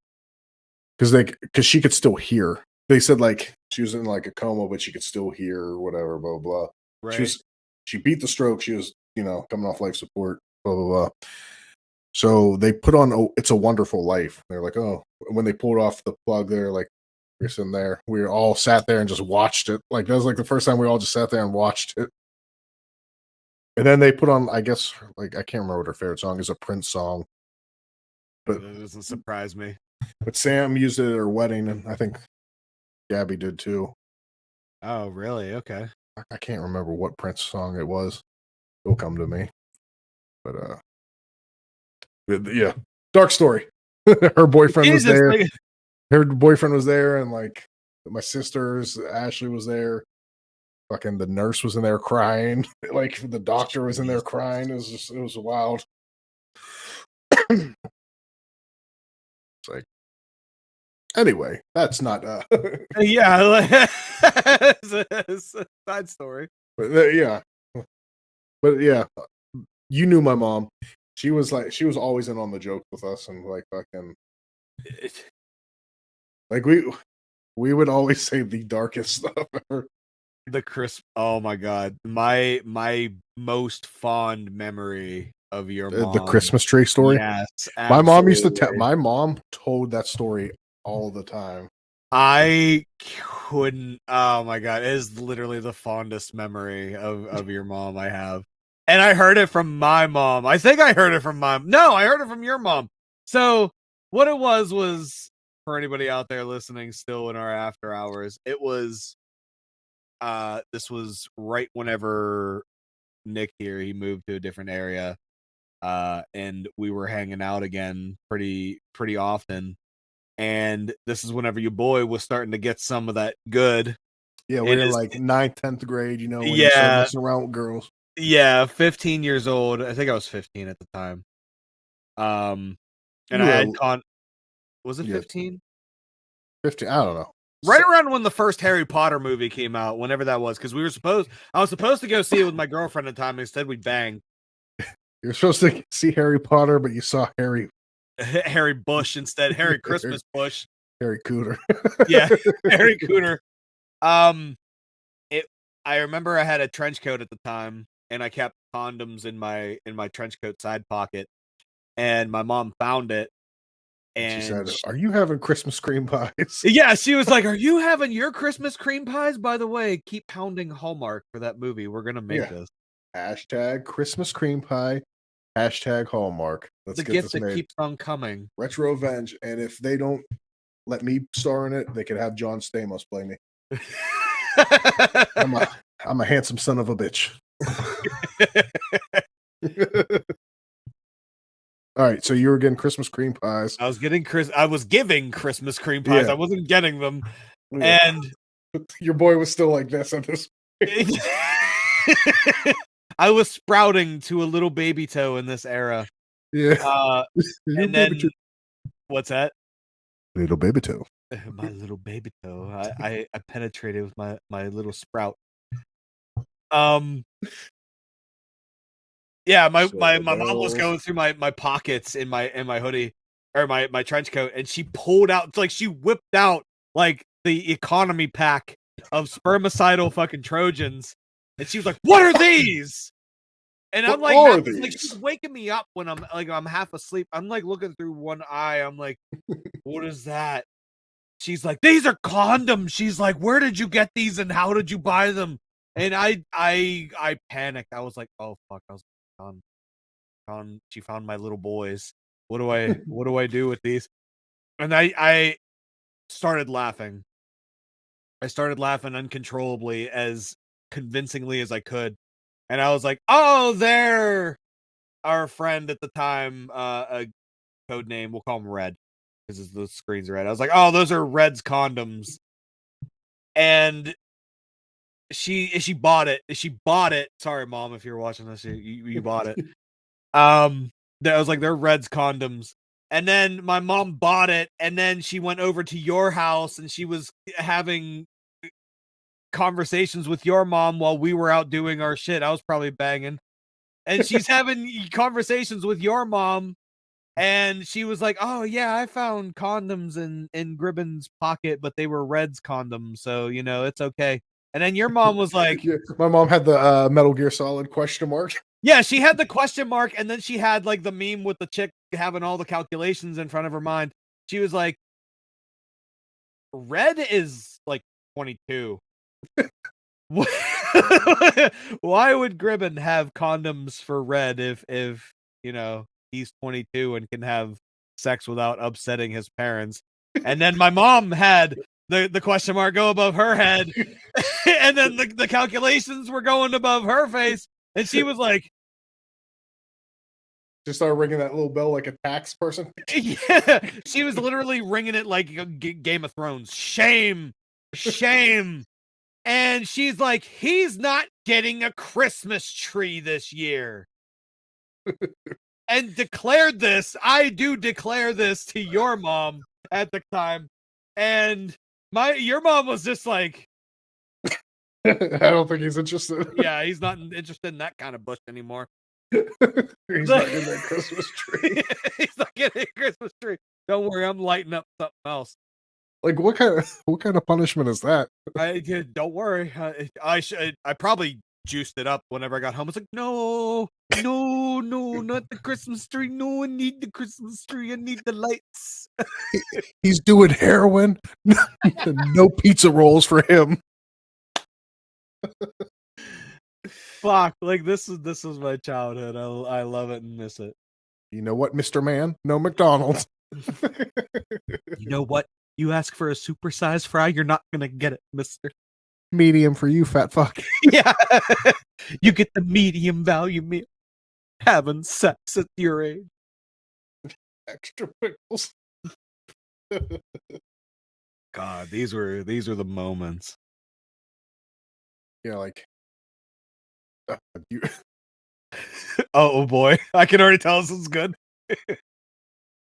Speaker 1: Because she could still hear. They said like she was in like a coma, but she could still hear or whatever, blah blah.
Speaker 2: Right.
Speaker 1: She beat the stroke. She was, you know, coming off life support, blah blah blah. So they put on It's a Wonderful Life. They're like, oh, when they pulled off the plug, they're like, we're sitting there. We all sat there and just watched it. Like that was like the first time we all just sat there and watched it. And then they put on, I guess, like I can't remember what her favorite song is, a Prince song. But
Speaker 2: that doesn't surprise me.
Speaker 1: But Sam used it at her wedding, and I think Gabby did too.
Speaker 2: Oh, really? Okay.
Speaker 1: I can't remember what Prince song it was. It'll come to me. But yeah, dark story. Her boyfriend was there. Her boyfriend was there, and like my sisters, Ashley was there. Fucking the nurse was in there crying. Like the doctor was in there crying. It was wild. It's like, anyway, that's not
Speaker 2: yeah, it's a side story.
Speaker 1: But yeah, you knew my mom. She was always in on the joke with us, and like fucking like we would always say the darkest stuff ever.
Speaker 2: The crisp. Oh my god, my most fond memory of your mom.
Speaker 1: The Christmas tree story.
Speaker 2: Yes, absolutely.
Speaker 1: My mom used to my mom told that story all the time.
Speaker 2: I couldn't. Oh my god, it is literally the fondest memory of your mom I have. And I heard it from my mom. I think I heard it from mom. No, I heard it from your mom. So What it was for anybody out there listening still in our after hours, it was this was right whenever Nick here, he moved to a different area. And we were hanging out again pretty often. And this is whenever your boy was starting to get some of that good.
Speaker 1: Yeah, we're in like 9th, 10th grade, you know, when you start messing around with girls.
Speaker 2: Yeah, 15 years old. I think I was 15 at the time. And I had was it 15?
Speaker 1: 15, I don't know.
Speaker 2: Right around when the first Harry Potter movie came out, whenever that was, because I was supposed to go see it with my girlfriend at the time. Instead, we banged.
Speaker 1: You're supposed to see Harry Potter, but you saw Harry
Speaker 2: Bush instead. Harry Christmas Bush.
Speaker 1: Harry Cooter.
Speaker 2: Yeah, Harry Cooter. I remember I had a trench coat at the time, and I kept condoms in my trench coat side pocket, and my mom found it. And
Speaker 1: she said, "Are you having Christmas cream pies?"
Speaker 2: Yeah, she was like, "Are you having your Christmas cream pies? By the way, keep pounding Hallmark for that movie. We're gonna make this.
Speaker 1: Hashtag Christmas cream pie. Hashtag Hallmark. Let's
Speaker 2: the
Speaker 1: get
Speaker 2: gift
Speaker 1: this
Speaker 2: that
Speaker 1: made.
Speaker 2: keeps on coming.
Speaker 1: Retro Revenge. And if they don't let me star in it, they could have John Stamos play me. I'm a handsome son of a bitch. All right, so you were getting Christmas cream pies.
Speaker 2: I was giving Christmas cream pies. I wasn't getting them. Yeah. And
Speaker 1: your boy was still like this at this point.
Speaker 2: I was sprouting to a little baby toe in this era.
Speaker 1: Yeah.
Speaker 2: And then what's that?
Speaker 1: Little baby toe.
Speaker 2: My little baby toe. I penetrated with my little sprout. Yeah, my mom was going through my pockets in my hoodie or my trench coat, and she pulled out, it's like she whipped out like the economy pack of spermicidal fucking Trojans, and she was like, "What are these?" And I'm like, she's waking me up when I'm half asleep. I'm like looking through one eye. I'm like, "What is that?" She's like, "These are condoms." She's like, "Where did you get these and how did you buy them?" And I panicked. I was like, "Oh fuck!" I was she found my little boys. What do I do with these? And I started laughing. I started laughing uncontrollably, as convincingly as I could. And I was like, "Oh, they're our friend at the time, a code name, we'll call him Red, because the screen's red." I was like, "Oh, those are Red's condoms." And she bought it. Sorry, Mom, if you're watching this, you bought it. I was like, "They're Red's condoms." And then my mom bought it, and then she went over to your house, and she was having conversations with your mom while we were out doing our shit. I was probably banging. And she's having conversations with your mom, and she was like, "Oh yeah, I found condoms in Gribben's pocket, but they were Red's condoms, so you know it's okay." And then your mom was like,
Speaker 1: yeah, my mom had the Metal Gear Solid question mark.
Speaker 2: Yeah, she had the question mark, and then she had like the meme with the chick having all the calculations in front of her mind. She was like, "Red is like 22. Why would Gribben have condoms for Red if you know he's 22 and can have sex without upsetting his parents?" And then my mom had the question mark go above her head, and then the calculations were going above her face, and she was like,
Speaker 1: just started ringing that little bell like a tax person.
Speaker 2: Yeah, she was literally ringing it like Game of Thrones. Shame. And she's like, "He's not getting a Christmas tree this year." And I do declare this to your mom at the time. And your mom was just like,
Speaker 1: I don't think he's interested.
Speaker 2: Yeah, he's not interested in that kind of bush anymore.
Speaker 1: He's not getting that Christmas tree.
Speaker 2: He's not getting a Christmas tree. Don't worry, I'm lighting up something else.
Speaker 1: Like what kind of punishment is that?
Speaker 2: Don't worry. I probably juiced it up whenever I got home. It's like, no, not the Christmas tree. No, I need the Christmas tree. I need the lights.
Speaker 1: He's doing heroin. No pizza rolls for him.
Speaker 2: Fuck! Like this is my childhood. I love it and miss it.
Speaker 1: You know what, Mr. Man? No McDonald's.
Speaker 2: You know what? You ask for a supersized fry, you're not gonna get it, mister.
Speaker 1: Medium for you, fat fuck.
Speaker 2: Yeah. You get the medium value meal. Having sex at your age.
Speaker 1: Extra pickles.
Speaker 2: God, these were the moments.
Speaker 1: Yeah, like you.
Speaker 2: Oh boy, I can already tell this is good.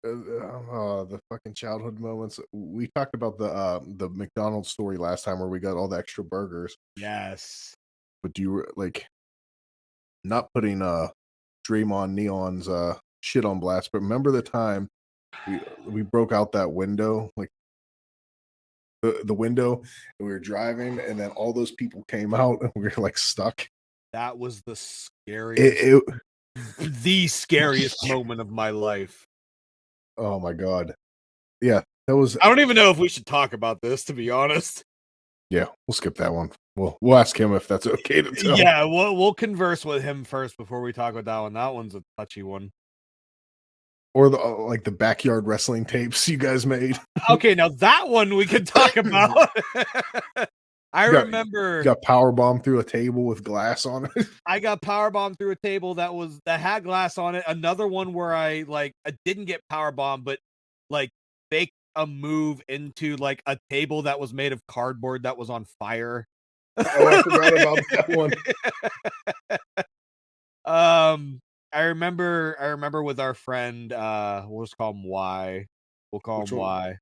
Speaker 1: The fucking childhood moments. We talked about the McDonald's story last time where we got all the extra burgers.
Speaker 2: Yes.
Speaker 1: But do you like not putting Dream on Neon's shit on blast? But remember the time we broke out that window, like the window, and we were driving, and then all those people came out, and we were like stuck.
Speaker 2: That was the scariest, the scariest moment of my life.
Speaker 1: Oh my god. Yeah, that was.
Speaker 2: I don't even know if we should talk about this, to be honest.
Speaker 1: Yeah, we'll skip that one. We'll ask him if that's okay to tell.
Speaker 2: Yeah, we'll converse with him first before we talk about that one. That one's a touchy one.
Speaker 1: Or the like the backyard wrestling tapes you guys made.
Speaker 2: Okay, now that one we can talk about. I remember
Speaker 1: got powerbombed through a table with glass on it.
Speaker 2: I got powerbombed through a table that had glass on it. Another one where I didn't get powerbombed, but like faked a move into like a table that was made of cardboard that was on fire.
Speaker 1: Oh, I forgot about that one.
Speaker 2: I remember with our friend, we'll just call him Y. We'll call
Speaker 1: Which
Speaker 2: him
Speaker 1: one?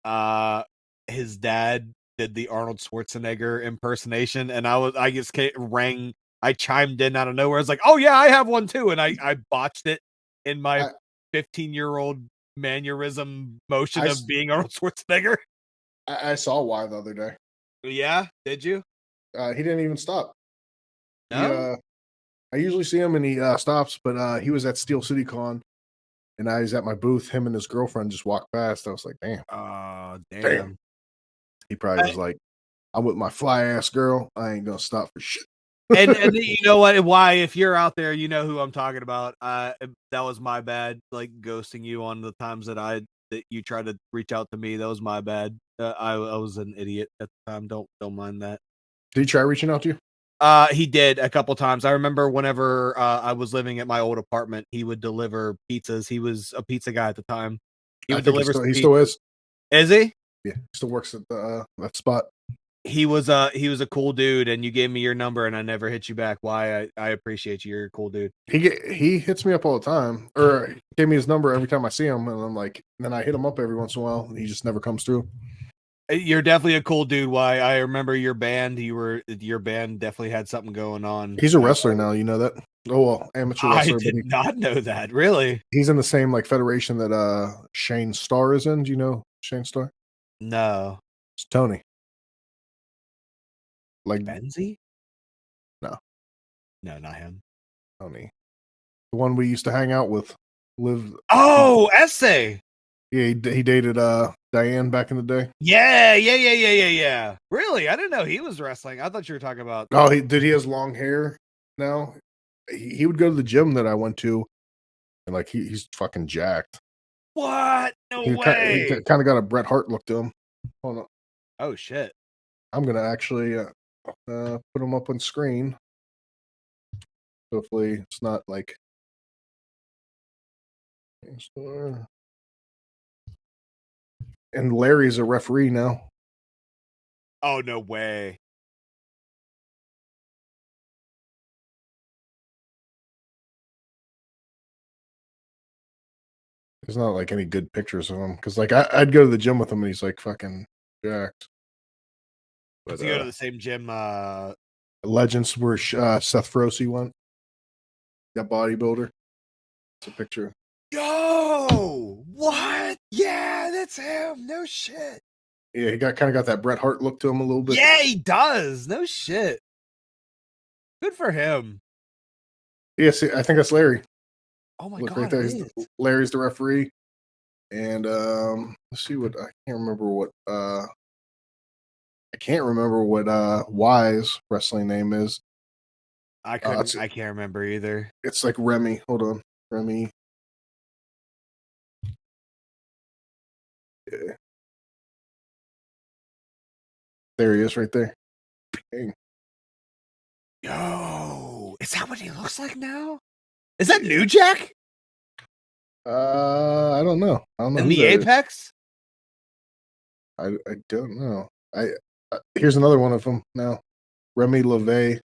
Speaker 2: Y. His dad did the Arnold Schwarzenegger impersonation, and I just I chimed in out of nowhere. I was like, "Oh yeah, I have one too," and I botched it in my 15-year-old mannerism motion of being Arnold Schwarzenegger.
Speaker 1: I saw Y the other day.
Speaker 2: Yeah, did you?
Speaker 1: He didn't even stop.
Speaker 2: No?
Speaker 1: I usually see him and he stops, but he was at Steel City Con, and I was at my booth. Him and his girlfriend just walked past. I was like, "Damn,
Speaker 2: damn."
Speaker 1: He probably was like, "I'm with my fly ass girl. I ain't gonna stop for shit."
Speaker 2: and you know what? Why? If you're out there, you know who I'm talking about. That was my bad, like ghosting you on the times that you tried to reach out to me. That was my bad. I was an idiot at the time. Don't mind that.
Speaker 1: Did he try reaching out to you?
Speaker 2: He did a couple times. I remember whenever I was living at my old apartment, he would deliver pizzas. He was a pizza guy at the time. He would deliver.
Speaker 1: He still is.
Speaker 2: Is he?
Speaker 1: Yeah, he still works at that spot.
Speaker 2: He was a cool dude, and you gave me your number, and I never hit you back. Why? I appreciate you. You're a cool dude.
Speaker 1: He hits me up all the time, or he gave me his number every time I see him, and I'm like, then I hit him up every once in a while, and he just never comes through.
Speaker 2: You're definitely a cool dude. Why? I remember your band. Your band definitely had something going on.
Speaker 1: He's a wrestler now. You know that? Oh well, amateur wrestler.
Speaker 2: I did not know that. Really?
Speaker 1: He's in the same like federation that Shane Starr is in. Do you know Shane Starr?
Speaker 2: No.
Speaker 1: It's Tony. Like
Speaker 2: Benzie?
Speaker 1: No,
Speaker 2: not him.
Speaker 1: Tony, the one we used to hang out with.
Speaker 2: Oh, Essay.
Speaker 1: Yeah, he dated Diane back in the day.
Speaker 2: Yeah. Really? I didn't know he was wrestling. I thought you were talking about.
Speaker 1: Oh, he has long hair now. He would go to the gym that I went to, and like he's fucking jacked.
Speaker 2: What? No way.
Speaker 1: He kind of got a Bret Hart look to him. Hold on.
Speaker 2: Oh shit.
Speaker 1: I'm gonna actually put him up on screen. Hopefully, it's not like. And Larry's a referee now.
Speaker 2: Oh, no way.
Speaker 1: There's not like any good pictures of him because like I'd go to the gym with him and he's like fucking jacked.
Speaker 2: Does he go to the same gym?
Speaker 1: Legends where Seth Froese went. That bodybuilder. It's a picture.
Speaker 2: Yo, what? Yeah, that's him. No shit.
Speaker 1: Yeah, he kind of got that Bret Hart look to him a little bit.
Speaker 2: Yeah, he does. No shit. Good for him.
Speaker 1: Yeah, see, I think that's Larry.
Speaker 2: Oh my
Speaker 1: Look
Speaker 2: god,
Speaker 1: right there. Larry's the referee. And let's see what I can't remember what Y's wrestling name is.
Speaker 2: I can't remember either.
Speaker 1: It's like Remy. Hold on. Remy. Yeah. There he is right there. Dang.
Speaker 2: Yo, is that what he looks like now? Is that New Jack?
Speaker 1: I don't know. I don't know
Speaker 2: In
Speaker 1: who
Speaker 2: the
Speaker 1: that is.
Speaker 2: Apex?
Speaker 1: I don't know. Here's another one of them now. Remy LeVay.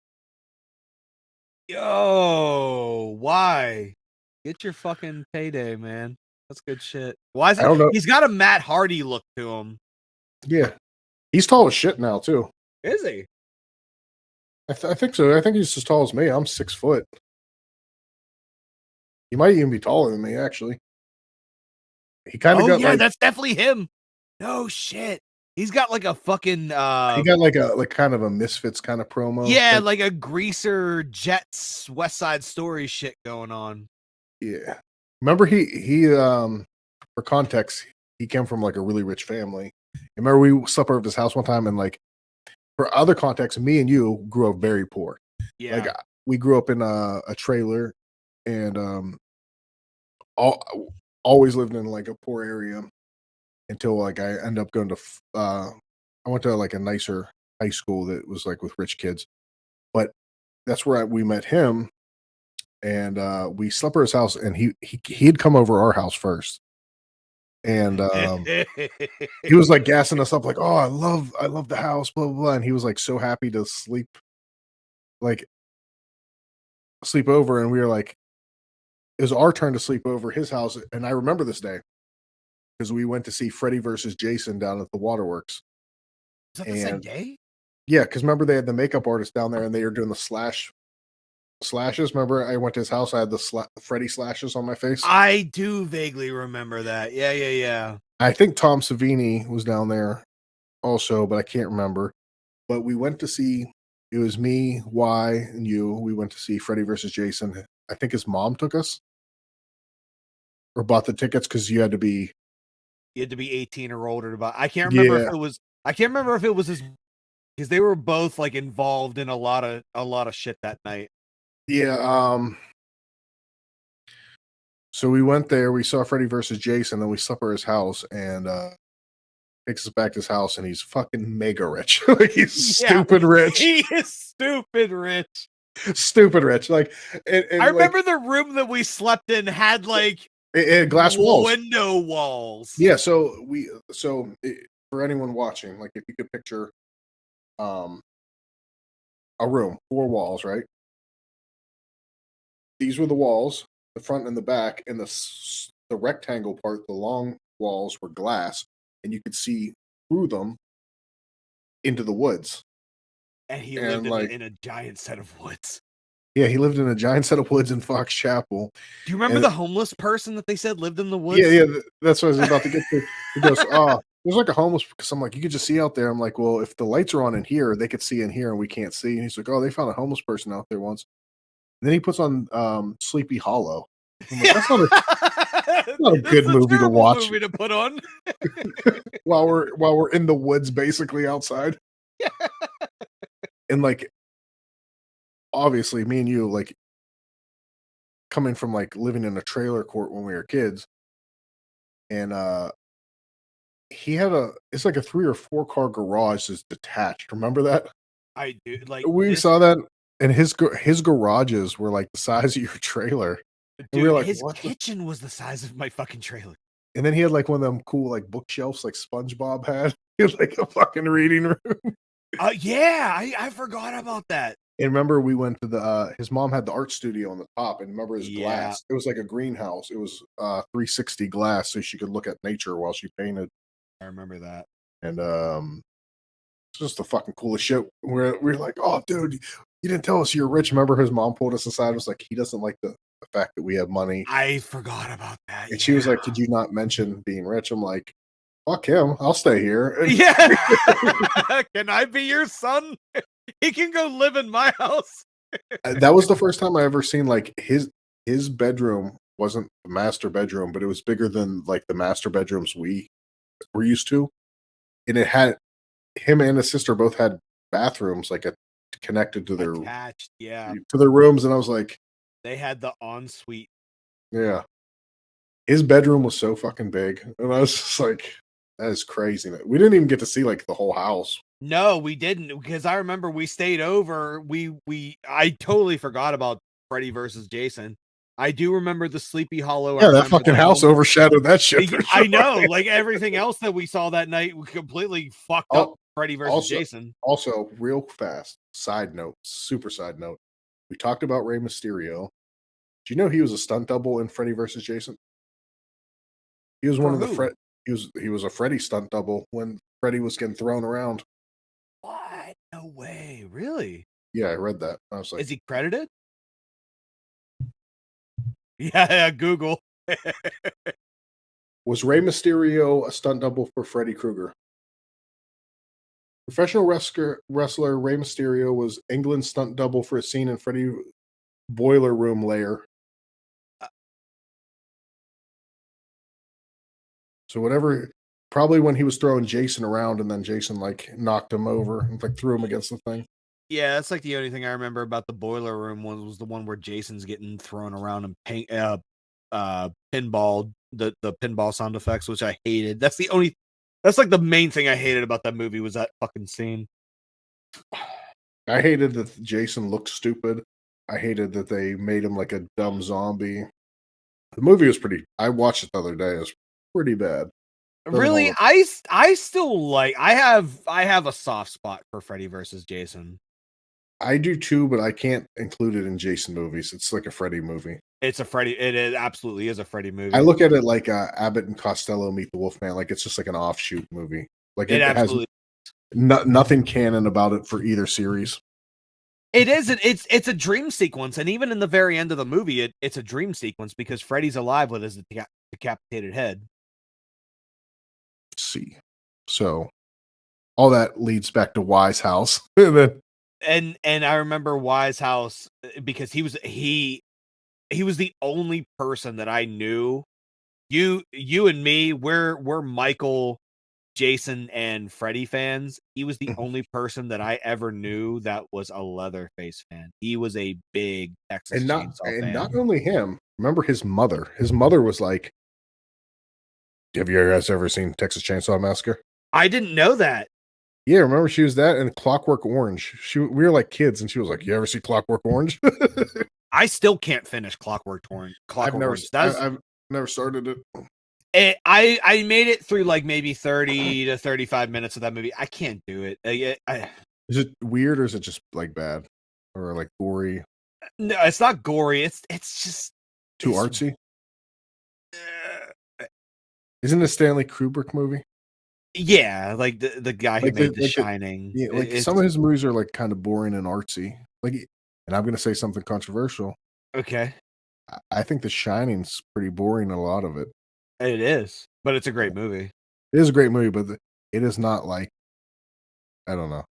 Speaker 2: Yo, why? Get your fucking payday, man. That's good shit. Why is
Speaker 1: I don't know.
Speaker 2: He's got a Matt Hardy look to him.
Speaker 1: Yeah, he's tall as shit now too.
Speaker 2: Is he?
Speaker 1: I think so. I think he's as tall as me. I'm 6 foot. He might even be taller than me, actually. He kind of got like
Speaker 2: that's definitely him. No shit. He's got like a fucking
Speaker 1: he got like kind of a Misfits kind of promo.
Speaker 2: yeah, like a Greaser Jets West Side Story shit going on.
Speaker 1: Yeah. Remember he for context, he came from like a really rich family. Remember we slept over at his house one time, and like for other context, me and you grew up very poor.
Speaker 2: Yeah.
Speaker 1: Like we grew up in a trailer, and always lived in like a poor area until like I ended up going to I went to like a nicer high school that was like with rich kids. But that's where we met him, and we slept at his house, and he'd come over our house first. And he was like gassing us up, like, "Oh, I love the house, blah blah blah." And he was like so happy to like sleep over, and we were like, it was our turn to sleep over his house. And I remember this day because we went to see Freddy versus Jason down at the Waterworks.
Speaker 2: Is that the same day?
Speaker 1: Yeah, because remember they had the makeup artist down there, and they were doing the slashes. Remember, I went to his house. I had the Freddy slashes on my face.
Speaker 2: I do vaguely remember that. Yeah.
Speaker 1: I think Tom Savini was down there also, but I can't remember. But we went to see. It was me, Y, and you. We went to see Freddy versus Jason. I think his mom took us or bought the tickets because you had to be
Speaker 2: 18 or older to buy. I can't remember if it was. I can't remember if it was his, because they were both like involved in a lot of shit that night.
Speaker 1: Yeah. So we went there. We saw Freddy versus Jason. Then we slept at his house, and takes us back to his house, and he's fucking mega rich. He's stupid rich.
Speaker 2: He is stupid rich.
Speaker 1: Stupid rich. Like, and
Speaker 2: I remember the room that we slept in had like
Speaker 1: glass walls,
Speaker 2: window walls.
Speaker 1: Yeah. So for anyone watching, like if you could picture, a room, 4 walls, right? These were the walls, the front and the back, and the rectangle part, the long walls were glass, and you could see through them into the woods.
Speaker 2: And he lived in a giant set of woods.
Speaker 1: Yeah, he lived in a giant set of woods in Fox Chapel.
Speaker 2: Do you remember the homeless person that they said lived in the woods?
Speaker 1: Yeah, that's what I was about to get to. He goes, "Oh, there's like a homeless," because I'm like, "You could just see out there." I'm like, "Well, if the lights are on in here, they could see in here, and we can't see." And he's like, "Oh, they found a homeless person out there once." And then he puts on Sleepy Hollow. I'm like, that's not a good movie to watch.
Speaker 2: Movie to put on
Speaker 1: while we're in the woods, basically outside.
Speaker 2: Yeah.
Speaker 1: And like, obviously, me and you, like, coming from like living in a trailer court when we were kids, and he had it's like a 3 or 4 car garage that's detached. Remember that?
Speaker 2: I do. Like,
Speaker 1: we saw that, and his garages were like the size of your trailer.
Speaker 2: Dude,
Speaker 1: and we were like,
Speaker 2: his
Speaker 1: what
Speaker 2: kitchen was the size of my fucking trailer.
Speaker 1: And then he had like one of them cool like bookshelves like SpongeBob had. He had like a fucking reading room.
Speaker 2: Yeah, I forgot about that.
Speaker 1: And remember, we went to his mom had the art studio on the top, and remember his glass. It was like a greenhouse. It was 360 glass, so she could look at nature while she painted.
Speaker 2: I remember that.
Speaker 1: And it's just the fucking coolest shit. We're like, "Oh, dude, you didn't tell us you're rich." Remember, his mom pulled us aside. It was like, he doesn't like the fact that we have money.
Speaker 2: I forgot about that.
Speaker 1: And she was like, "Did you not mention being rich?" I'm like, "Fuck him. I'll stay here."
Speaker 2: Yeah. Can I be your son? He can go live in my house.
Speaker 1: That was the first time I ever seen like his bedroom wasn't the master bedroom, but it was bigger than like the master bedrooms we were used to. And it had him and his sister both had bathrooms like connected to their
Speaker 2: attached,
Speaker 1: to their rooms. And I was like,
Speaker 2: they had the ensuite.
Speaker 1: Yeah. His bedroom was so fucking big. And I was just like, That is crazy. We didn't even get to see like the whole house.
Speaker 2: No, we didn't, because I remember we stayed over. I totally forgot about Freddy versus Jason. I do remember the Sleepy Hollow.
Speaker 1: Yeah, that fucking house overshadowed that shit. For sure.
Speaker 2: I know, like everything else that we saw that night, we completely fucked up Freddy versus Jason.
Speaker 1: Also, real fast, side note, super side note. We talked about Rey Mysterio. Do you know he was a stunt double in Freddy versus Jason? He was one of the he was a Freddy stunt double when Freddy was getting thrown around.
Speaker 2: What? No way. Really?
Speaker 1: Yeah, I read that. I was like,
Speaker 2: is he credited? Yeah, Google.
Speaker 1: Was Rey Mysterio a stunt double for Freddy Krueger? Professional wrestler Rey Mysterio was England's stunt double for a scene in Freddy Boiler Room lair. So whatever, probably when he was throwing Jason around and then Jason like knocked him over and like threw him against the thing.
Speaker 2: Yeah, that's like the only thing I remember about the Boiler Room was the one where Jason's getting thrown around and pinball, the pinball sound effects, which I hated. That's like the main thing I hated about that movie was that fucking scene.
Speaker 1: I hated that Jason looked stupid. I hated that they made him like a dumb zombie. The movie was I watched it the other day. It was pretty bad.
Speaker 2: Really, I still like. I have a soft spot for Freddy versus Jason.
Speaker 1: I do too, but I can't include it in Jason movies. It's like a Freddy movie.
Speaker 2: It's a Freddy. It absolutely is a Freddy movie.
Speaker 1: I look at it like Abbott and Costello Meet the Wolfman. Like it's just like an offshoot movie. Like it absolutely has nothing canon about it for either series.
Speaker 2: It isn't. It's a dream sequence, and even in the very end of the movie, it's a dream sequence because Freddy's alive with his decapitated head.
Speaker 1: Let's see, so all that leads back to Wise House, and
Speaker 2: I remember Wise House because he was the only person that I knew. You and me, we're Michael, Jason, and Freddy fans. He was the only person that I ever knew that was a Leatherface fan. He was a big Texas Chainsaw fan.
Speaker 1: And not only him. Remember his mother. His mother was like, "Have you guys ever seen Texas Chainsaw Massacre?"
Speaker 2: I didn't know that.
Speaker 1: Yeah, remember she was that and Clockwork Orange. We were like kids, and she was like, "You ever see Clockwork Orange?"
Speaker 2: I still can't finish Clockwork Orange.
Speaker 1: I've never started it.
Speaker 2: I made it through like maybe 30 to 35 minutes of that movie. I can't do it.
Speaker 1: Is it weird or is it just like bad or like gory?
Speaker 2: No, it's not gory. It's just
Speaker 1: too artsy. Isn't it a Stanley Kubrick movie?
Speaker 2: Yeah, like the guy who made The Shining.
Speaker 1: Yeah, like some of his movies are like kind of boring and artsy. Like, and I'm going to say something controversial.
Speaker 2: Okay.
Speaker 1: I think The Shining's pretty boring. A lot of it.
Speaker 2: It is, but it's a great movie.
Speaker 1: It is a great movie, but it is not like, I don't know.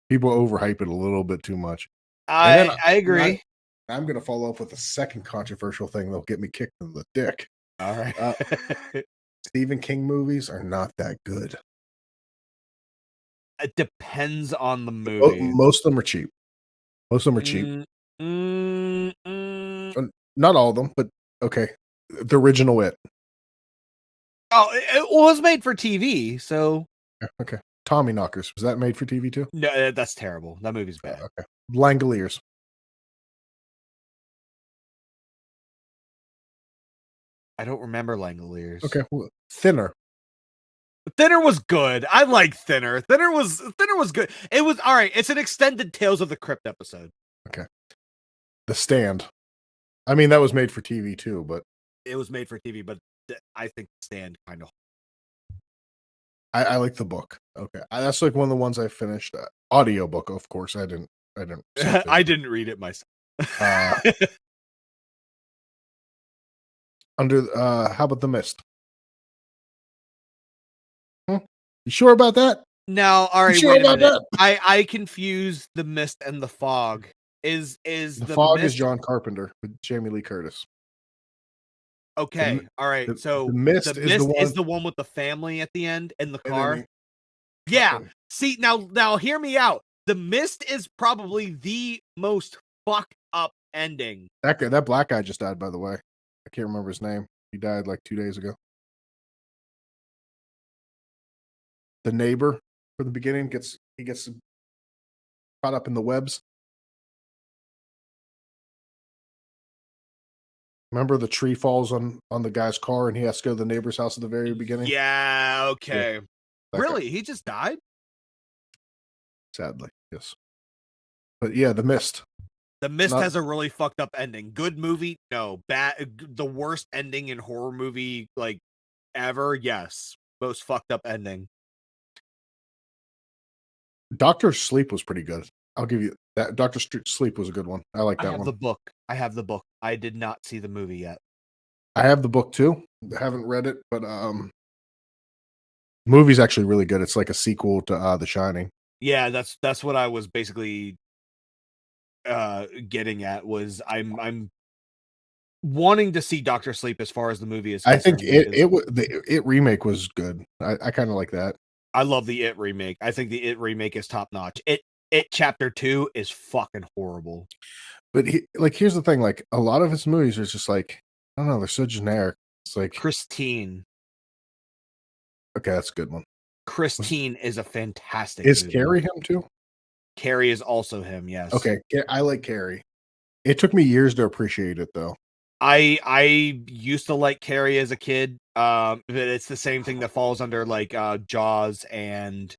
Speaker 1: People overhype it a little bit too much.
Speaker 2: I agree.
Speaker 1: I'm going to follow up with a second controversial thing that'll get me kicked in the dick.
Speaker 2: All right.
Speaker 1: Stephen King movies are not that good.
Speaker 2: It depends on the movie.
Speaker 1: Most of them are cheap. Not all of them, but okay. The original It.
Speaker 2: Oh, it was made for TV, so
Speaker 1: okay. Tommy Knockers, was that made for TV too?
Speaker 2: No, that's terrible. That movie's bad.
Speaker 1: Okay. Langoliers.
Speaker 2: I don't remember Langoliers.
Speaker 1: Okay, well, Thinner.
Speaker 2: Thinner was good. I like Thinner. Thinner was good. It was all right. It's an extended Tales of the Crypt episode.
Speaker 1: Okay. The Stand. I mean, that was made for TV too, but
Speaker 2: it was made for TV. But I think The Stand kind of.
Speaker 1: I like the book. Okay, that's like one of the ones I finished. Audiobook, of course. I didn't.
Speaker 2: I didn't read it myself.
Speaker 1: How about The Mist? You sure about that?
Speaker 2: No, all right.
Speaker 1: You sure
Speaker 2: wait a
Speaker 1: about
Speaker 2: minute.
Speaker 1: that?
Speaker 2: I confuse The Mist and The Fog. Is
Speaker 1: The Fog is John Carpenter with Jamie Lee Curtis.
Speaker 2: Okay, all right. So
Speaker 1: The Mist
Speaker 2: is the one with the family at the end in the car. Yeah. See, now hear me out. The Mist is probably the most fucked up ending.
Speaker 1: That black guy just died, by the way. I can't remember his name. He died like 2 days ago. neighbor from the beginning gets caught up in the webs. Remember the tree falls on the guy's car and he has to go to the neighbor's house at the very beginning?
Speaker 2: Yeah, okay.
Speaker 1: That guy.
Speaker 2: Really? He just died?
Speaker 1: Sadly, yes. But yeah, The Mist.
Speaker 2: The Mist has a really fucked up ending. Good movie? No. Bad. The worst ending in horror movie like ever? Yes. Most fucked up ending.
Speaker 1: Doctor Sleep was pretty good. I'll give you that. Doctor Sleep was a good one. I like that one.
Speaker 2: I have the book. I did not see the movie yet.
Speaker 1: I have the book too. I haven't read it, but movie's actually really good. It's like a sequel to The Shining.
Speaker 2: Yeah, that's what I was basically getting at. Was I'm wanting to see Doctor Sleep as far as the movie is concerned.
Speaker 1: I think it remake was good. I kind of like that.
Speaker 2: I love the It remake. I think the It remake is top notch. It Chapter 2 is fucking horrible.
Speaker 1: But here's the thing: like a lot of his movies are just like, I don't know, they're so generic. It's like
Speaker 2: Christine.
Speaker 1: Okay, that's a good one.
Speaker 2: Christine is a fantastic.
Speaker 1: Is
Speaker 2: movie.
Speaker 1: Carrie him too?
Speaker 2: Carrie is also him. Yes.
Speaker 1: Okay, I like Carrie. It took me years to appreciate it though.
Speaker 2: I used to like Carrie as a kid. But it's the same thing that falls under like Jaws and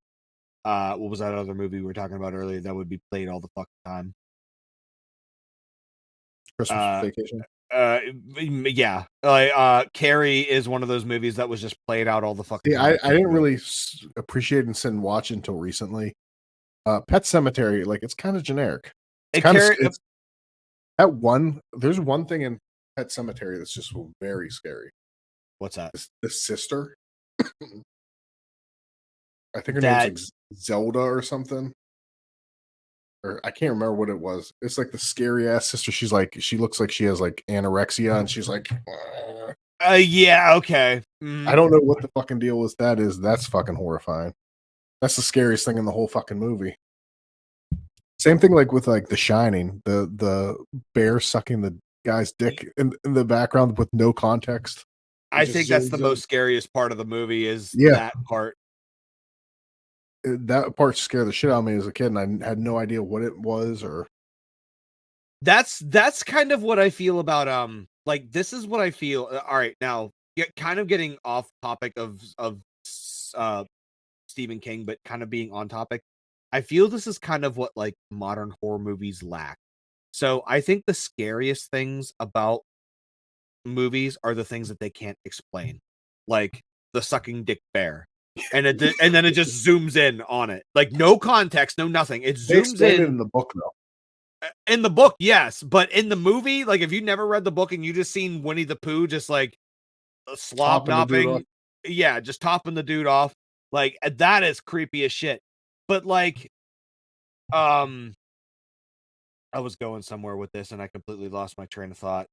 Speaker 2: what was that other movie we were talking about earlier that would be played all the fucking time?
Speaker 1: Christmas Vacation.
Speaker 2: Yeah. Carrie is one of those movies that was just played out all the fucking
Speaker 1: time.
Speaker 2: I
Speaker 1: didn't really appreciate and sit and watch until recently. Pet Sematary, like it's kind of generic. It's kind of there's one thing in Pet Sematary that's just very scary.
Speaker 2: What's that?
Speaker 1: The sister. I think her name's like Zelda or something. Or I can't remember what it was. It's like the scary ass sister. She looks like she has like anorexia and she's like
Speaker 2: yeah, okay.
Speaker 1: I don't know what the fucking deal with that is. That's fucking horrifying. That's the scariest thing in the whole fucking movie. Same thing like with like The Shining, the bear sucking the guy's dick in the background with no context.
Speaker 2: I think that's the most scariest part of the movie is that part.
Speaker 1: That part scared the shit out of me as a kid, and I had no idea what it was or.
Speaker 2: That's kind of what I feel about like this is what I feel. All right, now kind of getting off topic of Stephen King, but kind of being on topic. I feel this is kind of what like modern horror movies lack. So I think the scariest things about movies are the things that they can't explain, like the sucking dick bear. And then it just zooms in on it, like no context, no nothing. It zooms in
Speaker 1: the book though.
Speaker 2: In the book, yes, but in the movie, like if you never read the book and you just seen Winnie the Pooh just like slob knopping, just topping the dude off, like that is creepy as shit. But like, I was going somewhere with this and I completely lost my train of thought.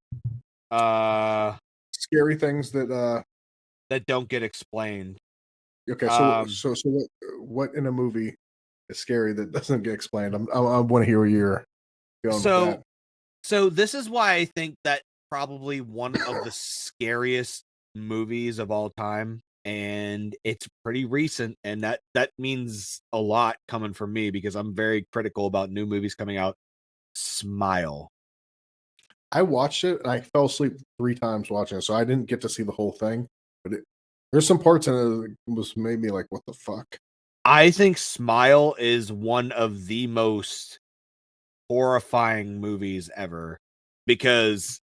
Speaker 1: Scary things that
Speaker 2: don't get explained.
Speaker 1: Okay, so what in a movie is scary that doesn't get explained? I want to hear where you're going with that.
Speaker 2: So this is why I think that probably one of the scariest movies of all time, and it's pretty recent, and that means a lot coming from me because I'm very critical about new movies coming out. Smile.
Speaker 1: I watched it and I fell asleep 3 times watching it, so I didn't get to see the whole thing, but there's some parts in it that was made me like, what the fuck?
Speaker 2: I think Smile is one of the most horrifying movies ever because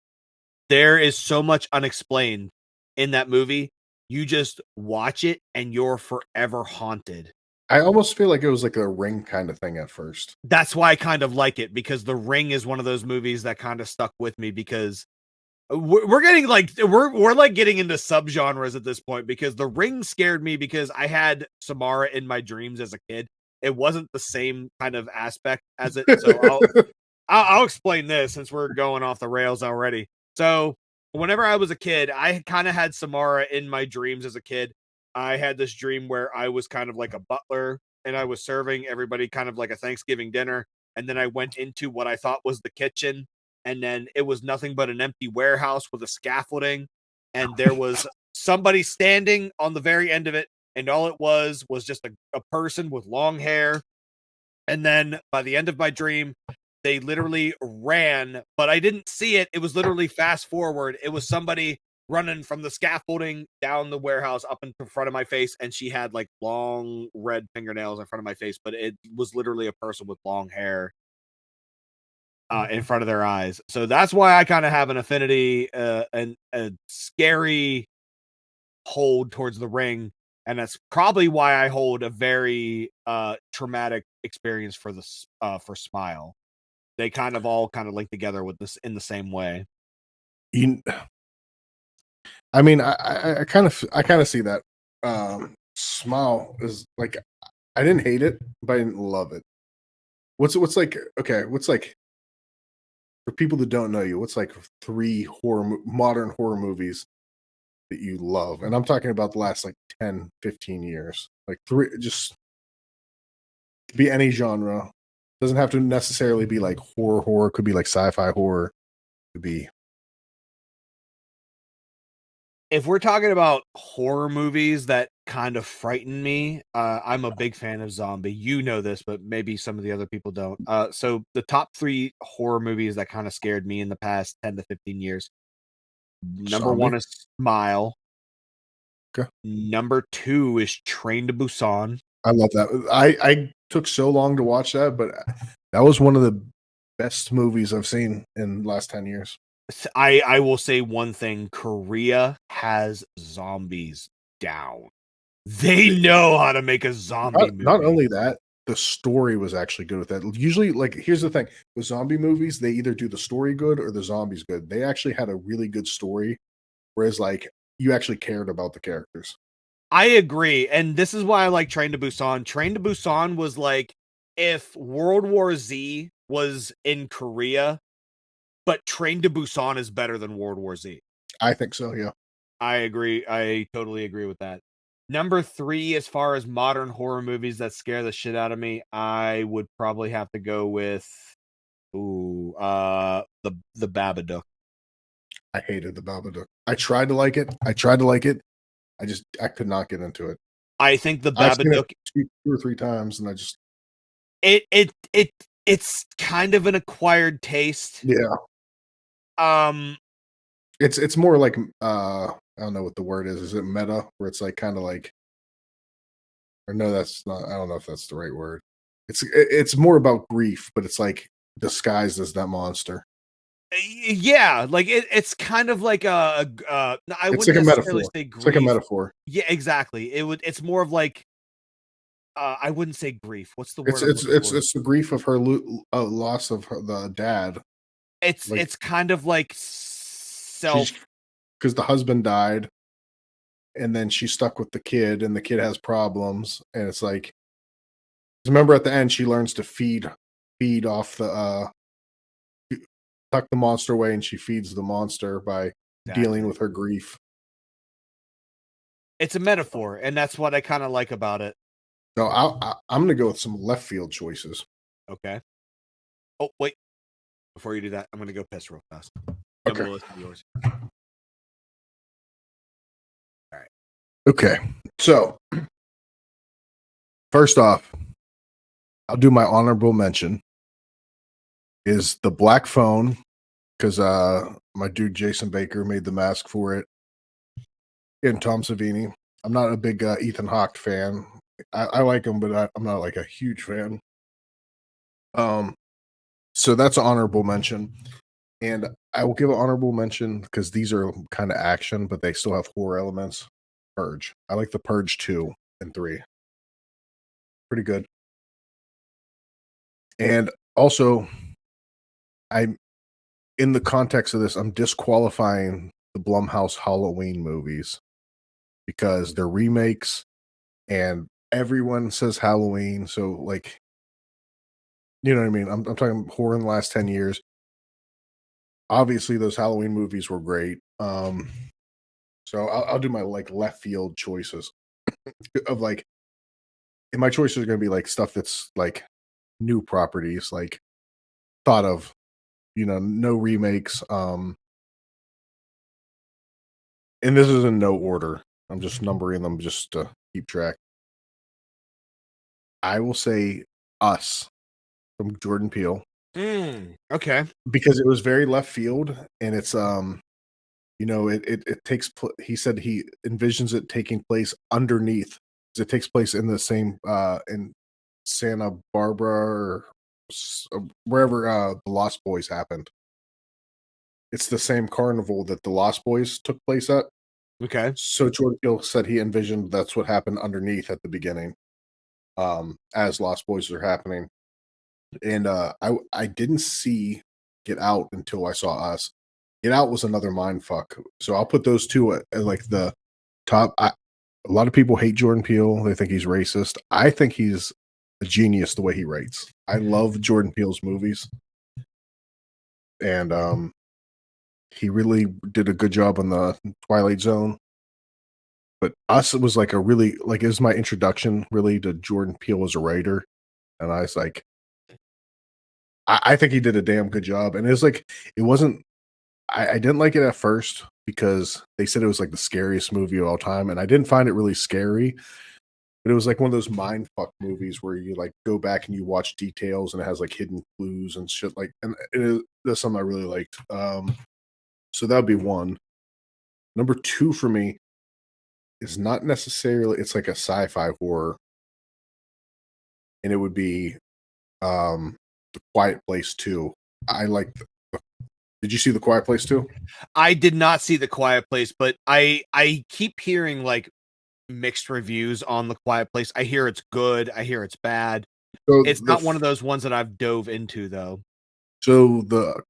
Speaker 2: there is so much unexplained in that movie. You just watch it and you're forever haunted.
Speaker 1: I almost feel like it was like a Ring kind of thing at first.
Speaker 2: That's why I kind of like it, because The Ring is one of those movies that kind of stuck with me because we're getting like we're like getting into subgenres at this point, because The Ring scared me because I had Samara in my dreams as a kid. It wasn't the same kind of aspect as it. So I'll explain this since we're going off the rails already. So whenever I was a kid, I kind of had Samara in my dreams as a kid. I had this dream where I was kind of like a butler and I was serving everybody kind of like a Thanksgiving dinner. And then I went into what I thought was the kitchen. And then it was nothing but an empty warehouse with a scaffolding. And there was somebody standing on the very end of it. and all it was just a person with long hair. And then by the end of my dream, they literally ran, but I didn't see it. It was literally fast forward. It was somebody running from the scaffolding down the warehouse up in front of my face, and she had like long red fingernails in front of my face, but it was literally a person with long hair in front of their eyes. So that's why I kind of have an affinity and a scary hold towards The Ring, and that's probably why I hold a very traumatic experience for for Smile. They kind of all link together with this in the same way.
Speaker 1: I mean, I kind of see that. Smile is like, I didn't hate it, but I didn't love it. What's like, okay, what's like, for people that don't know you, what's like 3 modern horror movies that you love? And I'm talking about the last like 10, 15 years. Like 3, just be any genre. Doesn't have to necessarily be like horror. Could be like sci-fi horror. Could be.
Speaker 2: If we're talking about horror movies that kind of frighten me, I'm a big fan of zombie. You know this, but maybe some of the other people don't. So the top 3 horror movies that kind of scared me in the past 10 to 15 years. Number 1 is Smile.
Speaker 1: Okay.
Speaker 2: Number 2 is Train to Busan.
Speaker 1: I love that. I took so long to watch that, but that was one of the best movies I've seen in the last 10 years.
Speaker 2: I will say one thing: Korea has zombies down. They know how to make a zombie movie.
Speaker 1: Not only that, the story was actually good with that. Usually, like, here's the thing: with zombie movies, they either do the story good or the zombies good. They actually had a really good story, whereas like you actually cared about the characters.
Speaker 2: I agree, and this is why I like Train to Busan. Train to Busan was like if World War Z was in Korea, but Train to Busan is better than World War Z.
Speaker 1: I think so, yeah.
Speaker 2: I agree. I totally agree with that. Number 3, as far as modern horror movies that scare the shit out of me, I would probably have to go with the Babadook.
Speaker 1: I hated the Babadook. I tried to like it. I could not get into it.
Speaker 2: I think the Babadook
Speaker 1: 2 or 3 times, and I just
Speaker 2: it's kind of an acquired taste.
Speaker 1: Yeah. It's more like I don't know what the word is. Is it meta, where it's like kind of like, or no, that's not. I don't know if that's the right word. It's more about grief, but it's like disguised as that monster.
Speaker 2: Yeah, like it's kind of like I wouldn't
Speaker 1: like
Speaker 2: necessarily say grief.
Speaker 1: It's like a metaphor.
Speaker 2: Yeah, exactly. It's more of like I wouldn't say grief. What's the word?
Speaker 1: It's the grief of her loss of the dad.
Speaker 2: It's kind of like self,
Speaker 1: because the husband died, and then she's stuck with the kid, and the kid has problems, and it's like, remember at the end she learns to feed off the tuck the monster away, and she feeds the monster by dealing with her grief.
Speaker 2: It's a metaphor, and that's what I kind of like about it.
Speaker 1: No, I'm gonna go with some left field choices.
Speaker 2: Okay. Oh wait, before you do that, I'm gonna go piss real fast.
Speaker 1: Okay.
Speaker 2: We'll listen to yours. All right.
Speaker 1: Okay. So first off, I'll do my honorable mention. Is the Black Phone, because my dude Jason Baker made the mask for it, and Tom Savini. I'm not a big Ethan Hawke fan. I like him, but I'm not like a huge fan. So that's an honorable mention, and I will give an honorable mention because these are kind of action, but they still have horror elements. Purge. I like the Purge 2 and 3. Pretty good. And also, I'm in the context of this, I'm disqualifying the Blumhouse Halloween movies because they're remakes, and everyone says Halloween. So, like, you know what I mean? I'm talking horror in the last 10 years. Obviously, those Halloween movies were great. So I'll do my like left field choices of like, and my choices are going to be like stuff that's like new properties, like thought of, no remakes. And this is in no order. I'm just numbering them just to keep track. I will say Us from Jordan Peele
Speaker 2: Okay.
Speaker 1: because it was very left field and it's it takes he said he envisions it taking place underneath. It takes place in the same in Santa Barbara or wherever the Lost Boys happened. It's the same carnival that the Lost Boys took place at.
Speaker 2: Okay.
Speaker 1: So Jordan Peele said he envisioned that's what happened underneath at the beginning, as Lost Boys are happening. And I didn't see Get Out until I saw Us. Get Out was another mind fuck. So I'll put those two at like the top. A lot of people hate Jordan Peele. They think he's racist. I think he's a genius the way he writes. I love Jordan Peele's movies, and he really did a good job on the Twilight Zone. But Us was like a really like it was my introduction really to Jordan Peele as a writer, and I was like, I think he did a damn good job. And it was like it wasn't. I didn't like it at first because they said it was like the scariest movie of all time, and I didn't find it really scary. But it was like one of those mind fuck movies where you like go back and you watch details, and it has like hidden clues and shit. Like, and that's something I really liked. So that would be one. Number two for me is not necessarily. It's like a sci-fi horror, and it would be The Quiet Place 2. I like. Did you see The Quiet Place 2?
Speaker 2: I did not see The Quiet Place, but I keep hearing like mixed reviews on The Quiet Place. I hear it's good. I hear it's bad.
Speaker 1: So
Speaker 2: It's not one of those ones that I've dove into though.
Speaker 1: So the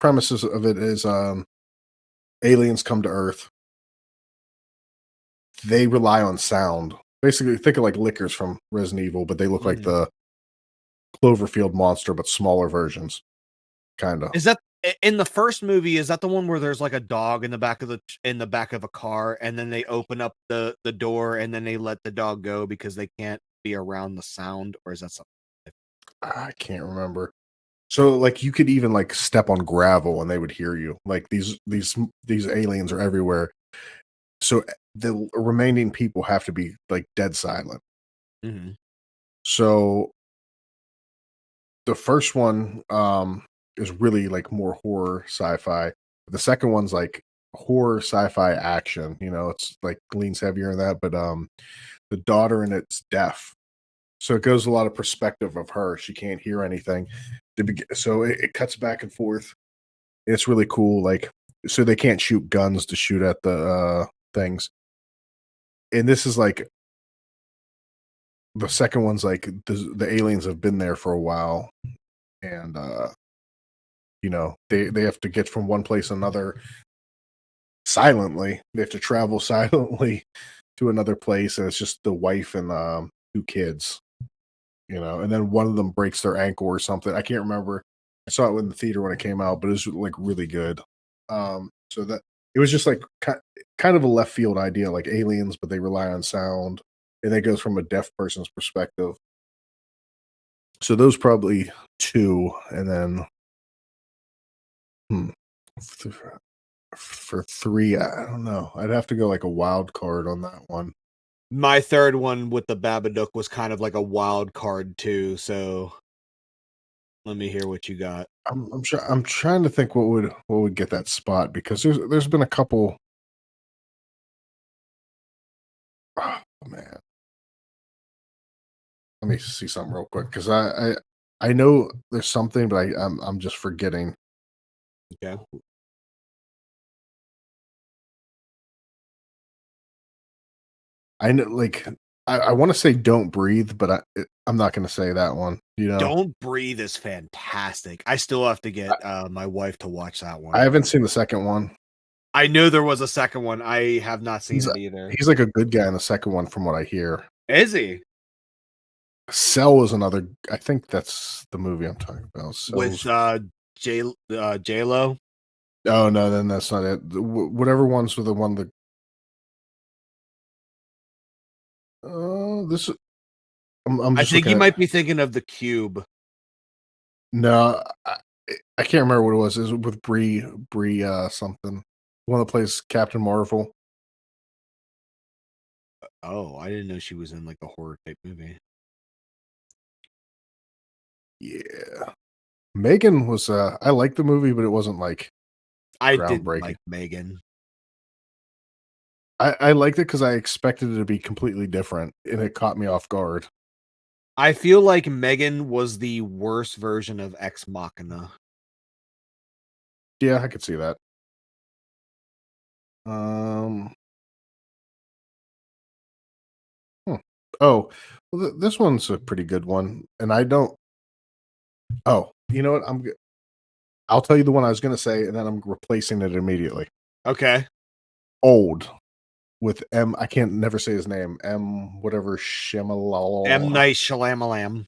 Speaker 1: premises of it is aliens come to Earth. They rely on sound. Basically, think of like lickers from Resident Evil, but they look like the Cloverfield monster, but smaller versions. Kind of.
Speaker 2: Is that in the first movie? Is that the one where there's like a dog in the back of a car, and then they open up the door, and then they let the dog go because they can't be around the sound, or is that something different?
Speaker 1: I can't remember. So like you could even like step on gravel and they would hear you. Like these aliens are everywhere. So the remaining people have to be like dead silent.
Speaker 2: Mm-hmm.
Speaker 1: So the first one is really like more horror sci-fi. The second one's like horror sci-fi action. You know, it's like leans heavier in that. But the daughter in it's deaf, so it goes a lot of perspective of her. She can't hear anything. So it cuts back and forth. It's really cool. Like, so they can't shoot guns to shoot at the things. And this is like the second one's like the aliens have been there for a while, and they have to get from one place to another silently. They have to travel silently to another place, and it's just the wife and two kids. And then one of them breaks their ankle or something. I can't remember. I saw it in the theater when it came out, but it was like really good. So that it was just like kind of a left field idea, like aliens, but they rely on sound, and it goes from a deaf person's perspective. So those probably two, and then for three, I don't know. I'd have to go like a wild card on that one.
Speaker 2: My third one with the Babadook was kind of like a wild card too. So let me hear what you got.
Speaker 1: I'm trying to think what would get that spot, because there's been a couple. Oh man, let me see something real quick, because I know there's something, but I'm just forgetting.
Speaker 2: Okay.
Speaker 1: I know, like I want to say Don't Breathe, but I'm not going to say that one.
Speaker 2: Don't Breathe is fantastic. I still have to get my wife to watch that one.
Speaker 1: I haven't seen the second one.
Speaker 2: I know there was a second one. I have not seen it either.
Speaker 1: He's like a good guy in the second one, from what I hear.
Speaker 2: Is he?
Speaker 1: Cell is another. I think that's the movie I'm talking about.
Speaker 2: With J-Lo?
Speaker 1: Oh no, then that's not it. Whatever ones with the one that. This.
Speaker 2: I think you might be thinking of The Cube.
Speaker 1: No, I can't remember what it was. It was with Brie something. One that plays Captain Marvel.
Speaker 2: Oh, I didn't know she was in like a horror type movie.
Speaker 1: Yeah. Megan was I liked the movie, but it wasn't like
Speaker 2: I didn't
Speaker 1: groundbreaking.
Speaker 2: like Megan.
Speaker 1: I liked it because I expected it to be completely different, and it caught me off guard.
Speaker 2: I feel like Megan was the worst version of Ex Machina.
Speaker 1: Yeah, I could see that. Um. hmm. Oh, well, this one's a pretty good one, and I don't. Oh, you know what? I'll tell you the one I was going to say, and then I'm replacing it immediately.
Speaker 2: Okay.
Speaker 1: Old with M. I can't never say his name. M. Whatever Shimalala.
Speaker 2: M. Night Shyamalan.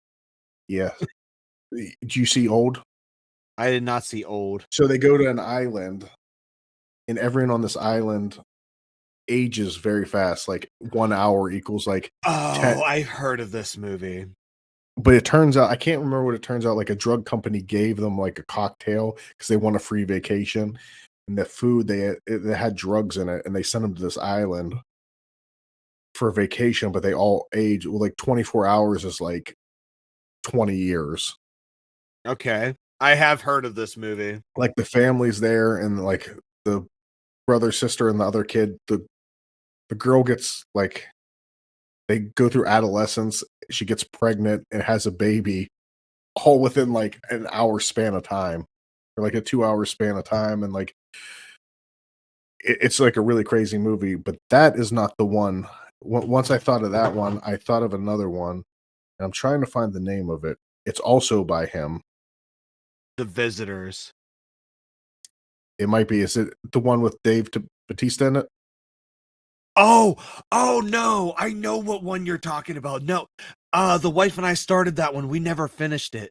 Speaker 1: Yeah. Do you see Old?
Speaker 2: I did not see Old.
Speaker 1: So they go to an island, and everyone on this island ages very fast. Like 1 hour equals like 10.
Speaker 2: Oh, I've heard of this movie.
Speaker 1: But it turns out I can't remember what it turns out. Like a drug company gave them like a cocktail because they want a free vacation, and the food they had drugs in it, and they sent them to this island for a vacation. But they all age well, like 24 hours is like 20 years.
Speaker 2: Okay. I have heard of this movie.
Speaker 1: Like the family's there, and like the brother, sister, and the other kid. The girl gets like they go through adolescence. She gets pregnant and has a baby, all within like an hour span of time, or like a 2 hour span of time, and like it's like a really crazy movie. But that is not the one. Once I thought of that one, I thought of another one, and I'm trying to find the name of it. It's also by him.
Speaker 2: The Visitors.
Speaker 1: It might be. Is it the one with Dave Bautista in it?
Speaker 2: Oh no, I know what one you're talking about. No, the wife and I started that one. We never finished it.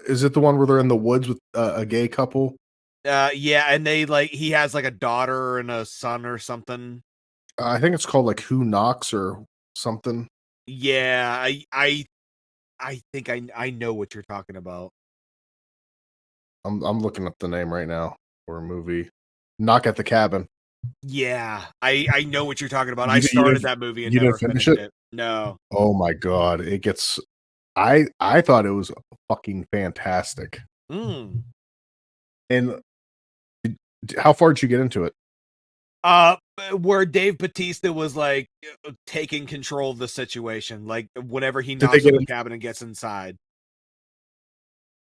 Speaker 1: Is it the one where they're in the woods with a gay couple?
Speaker 2: Yeah, and they like he has like a daughter and a son or something.
Speaker 1: I think it's called like Who Knocks or something.
Speaker 2: Yeah, I think I know what you're talking about.
Speaker 1: I'm looking up the name right now for a movie. Knock at the Cabin.
Speaker 2: Yeah, I know what you're talking about. I
Speaker 1: You
Speaker 2: started
Speaker 1: didn't
Speaker 2: that movie and
Speaker 1: you didn't
Speaker 2: never
Speaker 1: finish
Speaker 2: finished
Speaker 1: it?
Speaker 2: it. No.
Speaker 1: Oh my god, it gets I thought it was fucking fantastic.
Speaker 2: Mm.
Speaker 1: And how far did you get into it?
Speaker 2: Where Dave Bautista was like taking control of the situation, like whenever he
Speaker 1: Did they
Speaker 2: knocks
Speaker 1: get
Speaker 2: on the
Speaker 1: in
Speaker 2: cabin and gets inside.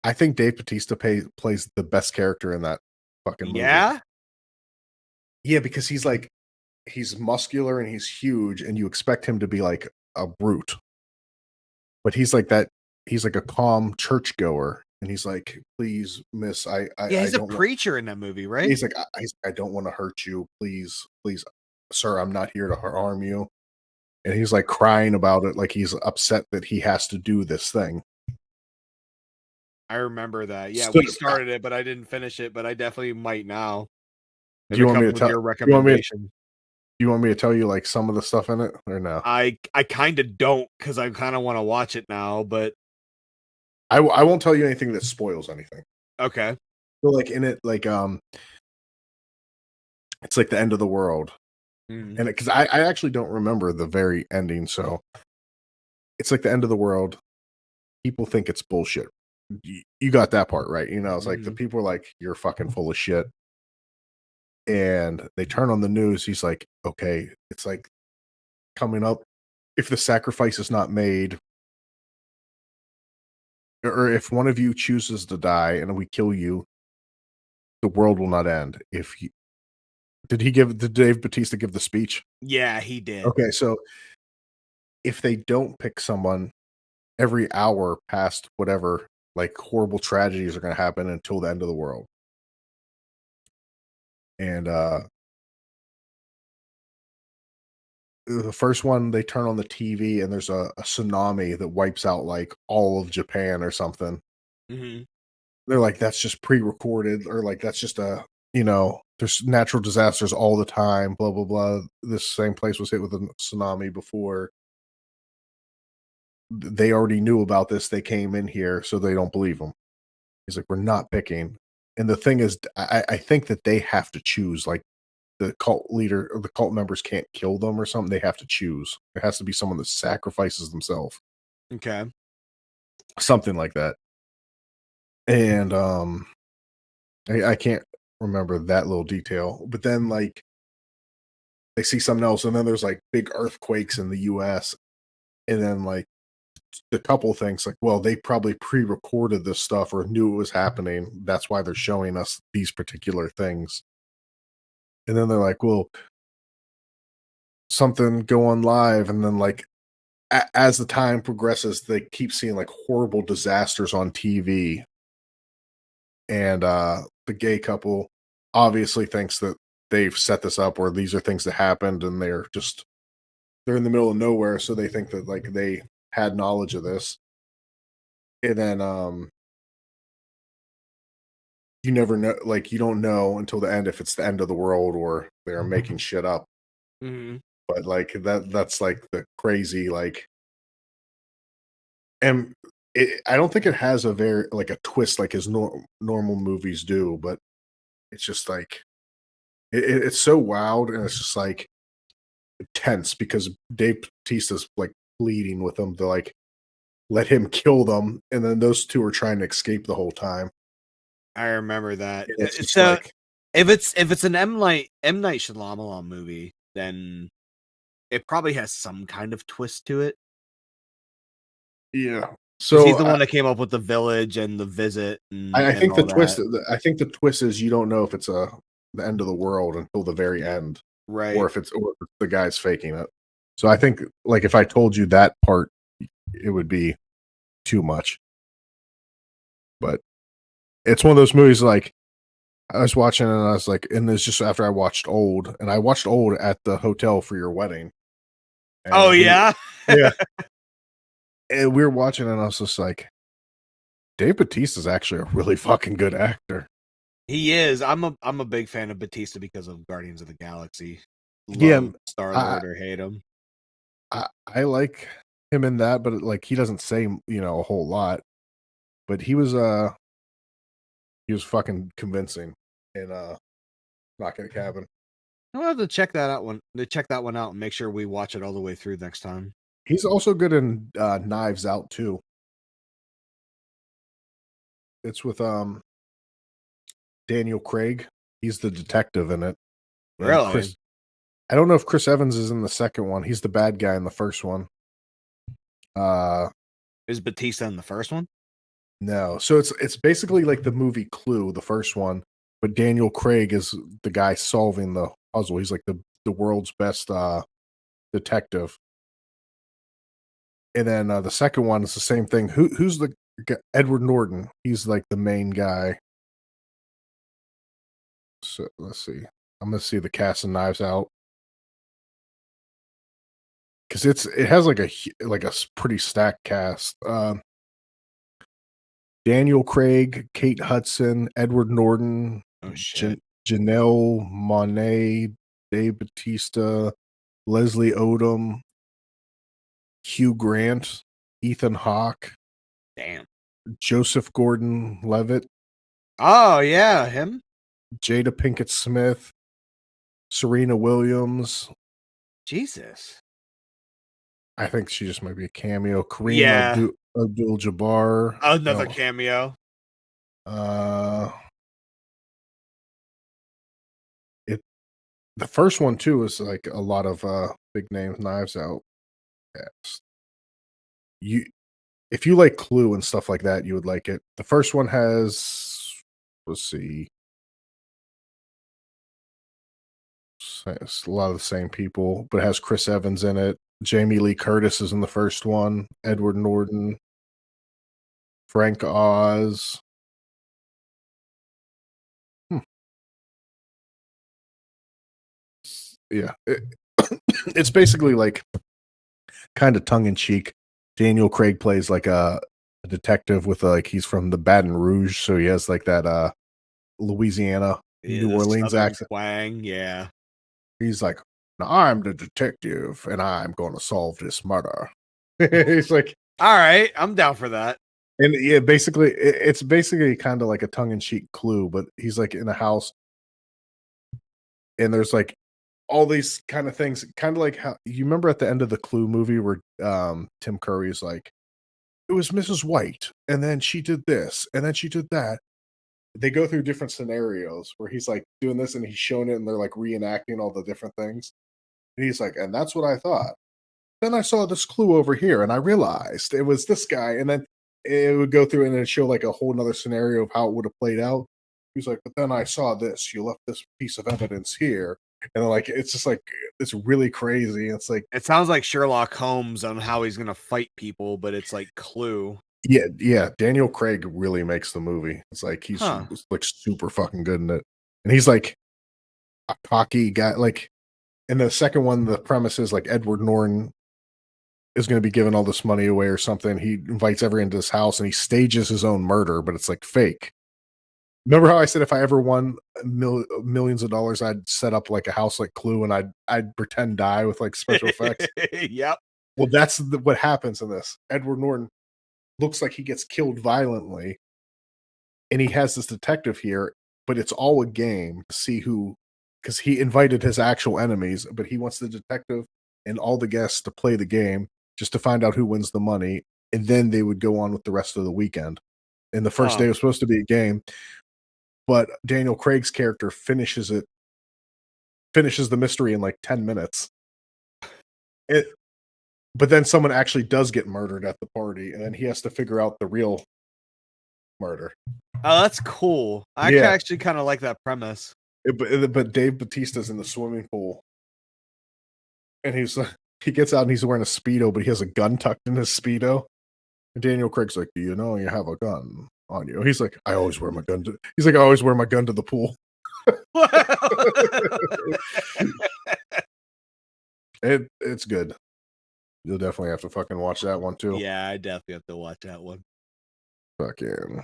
Speaker 1: I think Dave Bautista plays the best character in that fucking movie.
Speaker 2: Yeah?
Speaker 1: Yeah, because he's muscular and he's huge, and you expect him to be like a brute. But he's like that. He's like a calm churchgoer, and he's like, "Please, miss,
Speaker 2: Yeah,
Speaker 1: I
Speaker 2: he's a
Speaker 1: don't want."
Speaker 2: preacher in that movie, right?
Speaker 1: He's like, I don't want to hurt you. Please, sir, I'm not here to harm you." And he's like crying about it, like he's upset that he has to do this thing.
Speaker 2: I remember that. Yeah,
Speaker 1: So,
Speaker 2: we started it, but I didn't finish it, but I definitely might now.
Speaker 1: do
Speaker 2: If
Speaker 1: you
Speaker 2: it
Speaker 1: want me
Speaker 2: comes
Speaker 1: to
Speaker 2: with
Speaker 1: tell?
Speaker 2: your
Speaker 1: You want me?
Speaker 2: recommendation.
Speaker 1: You want me to tell you like some of the stuff in it, or no?
Speaker 2: I kind of don't because I kind of want to watch it now, but
Speaker 1: I won't tell you anything that spoils anything.
Speaker 2: okay.
Speaker 1: So like in it, like it's like the end of the world,
Speaker 2: Mm.
Speaker 1: and because I actually don't remember the very ending, so it's like the end of the world. People think it's bullshit. You got that part right, you know. It's like the
Speaker 2: Mhm.
Speaker 1: people are like, "You're fucking full of shit," and they turn on the news. He's like, "Okay, it's like coming up. If the sacrifice is not made, or if one of you chooses to die and we kill you, the world will not end." If you did Dave Bautista give the speech?
Speaker 2: Yeah, he did.
Speaker 1: Okay, so if they don't pick someone, every hour past whatever, like horrible tragedies are going to happen until the end of the world. And the first one, they turn on the TV and there's a tsunami that wipes out like all of Japan or something.
Speaker 2: Hmm.
Speaker 1: They're like, that's just pre-recorded, or like that's just there's natural disasters all the time, blah blah blah. This same place was hit with a tsunami before. They already knew about this. They came in here, so they don't believe them. He's like, we're not picking. And the thing is, I think that they have to choose. Like the cult leader or the cult members can't kill them or something. They have to choose. It has to be someone that sacrifices themselves.
Speaker 2: Okay.
Speaker 1: Something like that. And I can't remember that little detail. But then like they see something else, and then there's like big earthquakes in the US. And then like the couple thinks like, well, they probably pre-recorded this stuff or knew it was happening. That's why they're showing us these particular things. And then they're like, well, something go on live. And then like as the time progresses, they keep seeing like horrible disasters on TV. And the gay couple obviously thinks that they've set this up, or these are things that happened, and they're in the middle of nowhere, so they think that like they had knowledge of this. And then you never know, like you don't know until the end if it's the end of the world or they're making shit up.
Speaker 2: Mm-hmm.
Speaker 1: But like that's like the crazy like, and I don't think it has a very like a twist like as normal movies do, but it's just like it's so wild, and it's just like tense because Dave Bautista's like pleading with them to like let him kill them, and then those two are trying to escape the whole time.
Speaker 2: I remember that.
Speaker 1: And it's just
Speaker 2: So
Speaker 1: like,
Speaker 2: if it's an M. Night Shyamalan movie, then it probably has some kind of twist to it.
Speaker 1: yeah.
Speaker 2: 'Cause
Speaker 1: So
Speaker 2: he's the one that came up with The Village and The Visit.
Speaker 1: I
Speaker 2: And
Speaker 1: think the
Speaker 2: all
Speaker 1: twist.
Speaker 2: that.
Speaker 1: I think the twist is you don't know if it's the end of the world until the very end,
Speaker 2: Right.
Speaker 1: or if it's the guy's faking it. So I think like if I told you that part, it would be too much. But it's one of those movies like I was watching and I was like, and it's just after I watched Old, and I watched Old at the hotel for your wedding.
Speaker 2: Oh yeah.
Speaker 1: Yeah. And we were watching and I was just like, Dave Bautista is actually a really fucking good actor.
Speaker 2: He is. I'm a big fan of Batista because of Guardians of the Galaxy.
Speaker 1: Yeah,
Speaker 2: Star-Lord or hate him.
Speaker 1: I like him in that, but like he doesn't say a whole lot. But he was fucking convincing in Knock at a Cabin.
Speaker 2: I'll have to check that one out and make sure we watch it all the way through next time.
Speaker 1: He's also good in Knives Out too. It's with Daniel Craig. He's the detective in it. And
Speaker 2: Really?
Speaker 1: I don't know if Chris Evans is in the second one. He's the bad guy in the first one.
Speaker 2: Is Batista in the first one?
Speaker 1: No. So it's basically like the movie Clue, the first one, but Daniel Craig is the guy solving the puzzle. He's like the world's best detective. And then the second one is the same thing. Who's the Edward Norton? He's like the main guy. So let's see. I'm gonna see the cast of Knives Out because it has like a pretty stacked cast. Daniel Craig, Kate Hudson, Edward Norton,
Speaker 2: Oh shit.
Speaker 1: Janelle Monáe, Dave Bautista, Leslie Odom, Hugh Grant, Ethan Hawke,
Speaker 2: Damn.
Speaker 1: Joseph Gordon-Levitt,
Speaker 2: Oh yeah, him.
Speaker 1: Jada Pinkett Smith, Serena Williams.
Speaker 2: Jesus.
Speaker 1: I think she just might be a cameo. Kareem Abdul-Jabbar.
Speaker 2: Another cameo.
Speaker 1: The first one too is like a lot of big names. Knives Out. Yes. If you like Clue and stuff like that, you would like it. The first one has, let's see, it's a lot of the same people, but it has Chris Evans in it. Jamie Lee Curtis is in the first one. Edward Norton, Frank Oz. Yeah, it's basically like kind of tongue in cheek. Daniel Craig plays like a detective with like he's from the Baton Rouge, so he has like that Louisiana, New Orleans accent.
Speaker 2: Twang, yeah.
Speaker 1: He's like, now I'm the detective and I'm going to solve this murder. He's like,
Speaker 2: all right, I'm down for that.
Speaker 1: And yeah, basically, it's basically kind of like a tongue in cheek Clue, but he's like in a house and there's like all these kind of things, kind of like how you remember at the end of the Clue movie where Tim Curry is like, it was Mrs. White, and then she did this, and then she did that. They go through different scenarios where he's like doing this and he's showing it and they're like reenacting all the different things. And he's like, and that's what I thought. Then I saw this clue over here and I realized it was this guy. And then it would go through and it'd show like a whole nother scenario of how it would have played out. He's like, but then I saw this. You left this piece of evidence here. And like, it's just like, it's really crazy. It's like,
Speaker 2: it sounds like Sherlock Holmes on how he's going to fight people, but it's like Clue.
Speaker 1: yeah. Daniel Craig really makes the movie. It's like, he's like super fucking good in it. And he's like a cocky guy. Like in the second one, the premise is like Edward Norton is going to be giving all this money away or something. He invites everyone into his house and he stages his own murder, but it's like fake. Remember how I said if I ever won millions of dollars, I'd set up like a house like Clue and I'd pretend die with like special effects?
Speaker 2: Yep.
Speaker 1: Well, that's what happens in this. Edward Norton looks like he gets killed violently, and he has this detective here, but it's all a game to see who, because he invited his actual enemies, but he wants the detective and all the guests to play the game just to find out who wins the money, and then they would go on with the rest of the weekend. And the first day was supposed to be a game, but Daniel Craig's character finishes the mystery in like 10 minutes. But then someone actually does get murdered at the party, and then he has to figure out the real murder.
Speaker 2: Oh, that's cool. I actually kind of like that premise.
Speaker 1: But Dave Bautista's in the swimming pool, and he gets out and he's wearing a Speedo, but he has a gun tucked in his Speedo. And Daniel Craig's like, "Do you know you have a gun on you?" He's like, "I always wear my gun to." He's like, "I always wear my gun to the pool." It's good. You'll definitely have to fucking watch that one too.
Speaker 2: Yeah, I definitely have to watch that one.
Speaker 1: Fucking.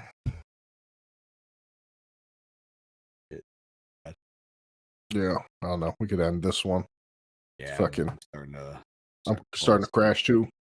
Speaker 1: Yeah, I don't know. We could end this one.
Speaker 2: Yeah,
Speaker 1: fucking.
Speaker 2: I'm starting to crash too.